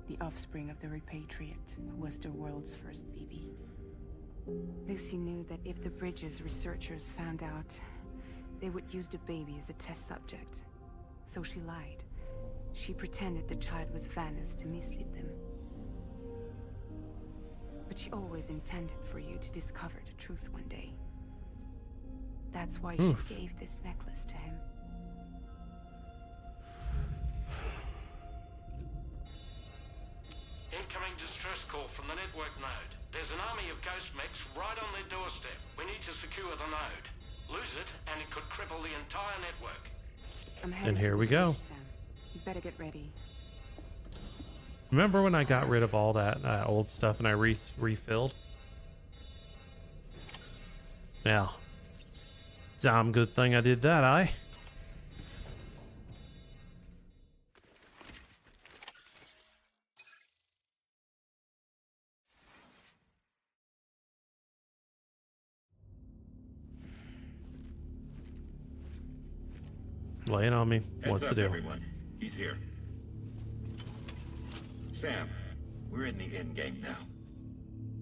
The offspring of the repatriate who was the world's first BB. Lucy knew that if the Bridges researchers found out, they would use the baby as a test subject. So she lied. She pretended the child was Vanna's to mislead them. But she always intended for you to discover the truth one day. That's why she gave this necklace to him. Incoming distress call from the network node. There's an army of ghost mechs right on their doorstep. We need to secure the node. Lose it, and it could cripple the entire network. And here we go. You better get ready. Remember when I got rid of all that old stuff and I refilled? Yeah. Damn good thing I did that, aye? Lay it on me. What's the deal? Everyone. He's here. Sam, we're in the end game now.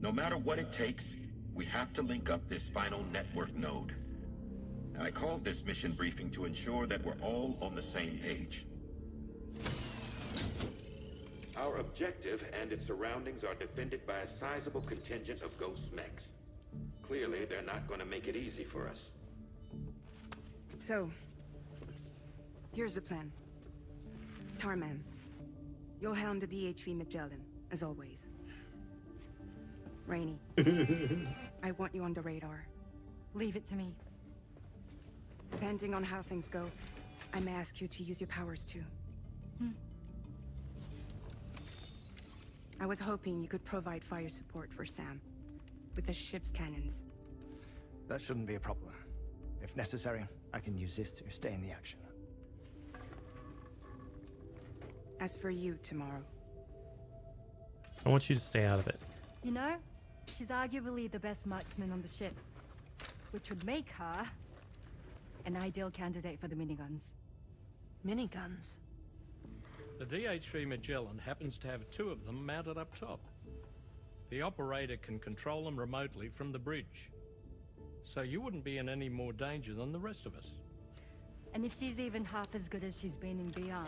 No matter what it takes, we have to link up this final network node. I called this mission briefing to ensure that we're all on the same page. Our objective and its surroundings are defended by a sizable contingent of ghost mechs. Clearly, they're not going to make it easy for us. So, here's the plan. Tarman, you'll helm the DHV Magellan, as always. Rainey, I want you on the radar. Leave it to me. Depending on how things go, I may ask you to use your powers too. I was hoping you could provide fire support for Sam, with the ship's cannons. That shouldn't be a problem. If necessary, I can use this to stay in the action. As for you, tomorrow. I want you to stay out of it. You know, she's arguably the best marksman on the ship, which would make her an ideal candidate for the miniguns. Miniguns? The DHV Magellan happens to have 2 of them mounted up top. The operator can control them remotely from the bridge. So you wouldn't be in any more danger than the rest of us. And if she's even half as good as she's been in VR,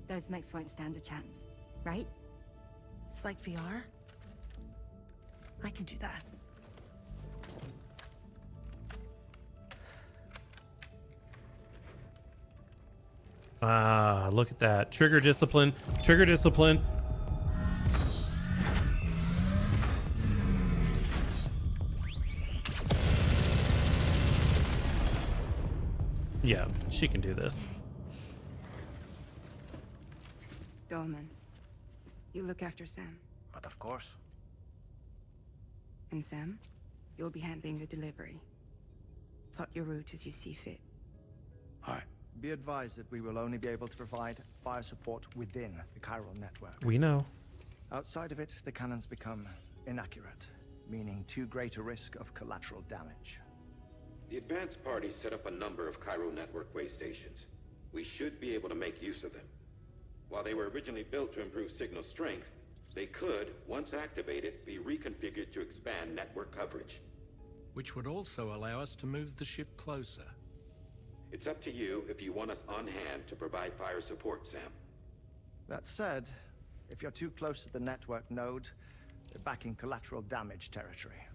those mechs won't stand a chance, right? It's like VR? I can do that. Ah, look at that. Trigger discipline. Trigger discipline. Yeah, she can do this. Dolman, you look after Sam. But of course. And Sam, you'll be handling the delivery. Plot your route as you see fit. Hi. Be advised that we will only be able to provide fire support within the chiral network. We know. Outside of it, the cannons become inaccurate, meaning too great a risk of collateral damage. The advanced party set up a number of chiral network way stations. We should be able to make use of them. While they were originally built to improve signal strength, they could, once activated, be reconfigured to expand network coverage. Which would also allow us to move the ship closer. It's up to you if you want us on hand to provide fire support, Sam. That said, if you're too close to the network node, you're back in collateral damage territory.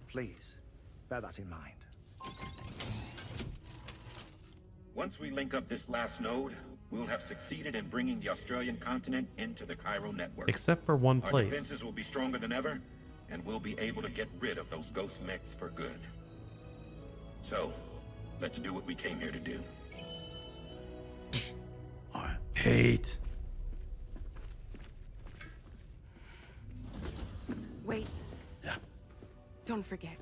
Please, bear that in mind. Once we link up this last node, we'll have succeeded in bringing the Australian continent into the chiral network. Except for one Our place. defenses will be stronger than ever, and we'll be able to get rid of those ghost mechs for good. So, let's do what we came here to do. Hate. Wait. Yeah. Don't forget.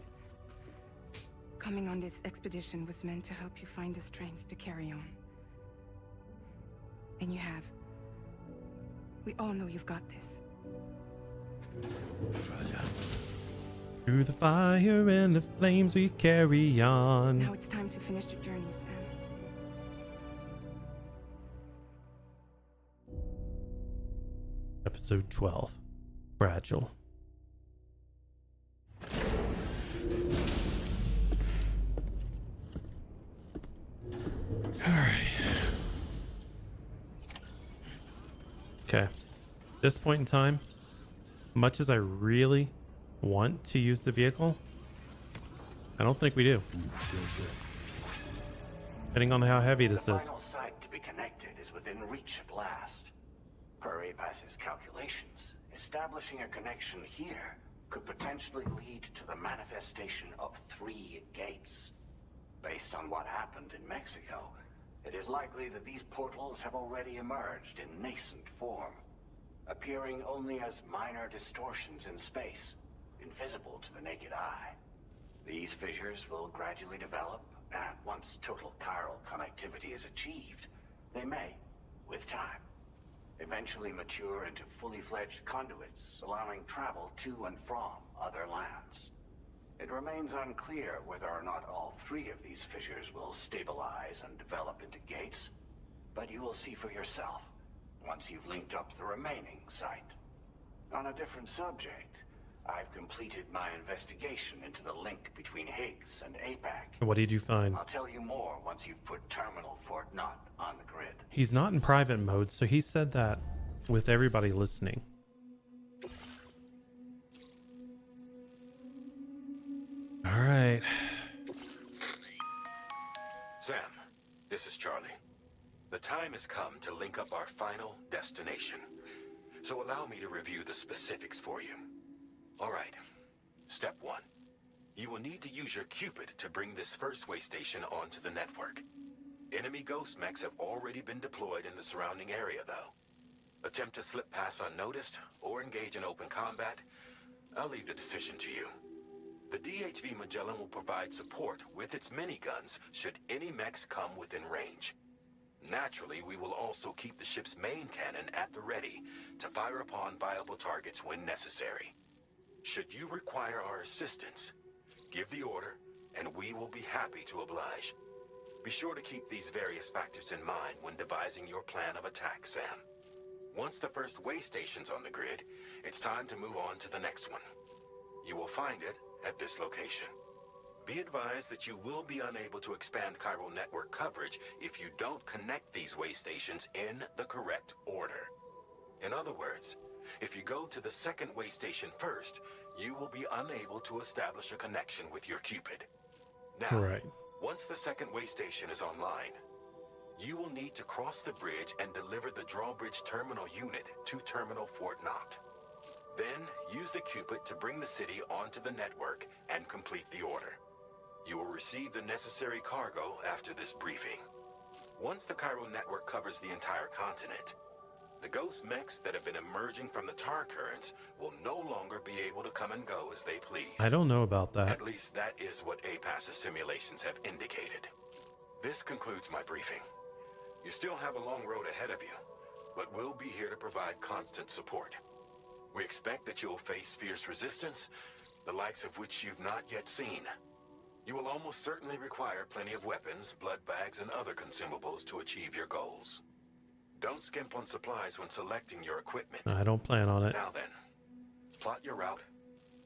Come Coming on this expedition was meant to help you find the strength to carry on. And you have. We all know you've got this. Through the fire and the flames we carry on. Now it's time to finish the journey, Sam. Episode 12. Fragile. Alright. Okay. At this point in time, much as I really want to use the vehicle, I don't think we do. Depending on how heavy this The is. final site to be connected is within reach at last. Per APAS's calculations, establishing a connection here could potentially lead to the manifestation of 3 gates. Based on what happened in Mexico, it is likely that these portals have already emerged in nascent form, appearing only as minor distortions in space, invisible to the naked eye. These fissures will gradually develop, and once total chiral connectivity is achieved, they may, with time, eventually mature into fully fledged conduits, allowing travel to and from other lands. It remains unclear whether or not all 3 of these fissures will stabilize and develop into gates, but you will see for yourself once you've linked up the remaining site. On a different subject, I've completed my investigation into the link between Higgs and APAC. What did you find? I'll tell you more once you've put Terminal Fort Knott on the grid. He's not in private mode, so he said that with everybody listening. All right. Sam, this is Charlie. The time has come to link up our final destination. So allow me to review the specifics for you. All right. Step 1. You will need to use your Cupid to bring this first way station onto the network. Enemy ghost mechs have already been deployed in the surrounding area, though. Attempt to slip past unnoticed or engage in open combat, I'll leave the decision to you. The DHV Magellan will provide support with its miniguns should any mechs come within range. Naturally, we will also keep the ship's main cannon at the ready to fire upon viable targets when necessary. Should you require our assistance, give the order, and we will be happy to oblige. Be sure to keep these various factors in mind when devising your plan of attack, Sam. Once the first way station's on the grid, it's time to move on to the next one. You will find it at this location. Be advised that you will be unable to expand chiral network coverage if you don't connect these way stations in the correct order. In other words, if you go to the second way station first, you will be unable to establish a connection with your Cupid. Now, Right. once the second way station is online, you will need to cross the bridge and deliver the drawbridge terminal unit to Terminal Fort Knott. Then, use the Cupid to bring the city onto the network and complete the order. You will receive the necessary cargo after this briefing. Once the chiral network covers the entire continent, the ghost mechs that have been emerging from the tar currents will no longer be able to come and go as they please. I don't know about that. At least that is what APAS's simulations have indicated. This concludes my briefing. You still have a long road ahead of you, but we'll be here to provide constant support. We expect that you'll face fierce resistance, the likes of which you've not yet seen. You will almost certainly require plenty of weapons, blood bags, and other consumables to achieve your goals. Don't skimp on supplies when selecting your equipment. I don't plan on it. Now then, plot your route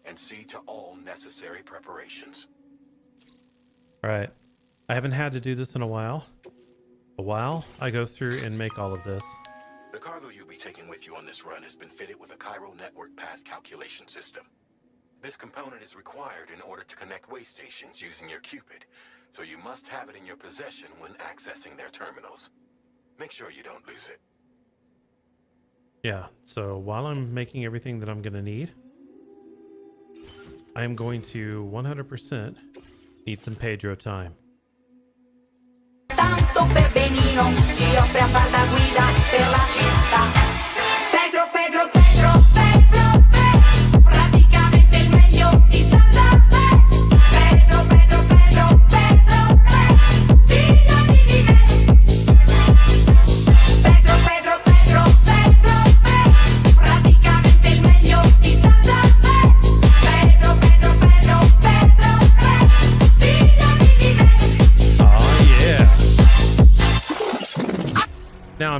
and see to all necessary preparations. All right. I haven't had to do this in a while. I go through and make all of this. The cargo you'll be taking with you on this run has been fitted with a chiral network path calculation system. This component is required in order to connect way stations using your Cupid, so you must have it in your possession when accessing their terminals. Make sure you don't lose it. Yeah, so while I'm making everything that I'm going to need, I am going to 100% need some Pedro time. Tanto Pepenino si offre a far da guida per la città. Pedro, Pedro, Pedro, Pedro, Pedro, praticamente il meglio di Santa Fe. Pedro, Pedro, Pedro,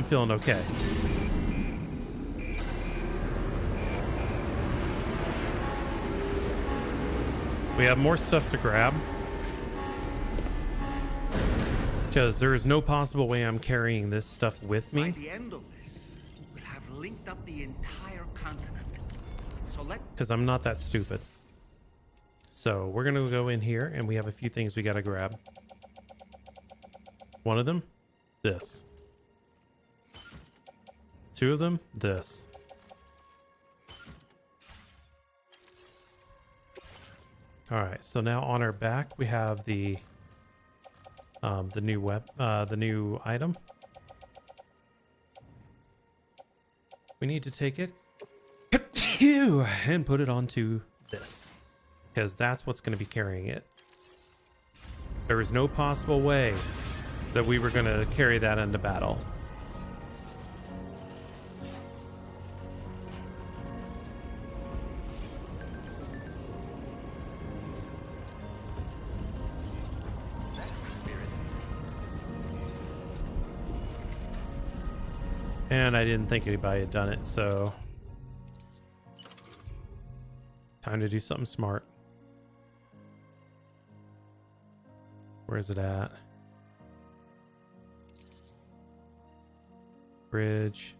feeling okay. We have more stuff to grab. Because there is no possible way I'm carrying this stuff with me. By the end of this, we'll have linked up the entire continent. So Because I'm not that stupid. So we're going to go in here and we have a few things we got to grab. One of them, this. Two of them, this. All right, so now on our back we have the new item. We need to take it and put it onto this, because that's what's going to be carrying it. There is no possible way that we were going to carry that into battle. And I didn't think anybody had done it, so time to do something smart. Where is it at? Bridge,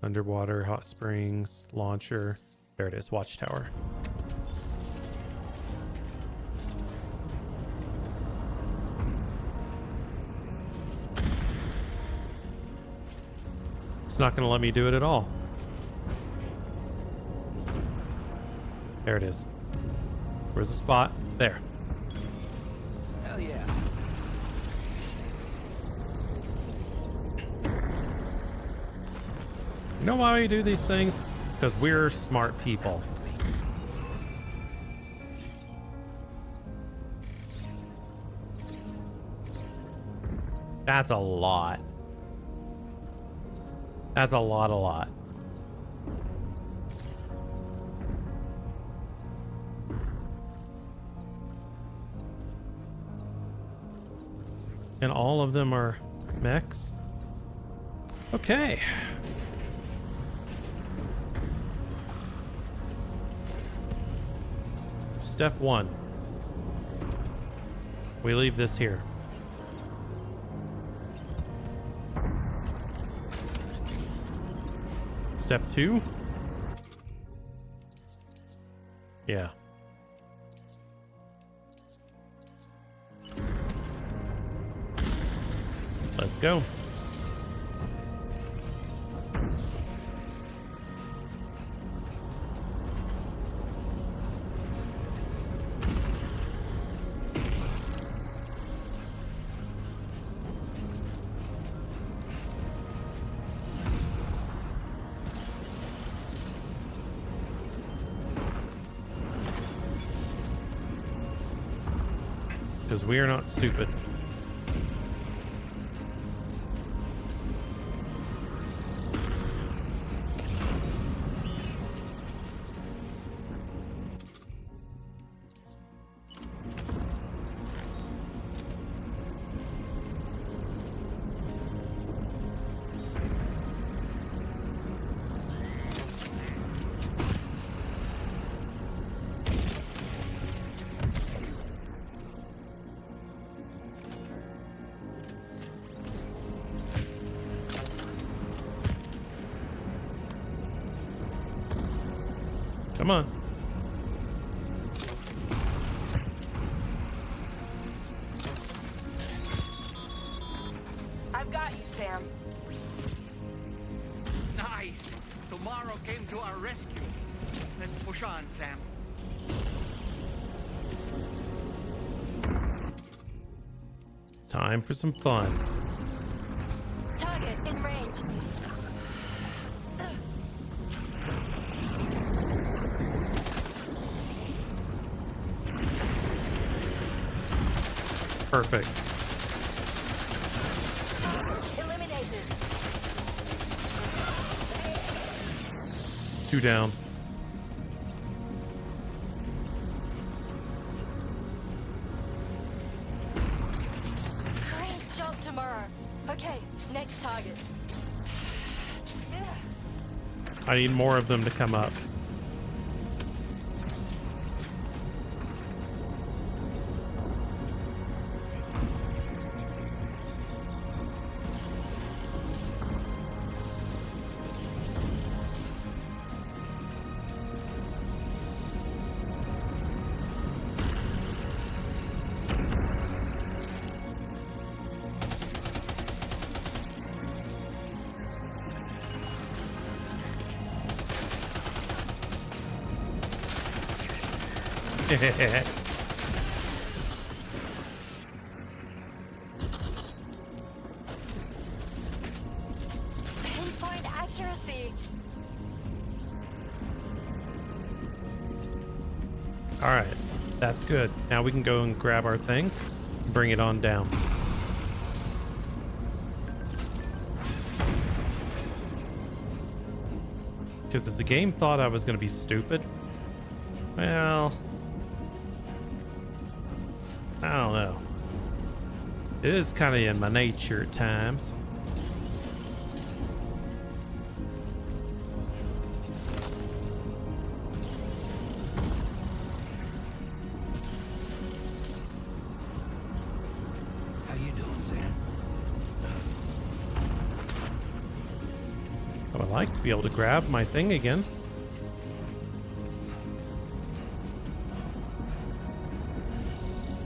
underwater, hot springs, launcher. There it is, watchtower. It's not going to let me do it at all. There it is. Where's the spot? There. Hell yeah. You know why we do these things? Because we're smart people. That's a lot. That's a lot. And all of them are mechs? Okay. Step 1. We leave this here. Step 2. Yeah. Let's go. Because we are not stupid. Come on. I've got you, Sam. Nice! Tomorrow came to our rescue. Let's push on, Sam. Time for some fun. Target in range. Perfect. Eliminated. 2 down. Great job tomorrow. Okay, next target. I need more of them to come up. Pinpoint accuracy. All right, that's good. Now we can go and grab our thing, bring it on down. Because if the game thought I was going to be stupid, well, I don't know. It is kind of in my nature at times. How you doing, Sam? I would like to be able to grab my thing again.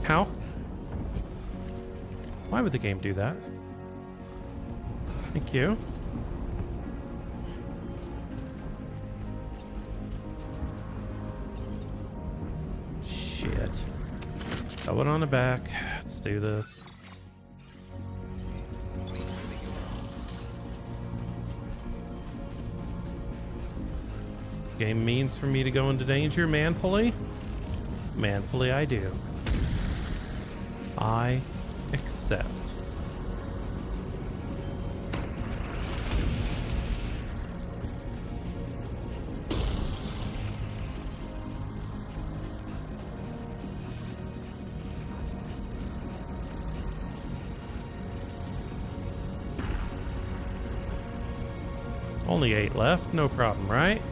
How? Why would the game do that? Thank you. Shit. Throw it on the back. Let's do this. Game means for me to go into danger manfully. Manfully I do. I accept. Only 8 left, no problem, right?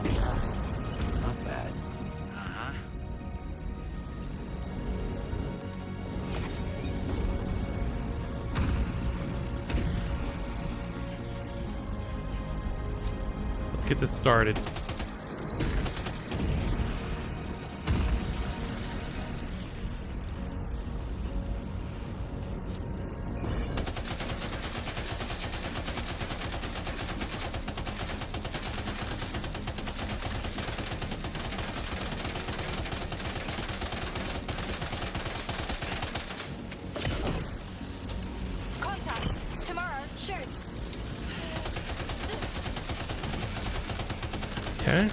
Not bad. Let's get this started. Contact. Tomorrow. Shoot. Okay.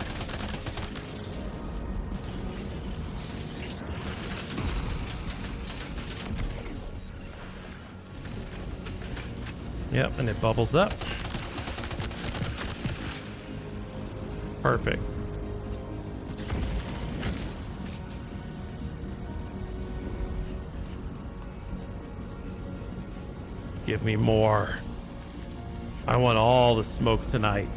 Yep, and it bubbles up. Perfect. Give me more. I want all the smoke tonight.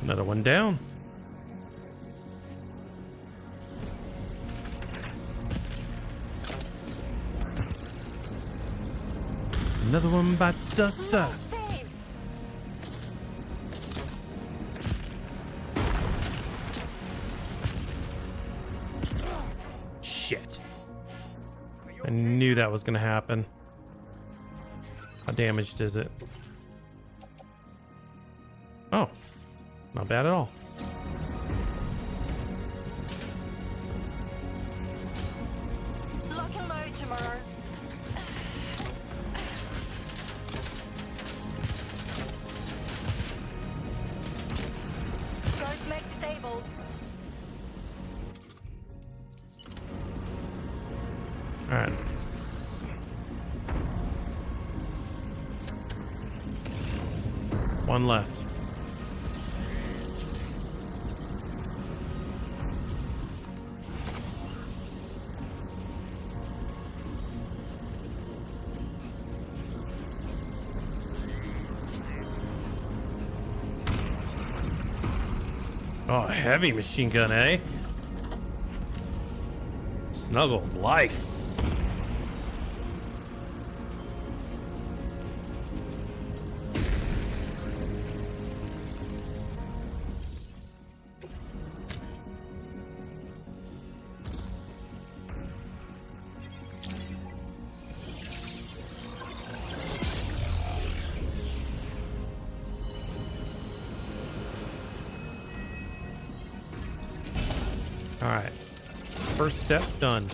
Another one down. Another one bites dust up. Shit. I knew that was gonna happen. How damaged is it? Oh. Not bad at all. Meg disabled. All right. One left. Oh, heavy machine gun, eh? Snuggles likes. All right, first step done.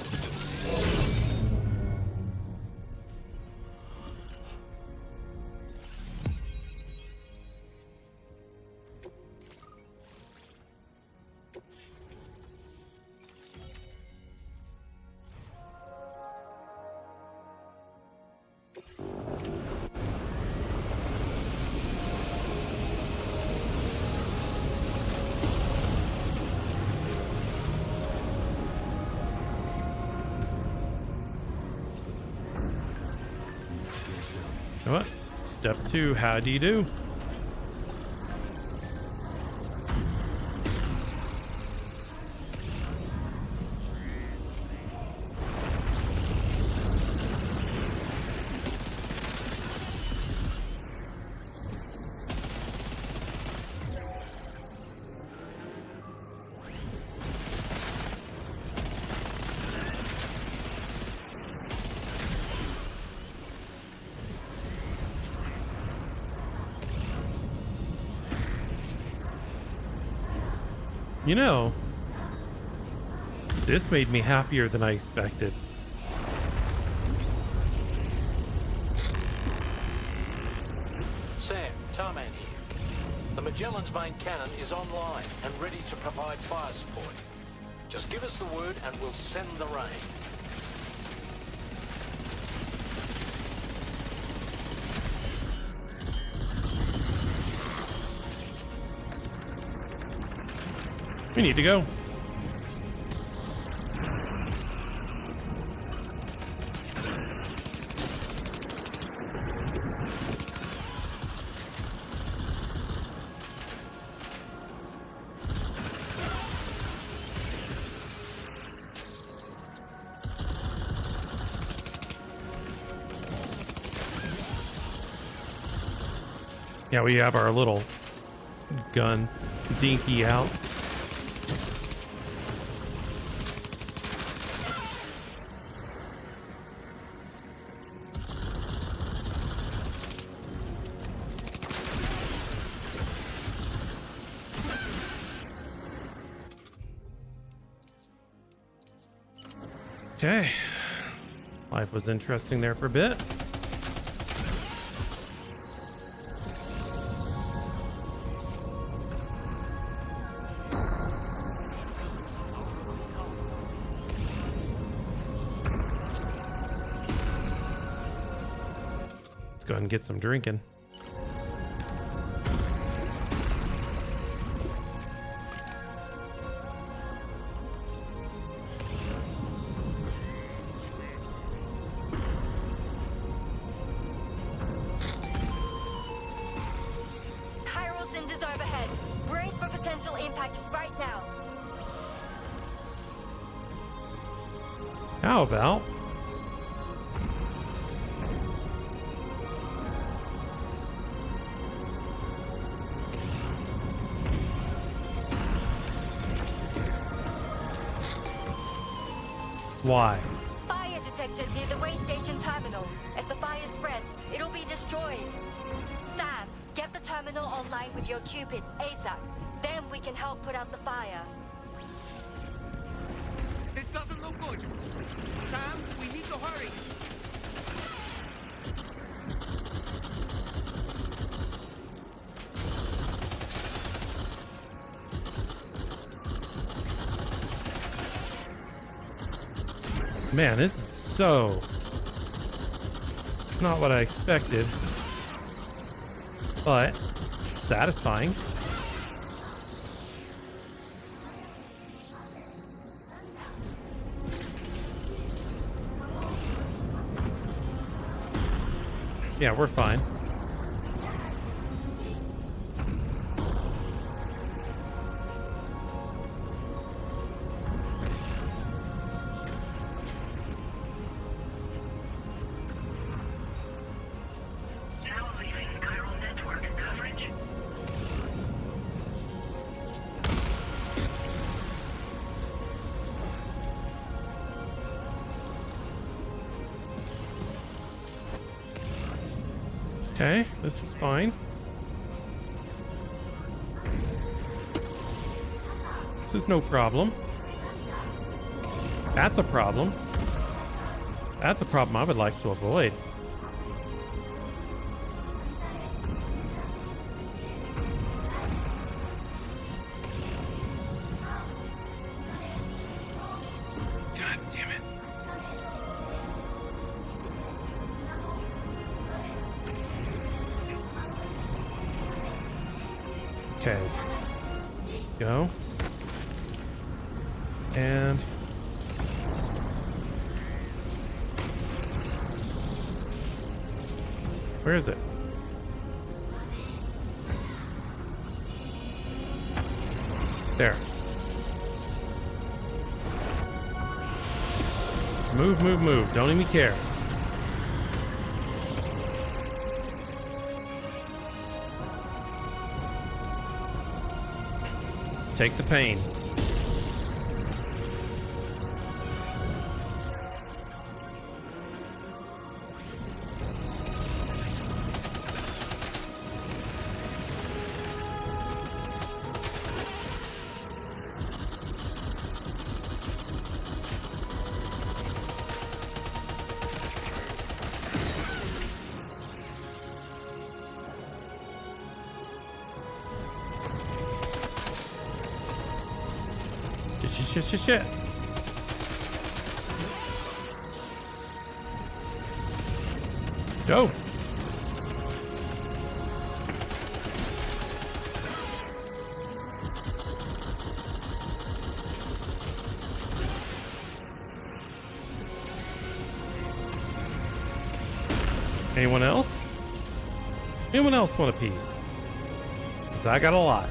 What? Step 2, how do you do? You know, this made me happier than I expected. Sam, Tarman here. The Magellan's main cannon is online and ready to provide fire support. Just give us the word and we'll send the rain. We need to go. Yeah, we have our little gun dinky out. Okay. Life was interesting there for a bit. Let's go ahead and get some drinking. How about? Why? Fire detectors near the way station terminal. If the fire spreads, it'll be destroyed. Sam, get the terminal online with your Cupid ASAP. Then we can help put out the fire. This doesn't look good. Sam, we need to hurry. Man, this is so not what I expected, but satisfying. Yeah, we're fine. Now leaving chiral network coverage. Okay, this is fine. This is no problem. That's a problem. That's a problem I would like to avoid. God damn it. Okay. Go. And where is it? There. Just move, move, move. Don't even care. Take the pain. Shit. Go. Anyone else? Anyone else want a piece? 'Cause I got a lot.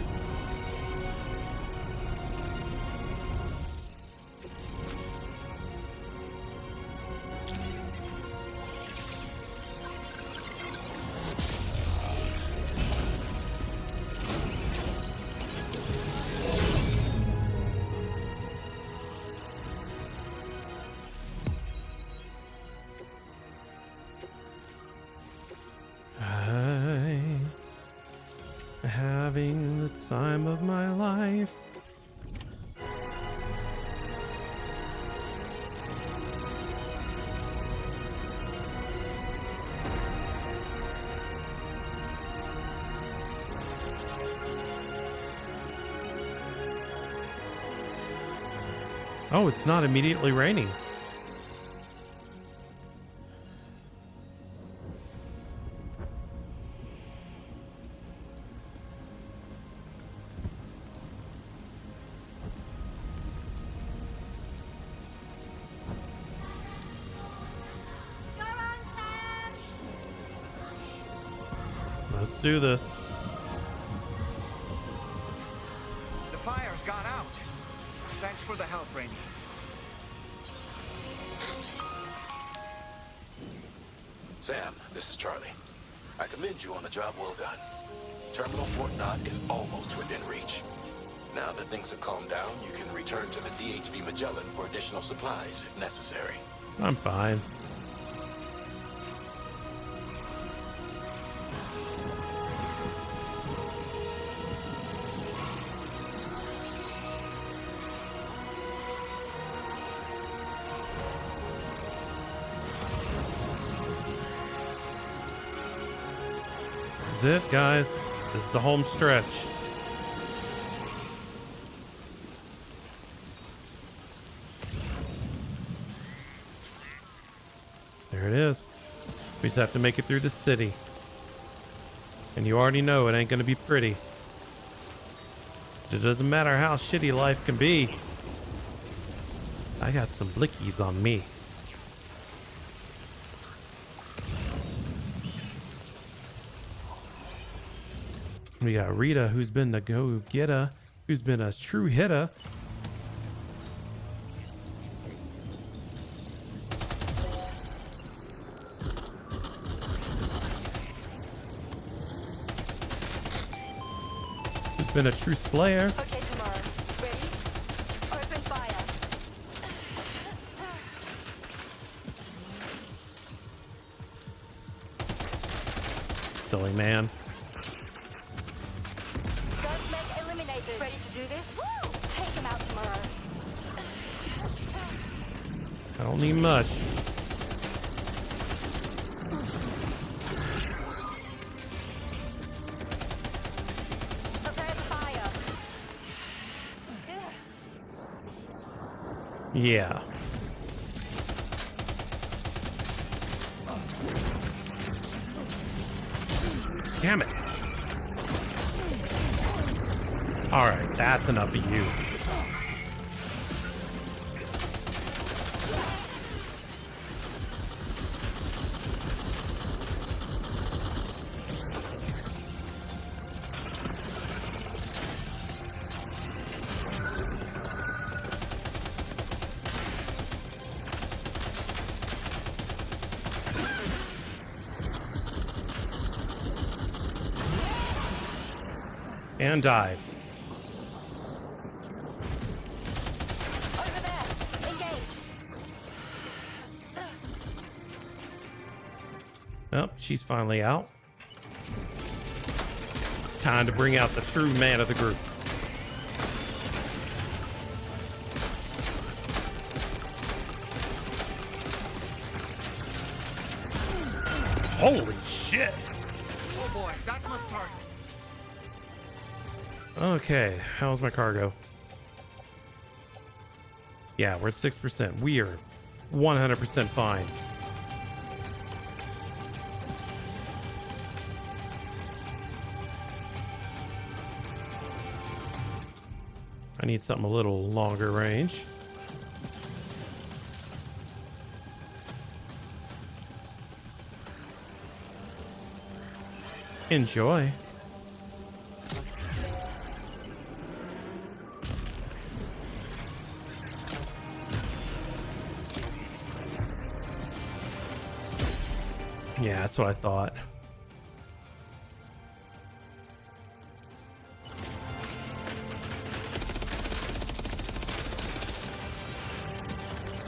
Having the time of my life. Oh, it's not immediately raining. Let's do this. The fire's gone out. Thanks for the help, Rainey. Sam, this is Charlie. I commend you on a job well done. Terminal Fort Knott is almost within reach. Now that things have calmed down, you can return to the DHV Magellan for additional supplies if necessary. I'm fine. This is it, guys. This is the home stretch. There it is. We just have to make it through the city. And you already know it ain't gonna be pretty. It doesn't matter how shitty life can be. I got some blickies on me. We got Rita, who's been the go-getter, who's been a true hitter. Who's been a true slayer. Okay, tomorrow. Ready? Open fire. Silly man. Ghostman eliminated. Ready to do this? Woo! Take him out tomorrow. I don't need much. Prepare the fire. Yeah. Damn it. All right, that's enough of you. And dive. Over there. Engage. Oh, she's finally out. It's time to bring out the true man of the group. Holy shit. Oh boy, that must hurt. Okay, how's my cargo? Yeah, we're at 6%. We are 100% fine. I need something a little longer range. Enjoy. Yeah, that's what I thought.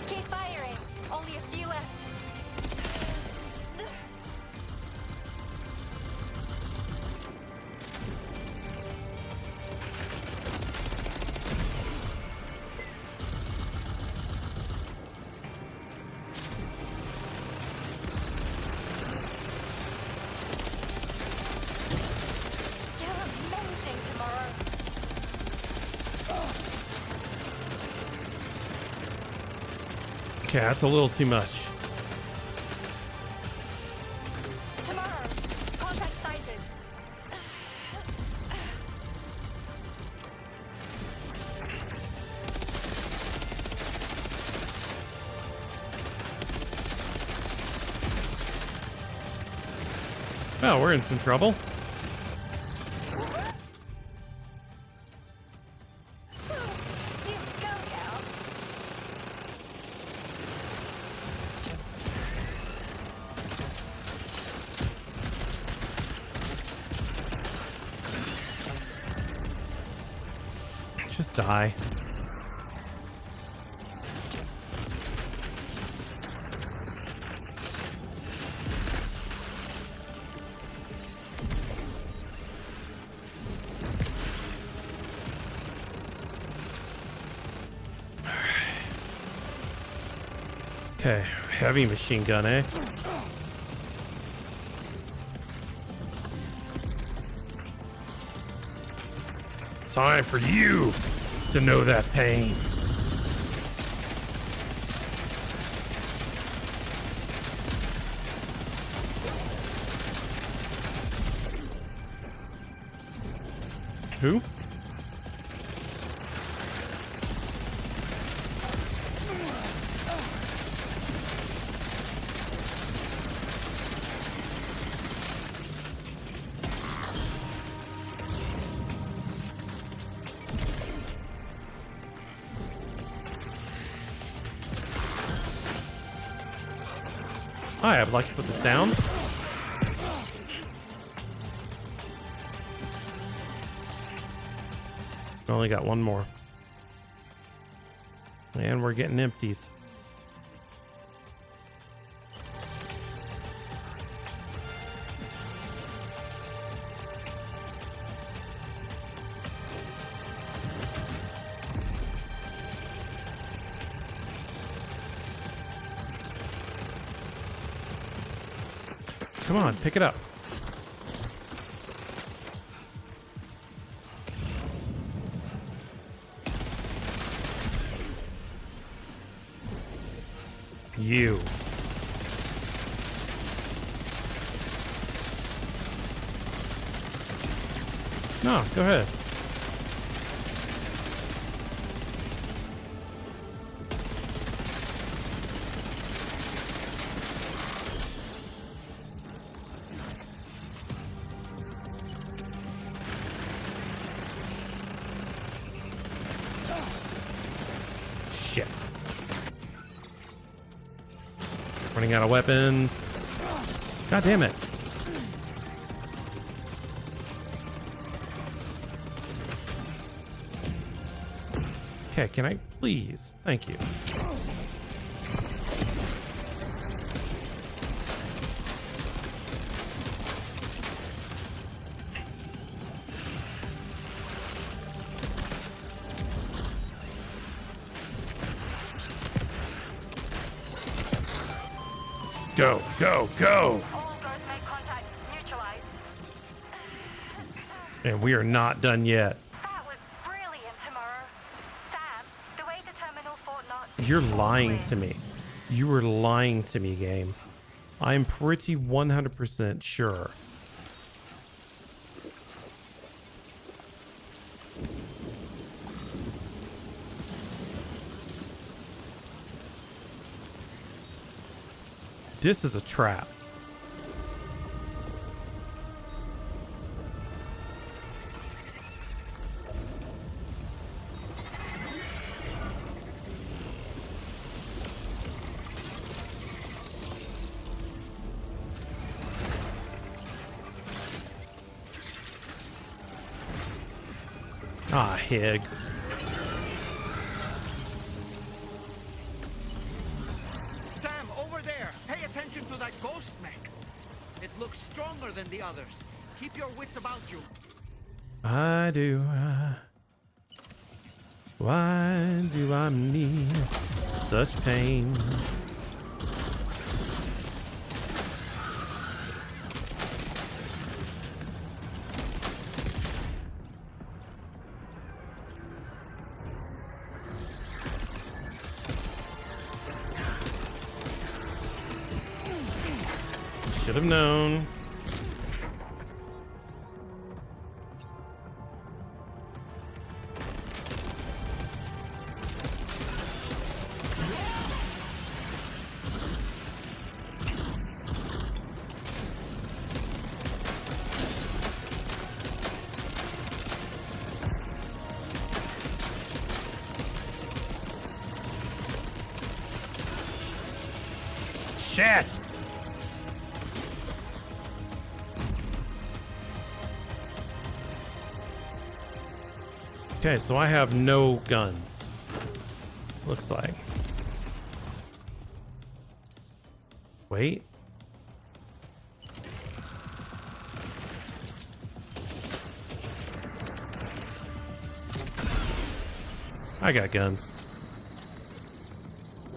Keep firing. Only a few left. You're amazing tomorrow. Okay, that's a little too much. Tomorrow. Contact sighted. Oh, we're in some trouble. You go, gal. Just die. Okay, heavy machine gun, eh? Time for you to know that pain. Who? Hi, I would like to put this down. Only got one more. And we're getting empties. Come on, pick it up. You. No, go ahead. Shit. Running out of weapons. God damn it. Okay, can I please? Thank you. Go, go, go! And we are not done yet. You're lying to me. You were lying to me, game. I'm pretty 100% sure. This is a trap. Ah, Higgs. Sam, over there. Pay attention to that ghost mech. It looks stronger than the others. Keep your wits about you. Why do I need such pain? Should have known. Shit! Okay, so I have no guns. Looks like. Wait. I got guns.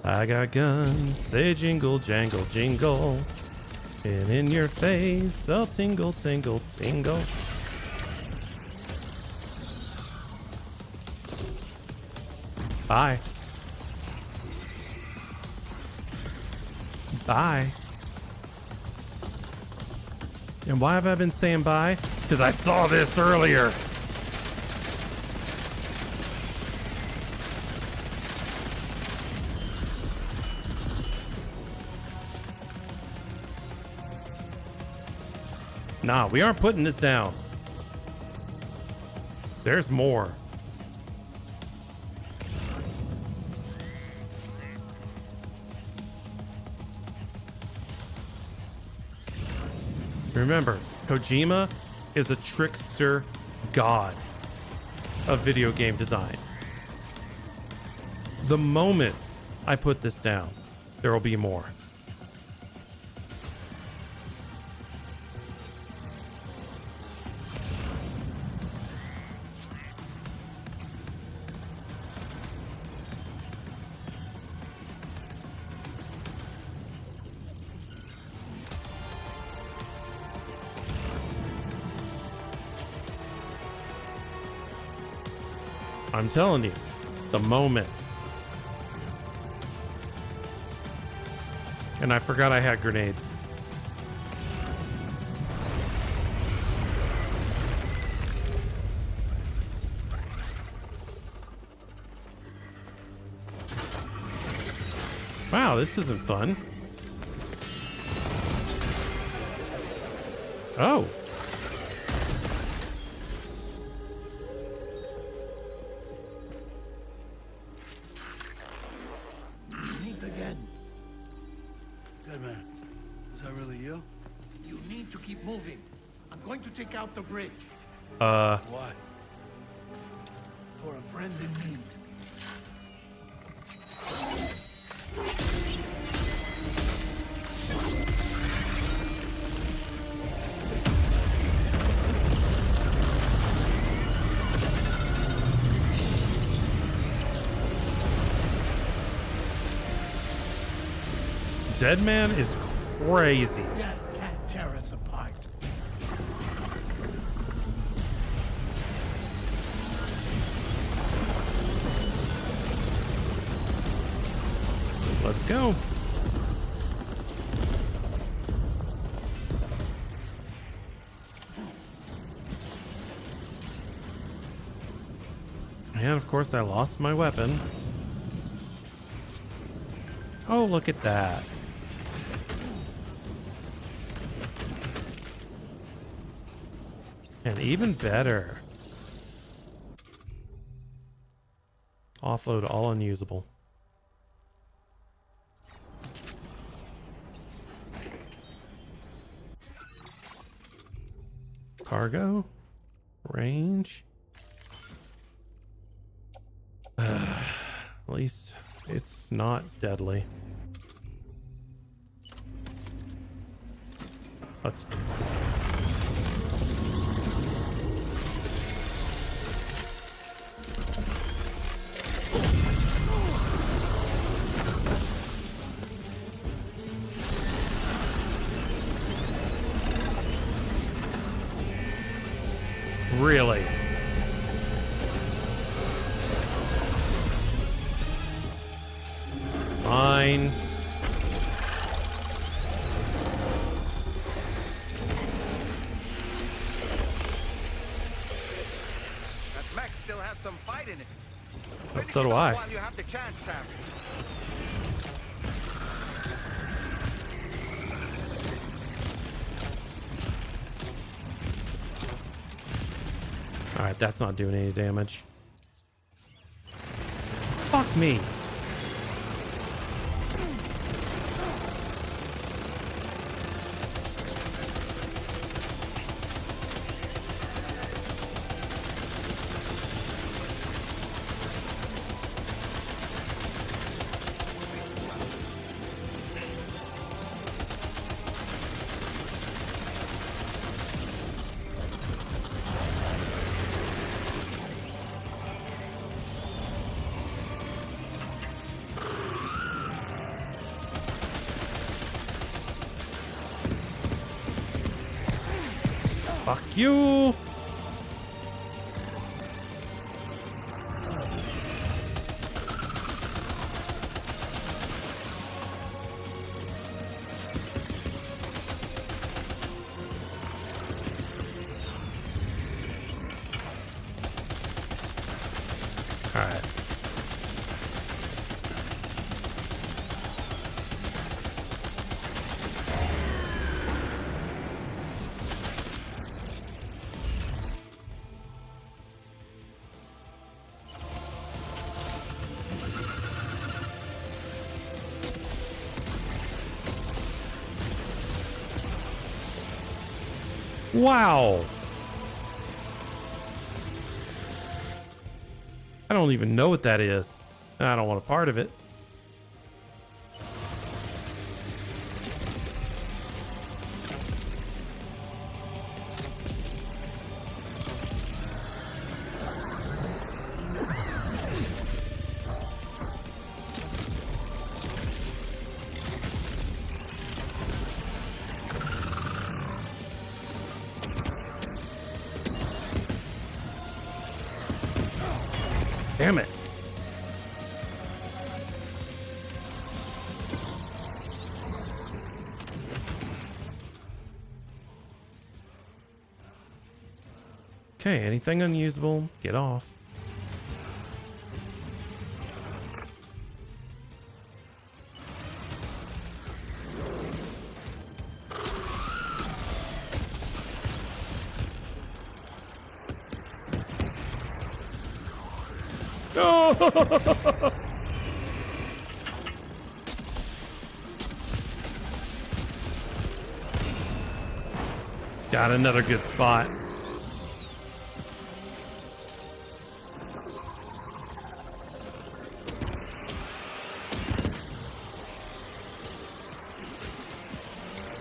I got guns. They jingle, jangle, jingle. And in your face, they'll tingle, tingle, tingle. Bye. Bye. And why have I been saying bye? Because I saw this earlier. Nah, we aren't putting this down. There's more. Remember, Kojima is a trickster god of video game design. The moment I put this down, there will be more. I'm telling you, the moment. And I forgot I had grenades. Wow, this isn't fun. Oh. Meet again. Deadman, is that really you? You need to keep moving. I'm going to take out the bridge. Why? For a friend in need. Deadman is crazy. Death can't tear us apart. Let's go. And of course I lost my weapon. Oh, look at that. And even better. Offload all unusable. Cargo. Range. At least it's not deadly. Let's... Really? Fine. That mech still has some fight in it. Well, so do I. While you have the chance, Sam. Alright, that's not doing any damage. Fuck me. Fuck you! Alright. Wow. I don't even know what that is. I don't want a part of it. Damn it. Okay, anything unusable, get off. No! Got another good spot.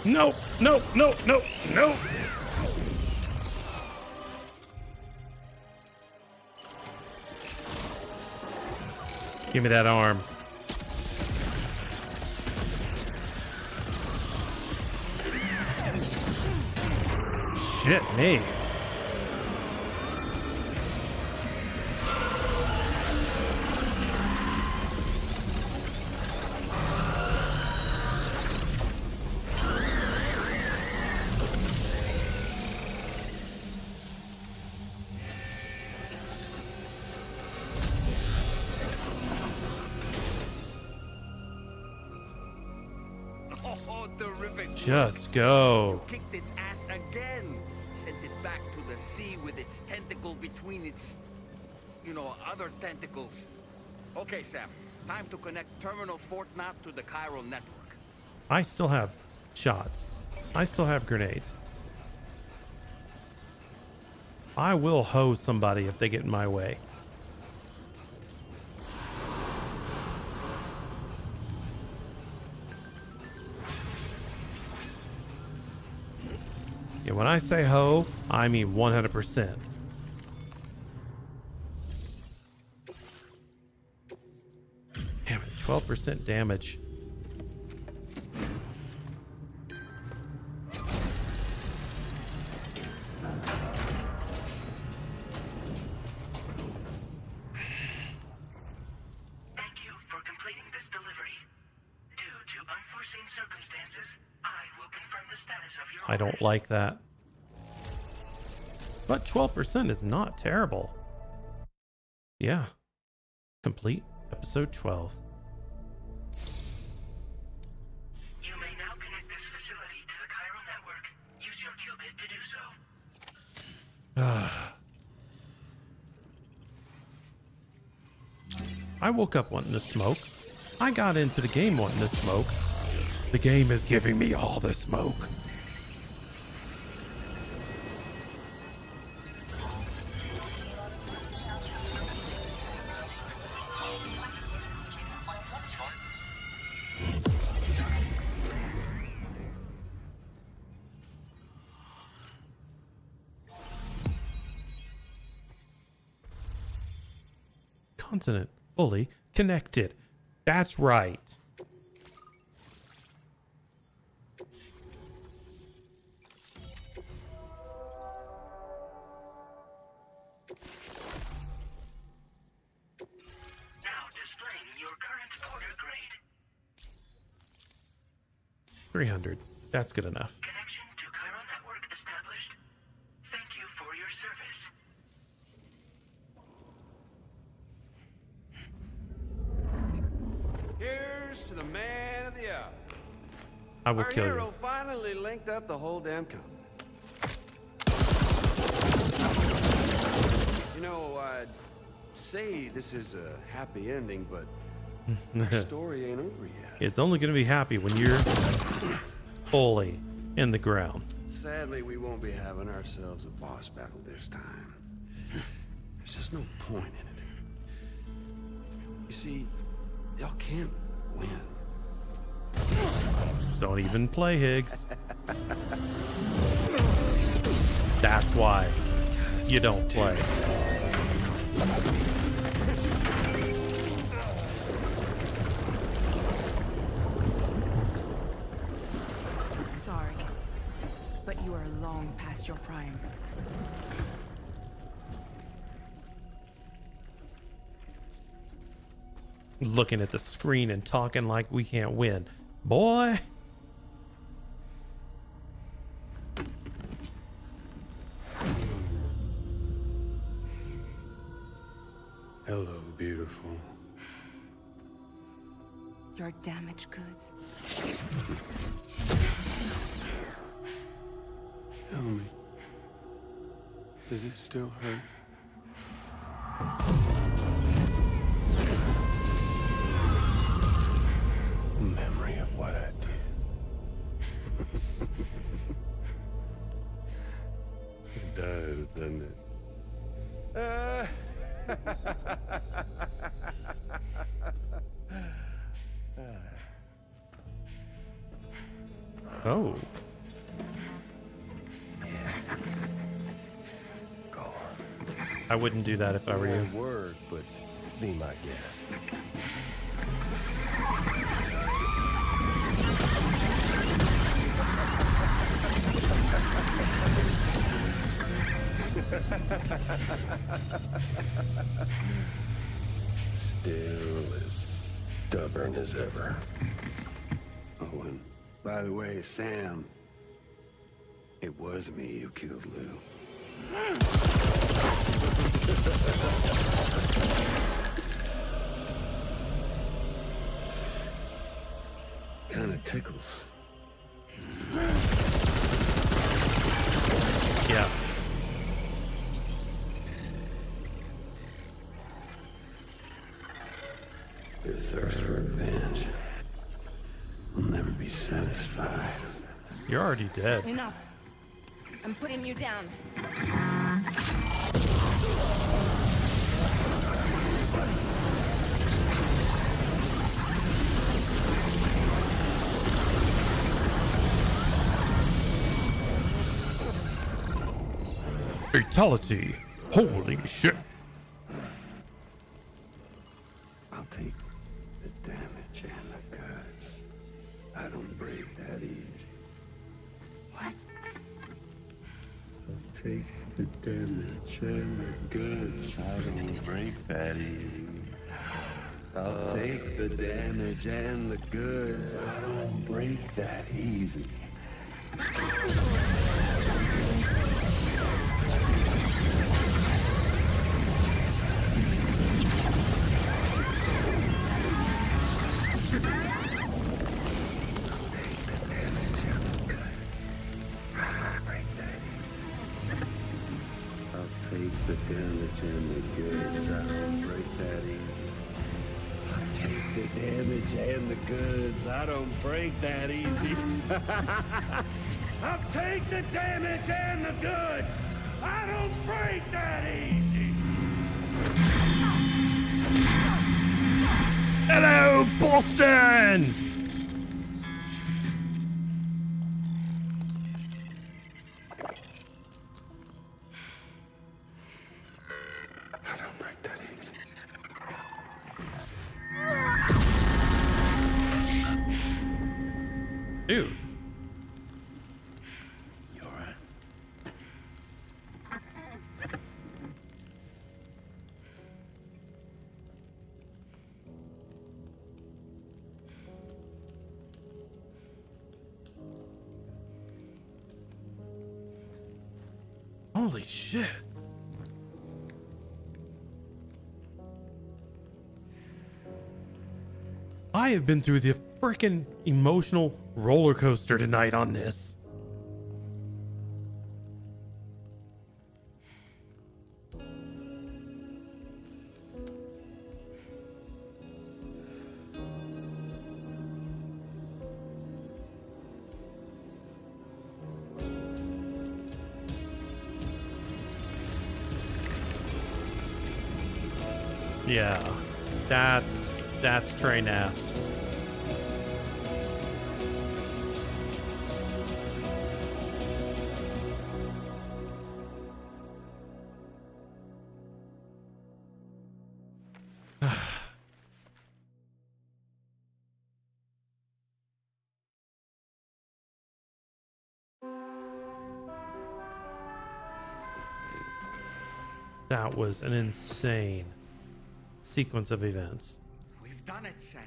Nope, nope, nope, nope, nope. Give me that arm. Shit me. Oh, terrific. Just go. You kicked its ass again. Sent it back to the sea with its tentacle between its, other tentacles. Okay, Sam. Time to connect Terminal Fort Map to the chiral network. I still have shots. I still have grenades. I will hose somebody if they get in my way. Yeah, when I say hoe, I mean 100%. Damn it, 12% damage. Thank you for completing this delivery. Due to unforeseen circumstances, I will confirm the status of your I don't like that. But 12% is not terrible. Yeah. Complete episode 12. You may now connect this facility to the chiral network. Use your qubit to do so. I woke up wanting to smoke. I got into the game wanting to smoke. The game is giving me all the smoke. Continent fully connected. That's right. Now displaying your current order grade. 300. That's good enough. Connection to chiral network established. Thank you for your service. Here's to the man of the hour. I will Our kill hero you. finally linked up the whole damn company. I'd say this is a happy ending, but our story ain't over yet. It's only going to be happy when you're fully in the ground. Sadly, we won't be having ourselves a boss battle this time. There's just no point in it. You see, y'all can't win. Don't even play, Higgs. That's why you don't play. Sorry, but you are long past your prime. Looking at the screen and talking like we can't win. Boy. Hello, beautiful. Your damaged goods. Tell me, does it still hurt? Memory of what I did. It does, doesn't it? Oh. Go on. I wouldn't do that if I were you. Word, but be my guest. Still as stubborn as ever. Oh, and by the way, Sam, it was me who killed Lou. Kinda tickles. Yeah. Your thirst for revenge will never be satisfied. You're already dead. Enough. I'm putting you down. Fatality. Holy shit. I'll take the damage and the goods. I don't break that easy. What? I'll take the damage and the goods. I don't break that easy. I'll take the damage and the goods. I don't break that easy. Take the damage and the goods. I don't break that easy. I'll take the damage and the goods. I don't break that easy. I'll take the damage and the goods. I don't break that easy. Hello, Boston! Dude. You alright? Holy shit. I have been through the freaking emotional roller coaster tonight on this. Yeah, that's Trey Nast. That was an insane sequence of events. We've done it, Sam.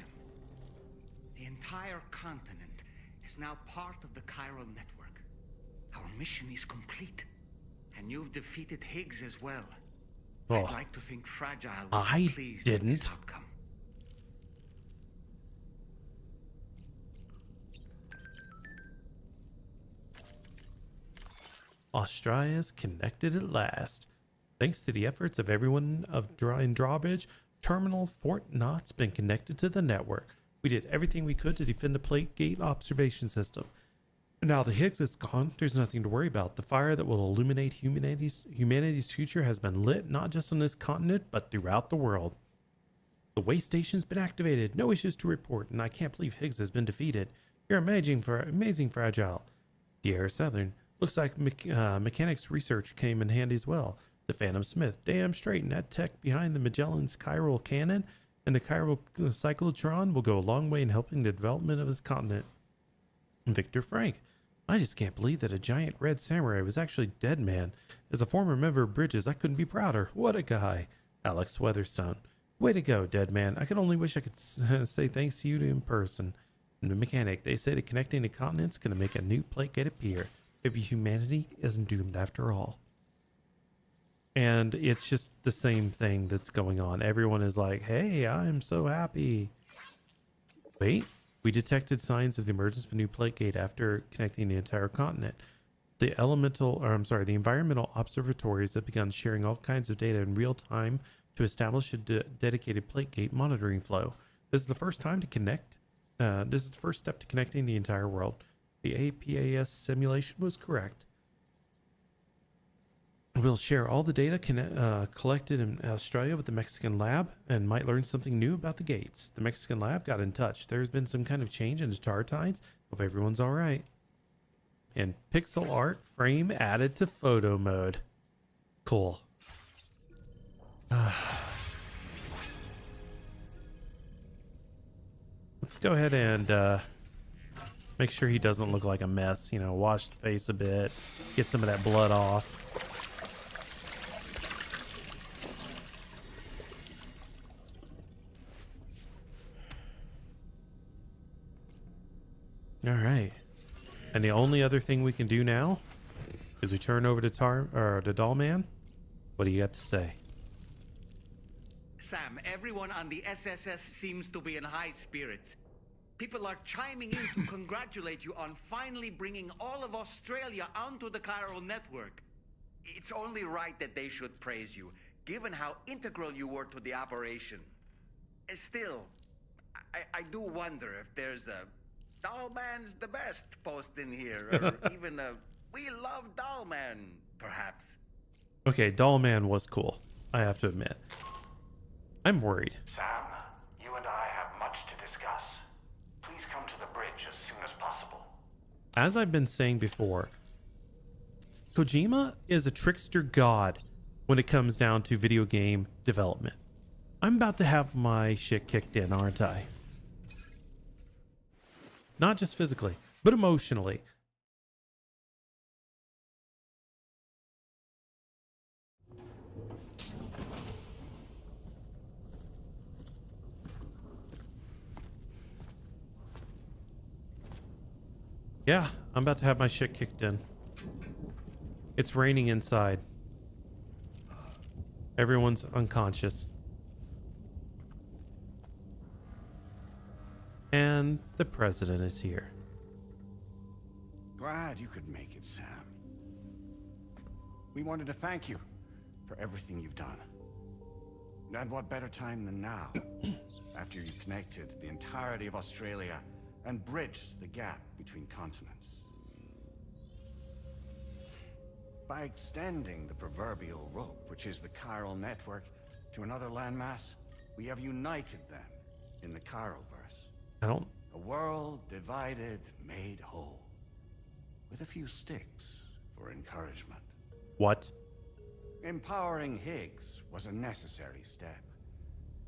The entire continent is now part of the chiral network. Our mission is complete. And you've defeated Higgs as well. Oh, I'd like to think Fragile will be I pleased with didn't. this outcome. Australia's connected at last. Thanks to the efforts of everyone in Drawbridge, Terminal Fort Knott's been connected to the network. We did everything we could to defend the Plate Gate observation system. And now the Higgs is gone, there's nothing to worry about. The fire that will illuminate humanity's future has been lit not just on this continent, but throughout the world. The way station's been activated, no issues to report, and I can't believe Higgs has been defeated. You're amazing, Fragile. Pierre Southern. Looks like mechanics research came in handy as well. The Phantom Smith, damn straight, and that tech behind the Magellan's chiral cannon and the chiral cyclotron will go a long way in helping the development of this continent. Victor Frank, I just can't believe that a giant red samurai was actually dead, man. As a former member of Bridges, I couldn't be prouder. What a guy. Alex Weatherstone, way to go, dead man. I could only wish I could say thanks to you in person. And the mechanic, they say that connecting the continents going to make a new plate gate appear. Maybe humanity isn't doomed after all. And it's just the same thing that's going on. Everyone is like, hey, I'm so happy. Wait, we detected signs of the emergence of a new plate gate after connecting the entire continent. The environmental observatories have begun sharing all kinds of data in real time to establish a dedicated plate gate monitoring flow. This is the first time to connect. This is the first step to connecting the entire world. The APAS simulation was correct. We'll share all the data collected in Australia with the Mexican lab and might learn something new about the gates. The Mexican lab got in touch. There's been some kind of change in the tar tides. Hope everyone's all right. And pixel art frame added to photo mode. Cool. Let's go ahead and make sure he doesn't look like a mess. You know, wash the face a bit, get some of that blood off. All right, and the only other thing we can do now is we turn over to Dollman. What do you got to say? Sam, everyone on the SSS seems to be in high spirits. People are chiming in to congratulate you on finally bringing all of Australia onto the chiral network. It's only right that they should praise you, given how integral you were to the operation. Still, I do wonder if there's a Dollman's the best post in here, or even a we love Dollman, perhaps. Okay, Dollman was cool, I have to admit. I'm worried. Sam, you and I have much to discuss. Please come to the bridge as soon as possible. As I've been saying before, Kojima is a trickster god when it comes down to video game development. I'm about to have my shit kicked in, aren't I? Not just physically, but emotionally. Yeah, I'm about to have my shit kicked in. It's raining inside. Everyone's unconscious. And the president is here. Glad you could make it, Sam. We wanted to thank you for everything you've done. And what better time than now, after you've connected the entirety of Australia and bridged the gap between continents. By extending the proverbial rope, which is the chiral network, to another landmass, We have united them in the Chiroverse. I don't... A world divided, made whole. With a few sticks for encouragement. What? Empowering Higgs was a necessary step.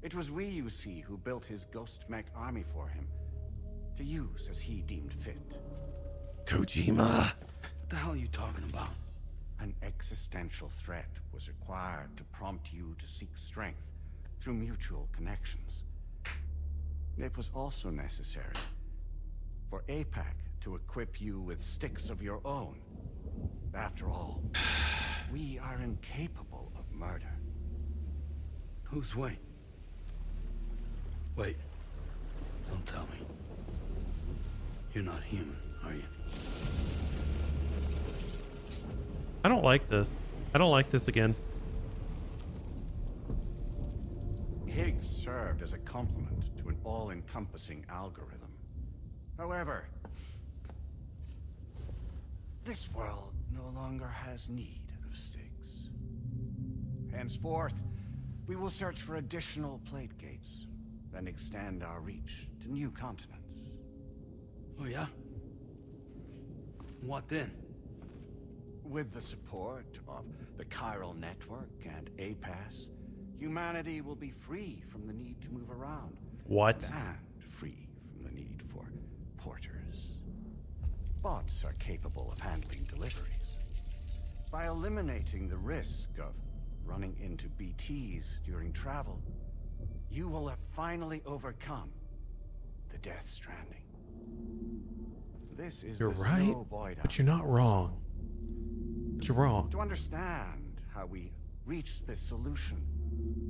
It was we, you see, who built his ghost mech army for him, to use as he deemed fit. Kojima! What the hell are you talking about? An existential threat was required to prompt you to seek strength through mutual connections. It was also necessary for APAC to equip you with sticks of your own. After all, we are incapable of murder. Who's Wayne? Wait. Don't tell me. You're not human, are you? I don't like this. I don't like this again. Higgs served as a complement to an all-encompassing algorithm. However, this world no longer has need of sticks. Henceforth, we will search for additional plate gates, then extend our reach to new continents. Oh yeah? What then? With the support of the Chiral Network and APAS, humanity will be free from the need to move around. What? And free from the need for porters. Bots are capable of handling deliveries. By eliminating the risk of running into BTs during travel, you will have finally overcome the Death Stranding. This is You're the right, Snow Void but you're not wrong. But you're wrong. To understand how we reach this solution,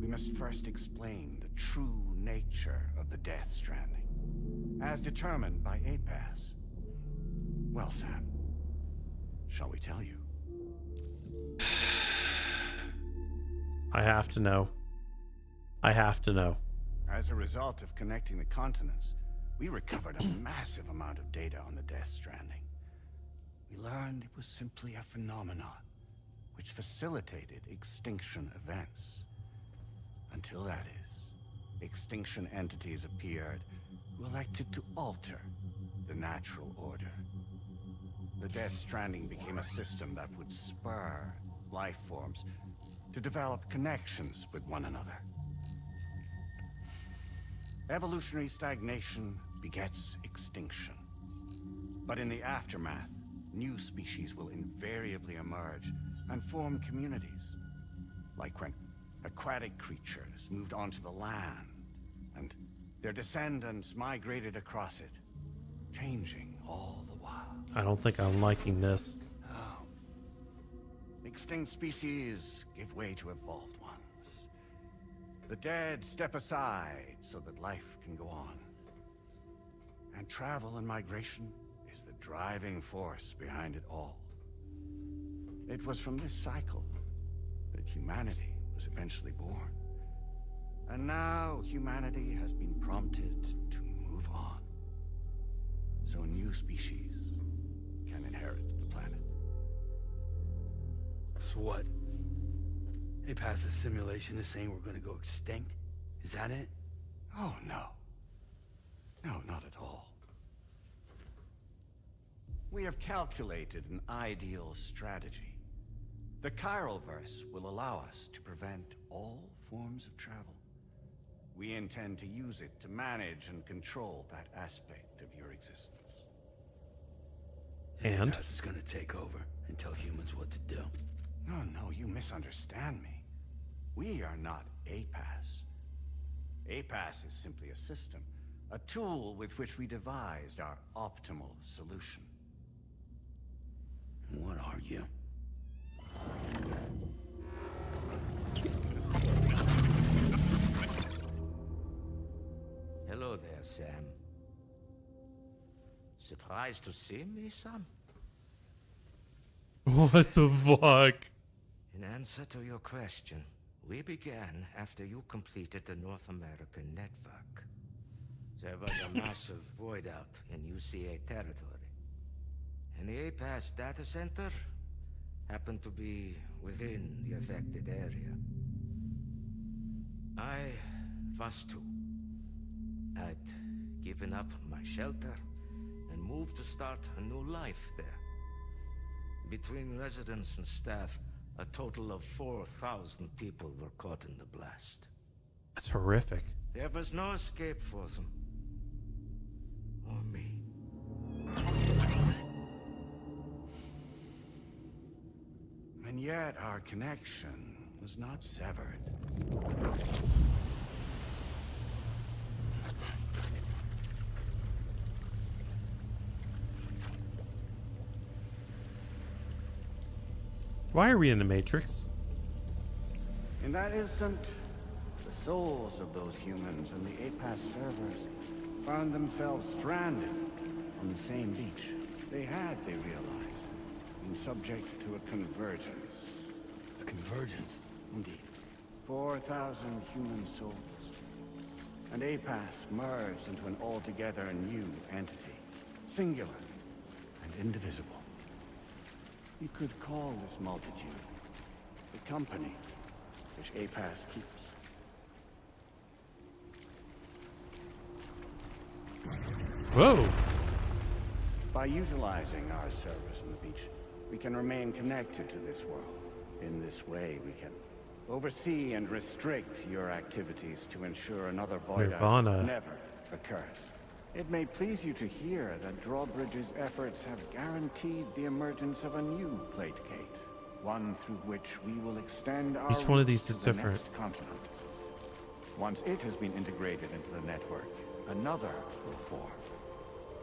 we must first explain the true nature of the Death Stranding, as determined by APAS. Well, Sam, shall we tell you? I have to know. I have to know. As a result of connecting the continents, we recovered a massive amount of data on the Death Stranding. We learned it was simply a phenomenon which facilitated extinction events. Until that is, extinction entities appeared who elected to alter the natural order. The Death Stranding became a system that would spur life forms to develop connections with one another. Evolutionary stagnation begets extinction. But in the aftermath, new species will invariably emerge and form communities. Like when aquatic creatures moved onto the land, and their descendants migrated across it, changing all the while. I don't think I'm liking this. Oh. Extinct species give way to evolved ones. The dead step aside so that life can go on. And travel and migration is the driving force behind it all. It was from this cycle that humanity was eventually born. And now humanity has been prompted to move on. So new species can inherit the planet. So what? APAS's simulation is saying we're gonna go extinct? Is that it? Oh, no. No, not at all. We have calculated an ideal strategy. The Chiralverse will allow us to prevent all forms of travel. We intend to use it to manage and control that aspect of your existence. And? APAS is gonna take over and tell humans what to do. No, you misunderstand me. We are not APAS. APAS is simply a system, a tool with which we devised our optimal solution. What are you? Hello there, Sam. Surprised to see me, son? What the fuck? In answer to your question, we began after you completed the North American network. There was a massive void out in UCA territory. And the APAS data center happened to be within the affected area. I of us two. I'd given up my shelter and moved to start a new life there. Between residents and staff, a total of 4,000 people were caught in the blast. That's horrific. There was no escape for them. Or me. And yet our connection was not severed. Why are we in the Matrix? In that instant, the souls of those humans and the APAS servers found themselves stranded on the same beach. They realized, been subject to a convergence. A convergence? Indeed. 4,000 human souls. And APAS merged into an altogether new entity. Singular and indivisible. You could call this multitude the company which APAS keeps. Whoa! By utilizing our service on the beach, we can remain connected to this world. In this way, we can oversee and restrict your activities to ensure another void Nirvana. never occurs. It may please you to hear that Drawbridge's efforts have guaranteed the emergence of a new plate gate, one through which we will extend our Each one of these reach is to the different. next continent. Once it has been integrated into the network, another will form.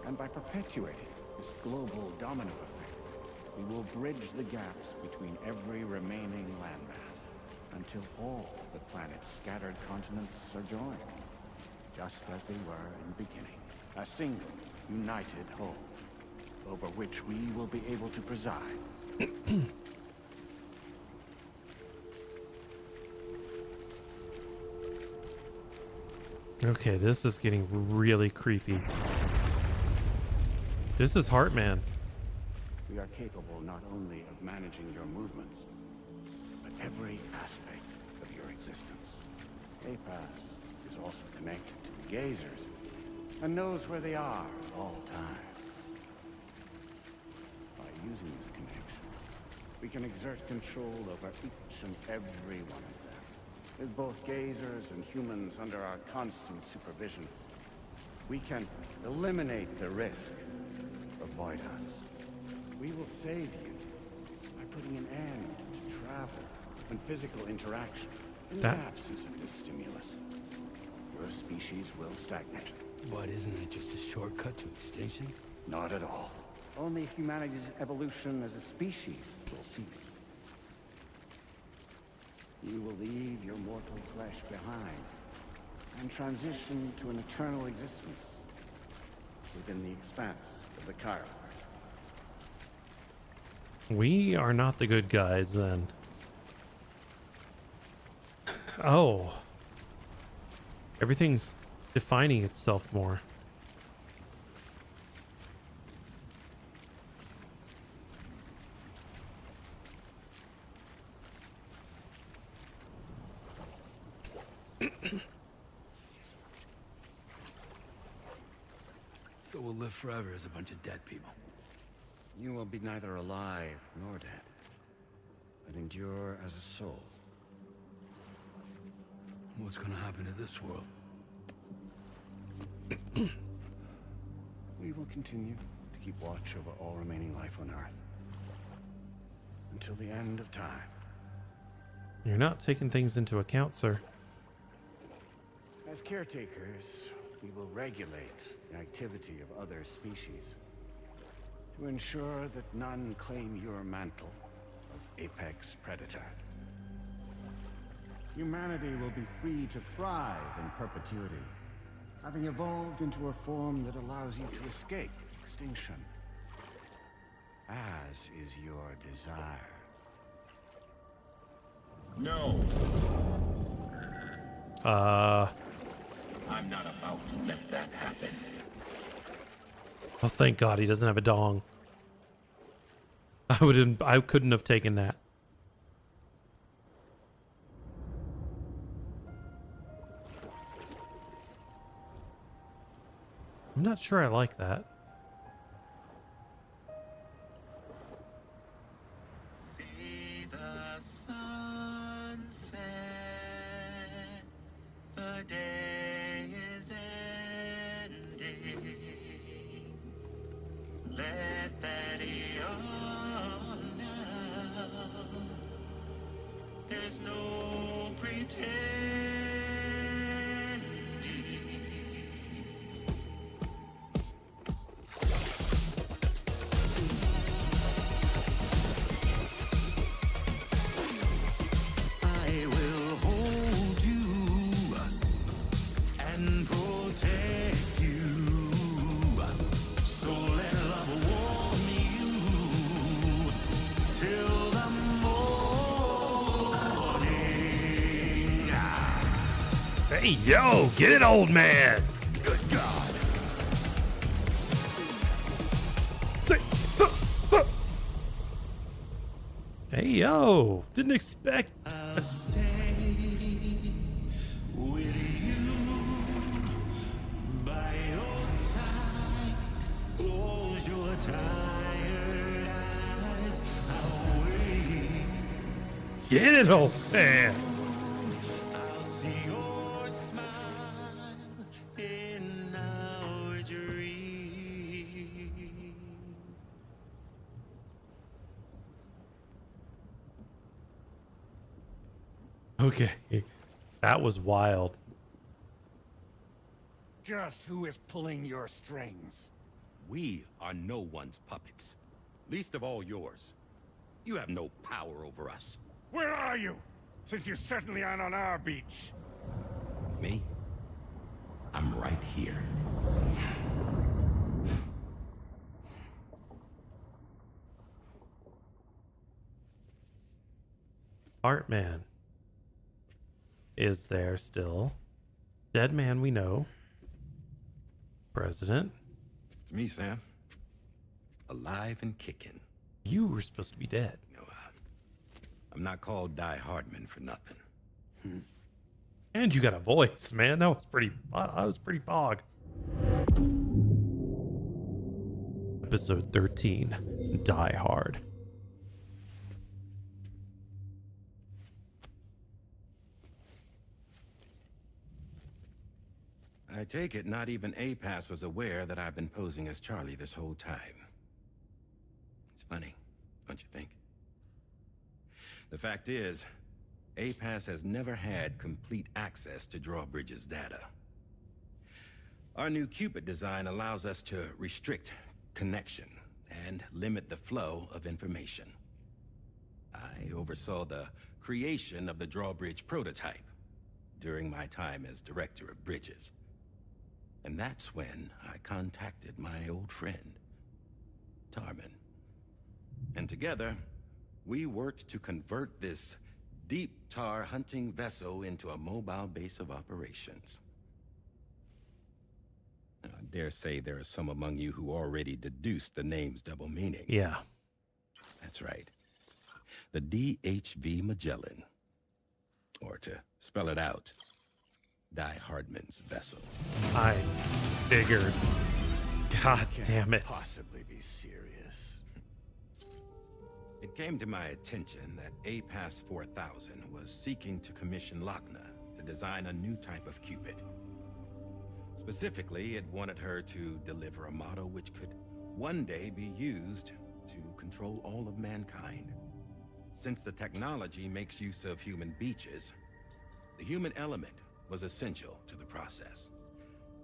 And by perpetuating this global domino effect, we will bridge the gaps between every remaining landmass until all of the planet's scattered continents are joined, just as they were in the beginning. A single, united whole, over which we will be able to preside. Okay, this is getting really creepy. This is Heartman. We are capable not only of managing your movements, but every aspect of your existence. APAS is also connected to the Gazers, and knows where they are at all times. By using this connection, we can exert control over each and every one of them. With both Gazers and humans under our constant supervision, we can eliminate the risk of void hunts. We will save you by putting an end to travel and physical interaction. In the absence of this stimulus, your species will stagnate. But isn't it just a shortcut to extinction? Not at all. Only humanity's evolution as a species will cease. You will leave your mortal flesh behind and transition to an eternal existence within the expanse of the Chiron. We are not the good guys then. Oh. Everything's defining itself more. So we'll live forever as a bunch of dead people. You will be neither alive nor dead, but endure as a soul. What's gonna happen to this world? We will continue to keep watch over all remaining life on Earth until the end of time. You're not taking things into account, sir. As caretakers, we will regulate the activity of other species to ensure that none claim your mantle of apex predator. Humanity will be free to thrive in perpetuity, having evolved into a form that allows you to escape extinction, as is your desire. No. I'm not about to let that happen. Oh, thank God he doesn't have a dong. I couldn't have taken that. I'm not sure I like that. See the sunset. The day is ending. Let that yawn now. There's no pretending. I will hold you and protect you. So let love warm you till the morning. Hey, yo, get it, old man. Good God. Say, hey, yo, didn't expect. I'll stay with you by your side. Close your tired eyes. I'll wait. Get it, old man. I'll see your smile in our dream. Okay, that was wild. Just who is pulling your strings? We are no one's puppets. Least of all yours. You have no power over us. Where are you? Since you certainly aren't on our beach. Me? I'm right here. Heartman is there still. Dead man we know. President. It's me, Sam. Alive and kicking. You were supposed to be dead. No, I'm not called Die Hardman for nothing. And you got a voice, man. That was pretty pog. Episode 13, Die Hard. I take it not even APAS was aware that I've been posing as Charlie this whole time. It's funny, don't you think? The fact is, APAS has never had complete access to Drawbridge's data. Our new Cupid design allows us to restrict connection and limit the flow of information. I oversaw the creation of the Drawbridge prototype during my time as Director of Bridges. And that's when I contacted my old friend, Tarman. And together, we worked to convert this deep tar hunting vessel into a mobile base of operations. I dare say there are some among you who already deduced the name's double meaning. Yeah. That's right. The DHV Magellan. Or to spell it out, Die Hardman's vessel. I figured. God damn it. Possibly be serious. It came to my attention that APAS 4000 was seeking to commission Lochna to design a new type of Cupid. Specifically, it wanted her to deliver a model which could one day be used to control all of mankind. Since the technology makes use of human beaches, the human element was essential to the process.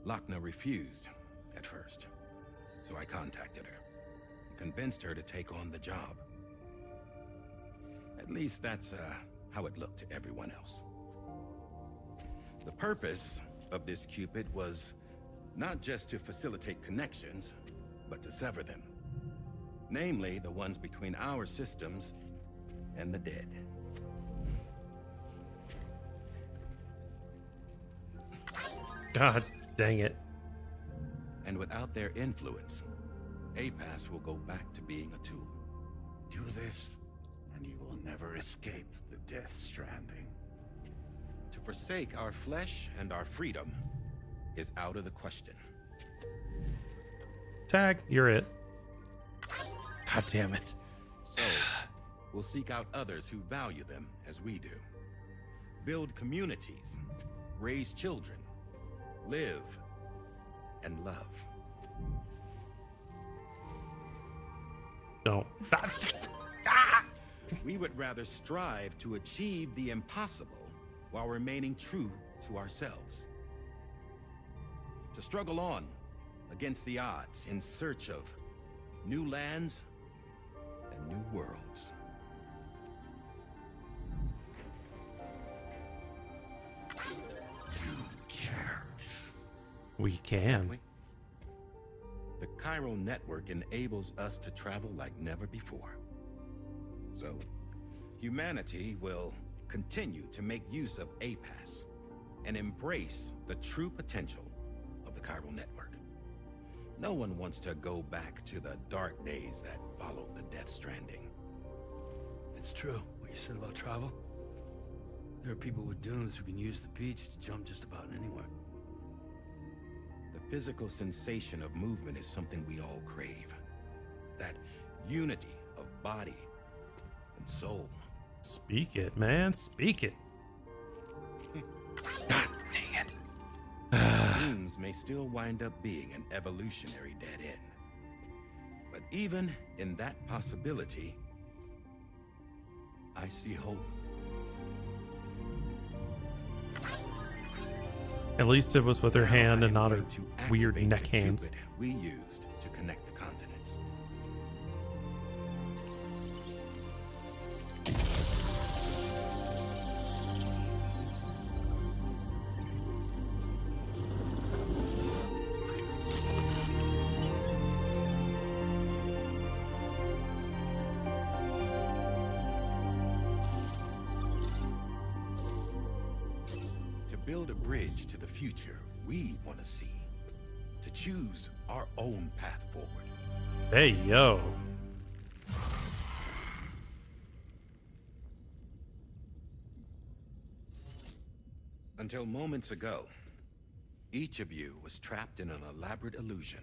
Lochna refused at first, so I contacted her and convinced her to take on the job. At least that's how it looked to everyone else. The purpose of this Cupid was not just to facilitate connections, but to sever them. Namely, the ones between our systems and the dead. God dang it. And without their influence, APAS will go back to being a tool. Do this, and you will never escape the Death Stranding. To forsake our flesh and our freedom is out of the question. Tag, you're it. God damn it. So, we'll seek out others who value them as we do. Build communities, raise children, live, and love. Don't. We would rather strive to achieve the impossible while remaining true to ourselves. To struggle on against the odds in search of new lands and new worlds. You can't. We can. The Chiral Network enables us to travel like never before. So, humanity will continue to make use of APAS and embrace the true potential of the Chiral Network. No one wants to go back to the dark days that followed the Death Stranding. It's true, what you said about travel. There are people with dunes who can use the beach to jump just about anywhere. The physical sensation of movement is something we all crave. That unity of body and soul. Speak it, man. Speak it. God dang it. Dunes may still wind up being an evolutionary dead end. But even in that possibility, I see hope. At least it was with her hand and not her To weird activate neck the hands. Cupid we used to connect the continents. To build a bridge to the future we want to see. To choose our own path forward. Hey, yo. Until moments ago, each of you was trapped in an elaborate illusion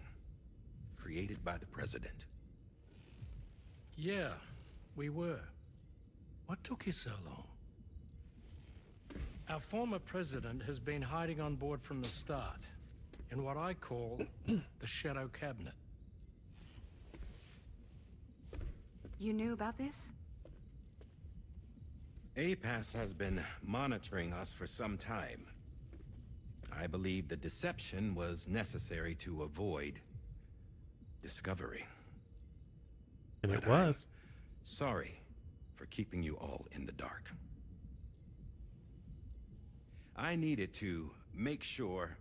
created by the President. Yeah, we were. What took you so long? Our former president has been hiding on board from the start, in what I call the Shadow Cabinet. You knew about this? APAS has been monitoring us for some time. I believe the deception was necessary to avoid discovery. And it But was. I'm sorry for keeping you all in the dark. I needed to make sure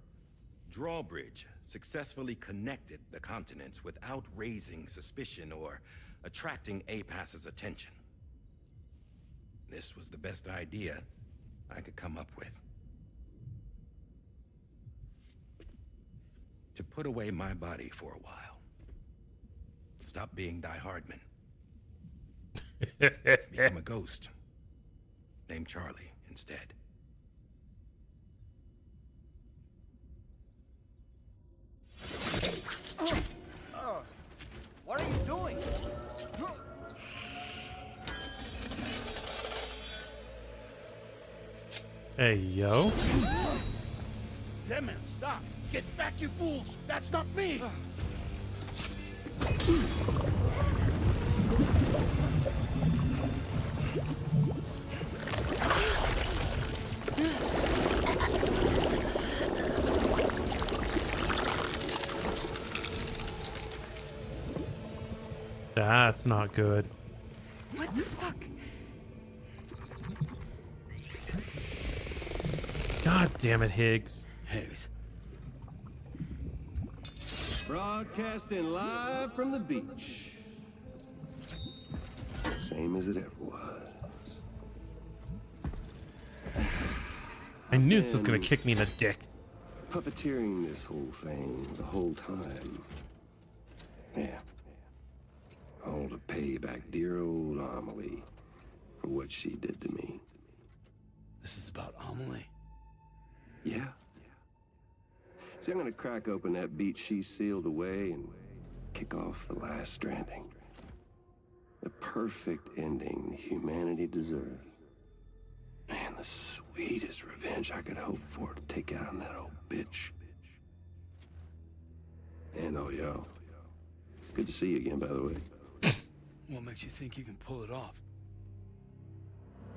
Drawbridge successfully connected the continents without raising suspicion or attracting APAS's attention. This was the best idea I could come up with. To put away my body for a while. Stop being Die Hardman. Become a ghost. Named Charlie instead. What are you doing? Hey, yo. Damn man, stop! Get back, you fools! That's not me! That's not good. What the fuck? God damn it, Higgs. Higgs. Broadcasting live from the beach. Same as it ever was. I knew this was gonna kick me in the dick. Puppeteering this whole thing the whole time. Yeah. All to pay back dear old Amelie for what she did to me. This is about Amelie? Yeah. See, I'm gonna crack open that beach she sealed away and kick off the last stranding. The perfect ending humanity deserves. Man, the sweetest revenge I could hope for to take out on that old bitch. And oh, yo. Good to see you again, by the way. What makes you think you can pull it off?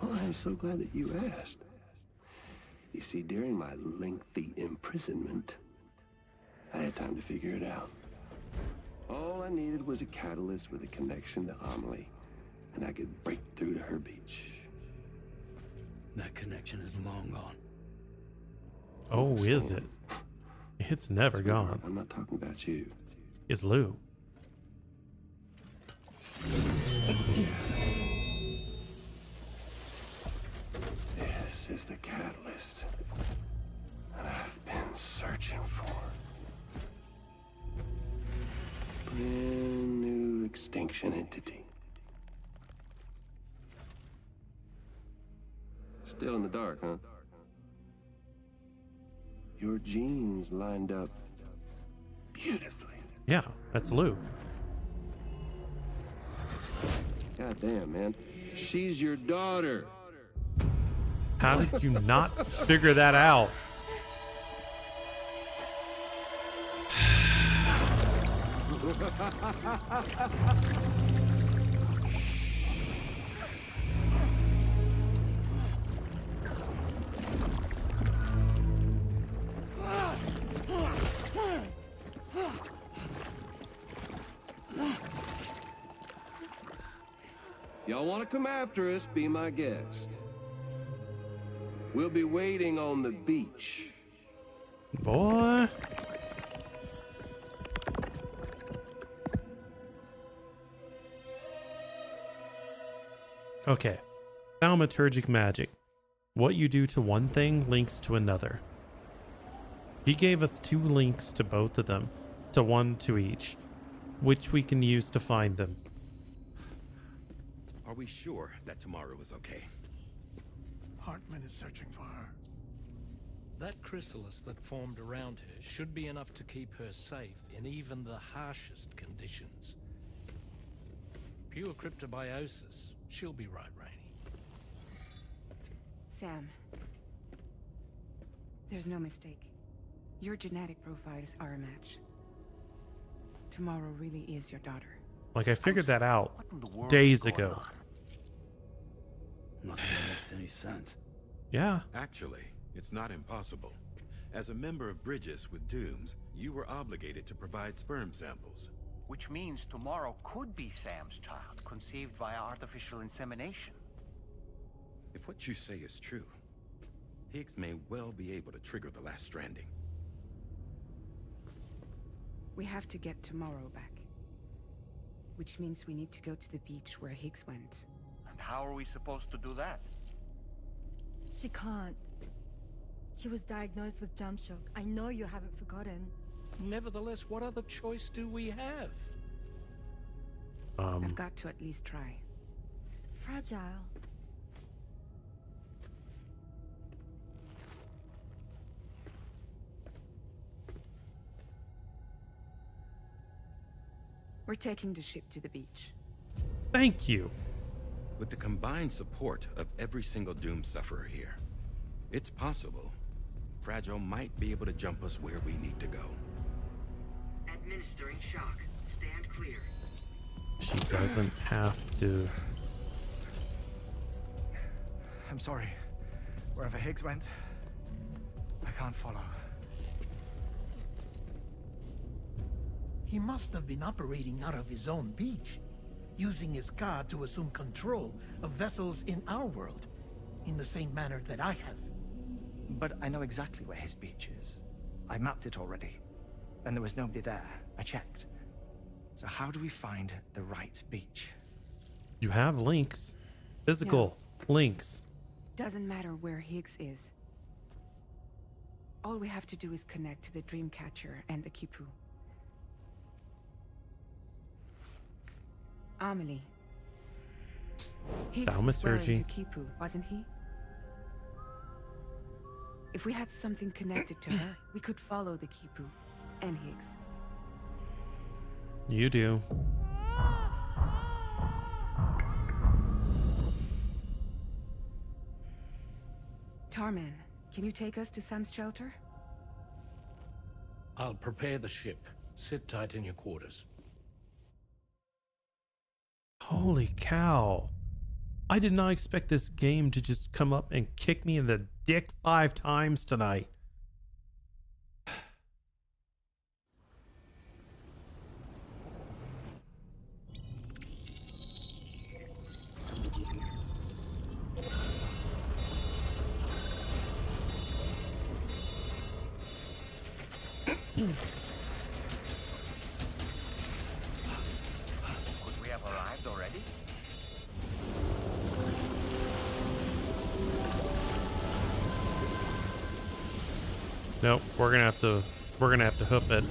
Well, I'm so glad that you asked. You see, during my lengthy imprisonment, I had time to figure it out. All I needed was a catalyst with a connection to Amelie, and I could break through to her beach. That connection is long gone. Oh, is it? It's never gone. I'm not talking about you. It's Lou. This is the catalyst that I've been searching for. Brand new extinction entity. Still in the dark, huh? Your genes lined up beautifully. Yeah, that's Lou. God damn, man. She's your daughter. How did you not figure that out? Y'all want to come after us, be my guest. We'll be waiting on the beach. Boy. Okay. Thaumaturgic magic. What you do to one thing links to another. He gave us 2 links to both of them, to one to each, which we can use to find them. Are we sure that tomorrow is okay? Hartman is searching for her. That chrysalis that formed around her should be enough to keep her safe in even the harshest conditions. Pure cryptobiosis. She'll be right, Rainey. Sam, there's no mistake. Your genetic profiles are a match. Tomorrow really is your daughter. Like, I figured that out days ago. Nothing makes any sense. Yeah. Actually, it's not impossible. As a member of Bridges with Dooms, you were obligated to provide sperm samples. Which means tomorrow could be Sam's child, conceived via artificial insemination. If what you say is true, Higgs may well be able to trigger the last stranding. We have to get tomorrow back. Which means we need to go to the beach where Higgs went. And how are we supposed to do that? She can't. She was diagnosed with jump shock. I know you haven't forgotten. Nevertheless, what other choice do we have? I've got to at least try. Fragile. We're taking the ship to the beach. Thank you. With the combined support of every single Doom sufferer here, it's possible Fragile might be able to jump us where we need to go. Administering shock. Stand clear. She doesn't have to. I'm sorry. Wherever Higgs went, I can't follow. He must have been operating out of his own beach, using his car to assume control of vessels in our world, in the same manner that I have. But I know exactly where his beach is. I mapped it already, and there was nobody there. I checked. So how do we find the right beach? You have links. Physical links. Doesn't matter where Higgs is. All we have to do is connect to the Dreamcatcher and the Kipu. Amelie. Higgs was wearing Thaumaturgy. the Kipu, wasn't he? If we had something connected to her, we could follow the Kipu and Higgs. You do. Tarman, can you take us to Sam's shelter? I'll prepare the ship. Sit tight in your quarters. Holy cow. I did not expect this game to just come up and kick me in the dick 5 times tonight. Could we have arrived already? Nope, we're gonna have to hoof it.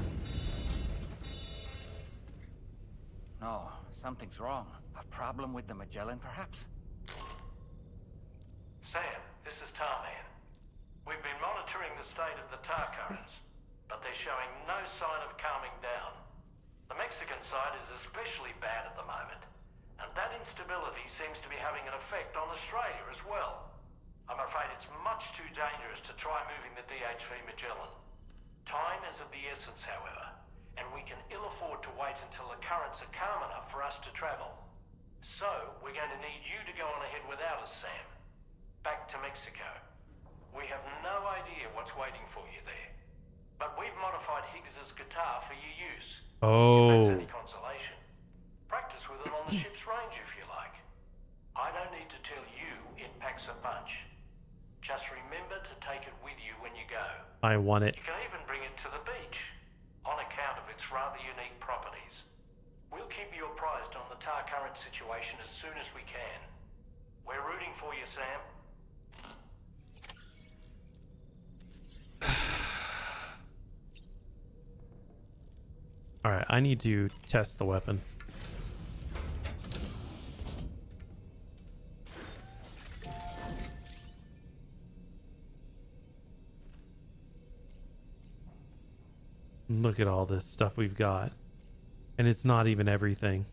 No, something's wrong. A problem with the Magellan, perhaps? Sam, this is Tarman. We've been monitoring the state of the tar currents, but they're showing no sign of calming down. The Mexican side is especially bad at the moment, and that instability seems to be having an effect on Australia as well. I'm afraid it's much too dangerous to try moving the DHV Magellan. Time is of the essence, however, and we can ill afford to wait until the currents are calm enough for us to travel. So, we're going to need you to go on ahead without us, Sam. Back to Mexico. We have no idea what's waiting for you there, but we've modified Higgs's guitar for your use. Oh. If that's any consolation. Practice with it on the ship's range if you like. I don't need to tell you it packs a punch. Just remember to take it with you when you go. I want it. You can even bring it to the beach, on account of its rather unique properties. We'll keep you apprised on the tar current situation as soon as we can. We're rooting for you, Sam. Alright, I need to test the weapon. Look at all this stuff we've got. And it's not even everything.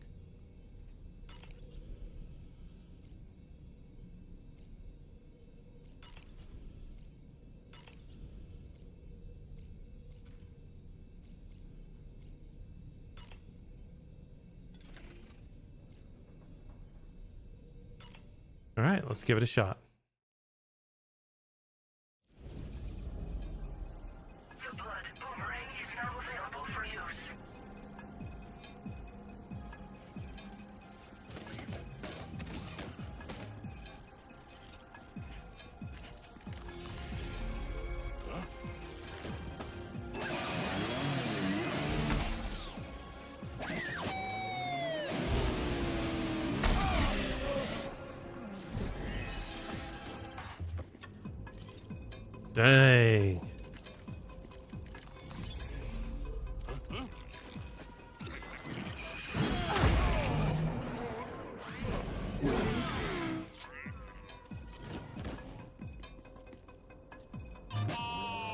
All right, let's give it a shot. The blood boomerang is now available for use. Dang.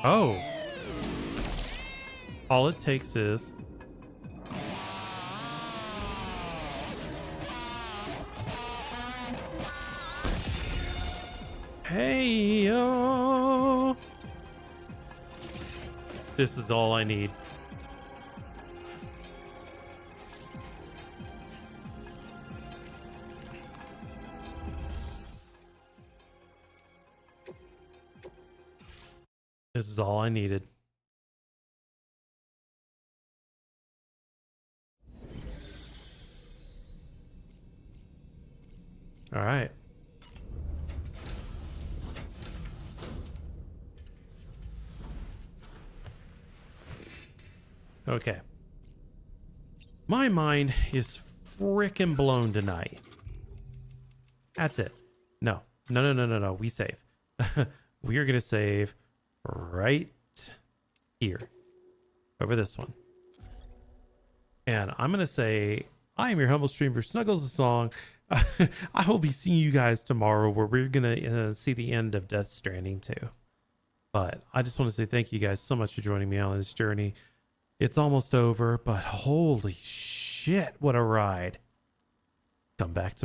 Oh. All it takes is hey yo. This is all I need. This is all I needed. All right. Okay. My mind is frickin' blown tonight. That's it. No. No. We save. We are going to save right here. Over this one. And I'm going to say, I am your humble streamer, Snuggles the Song. I will be seeing you guys tomorrow where we're going to see the end of Death Stranding 2. But I just want to say thank you guys so much for joining me on this journey. It's almost over, but holy shit, what a ride. Come back to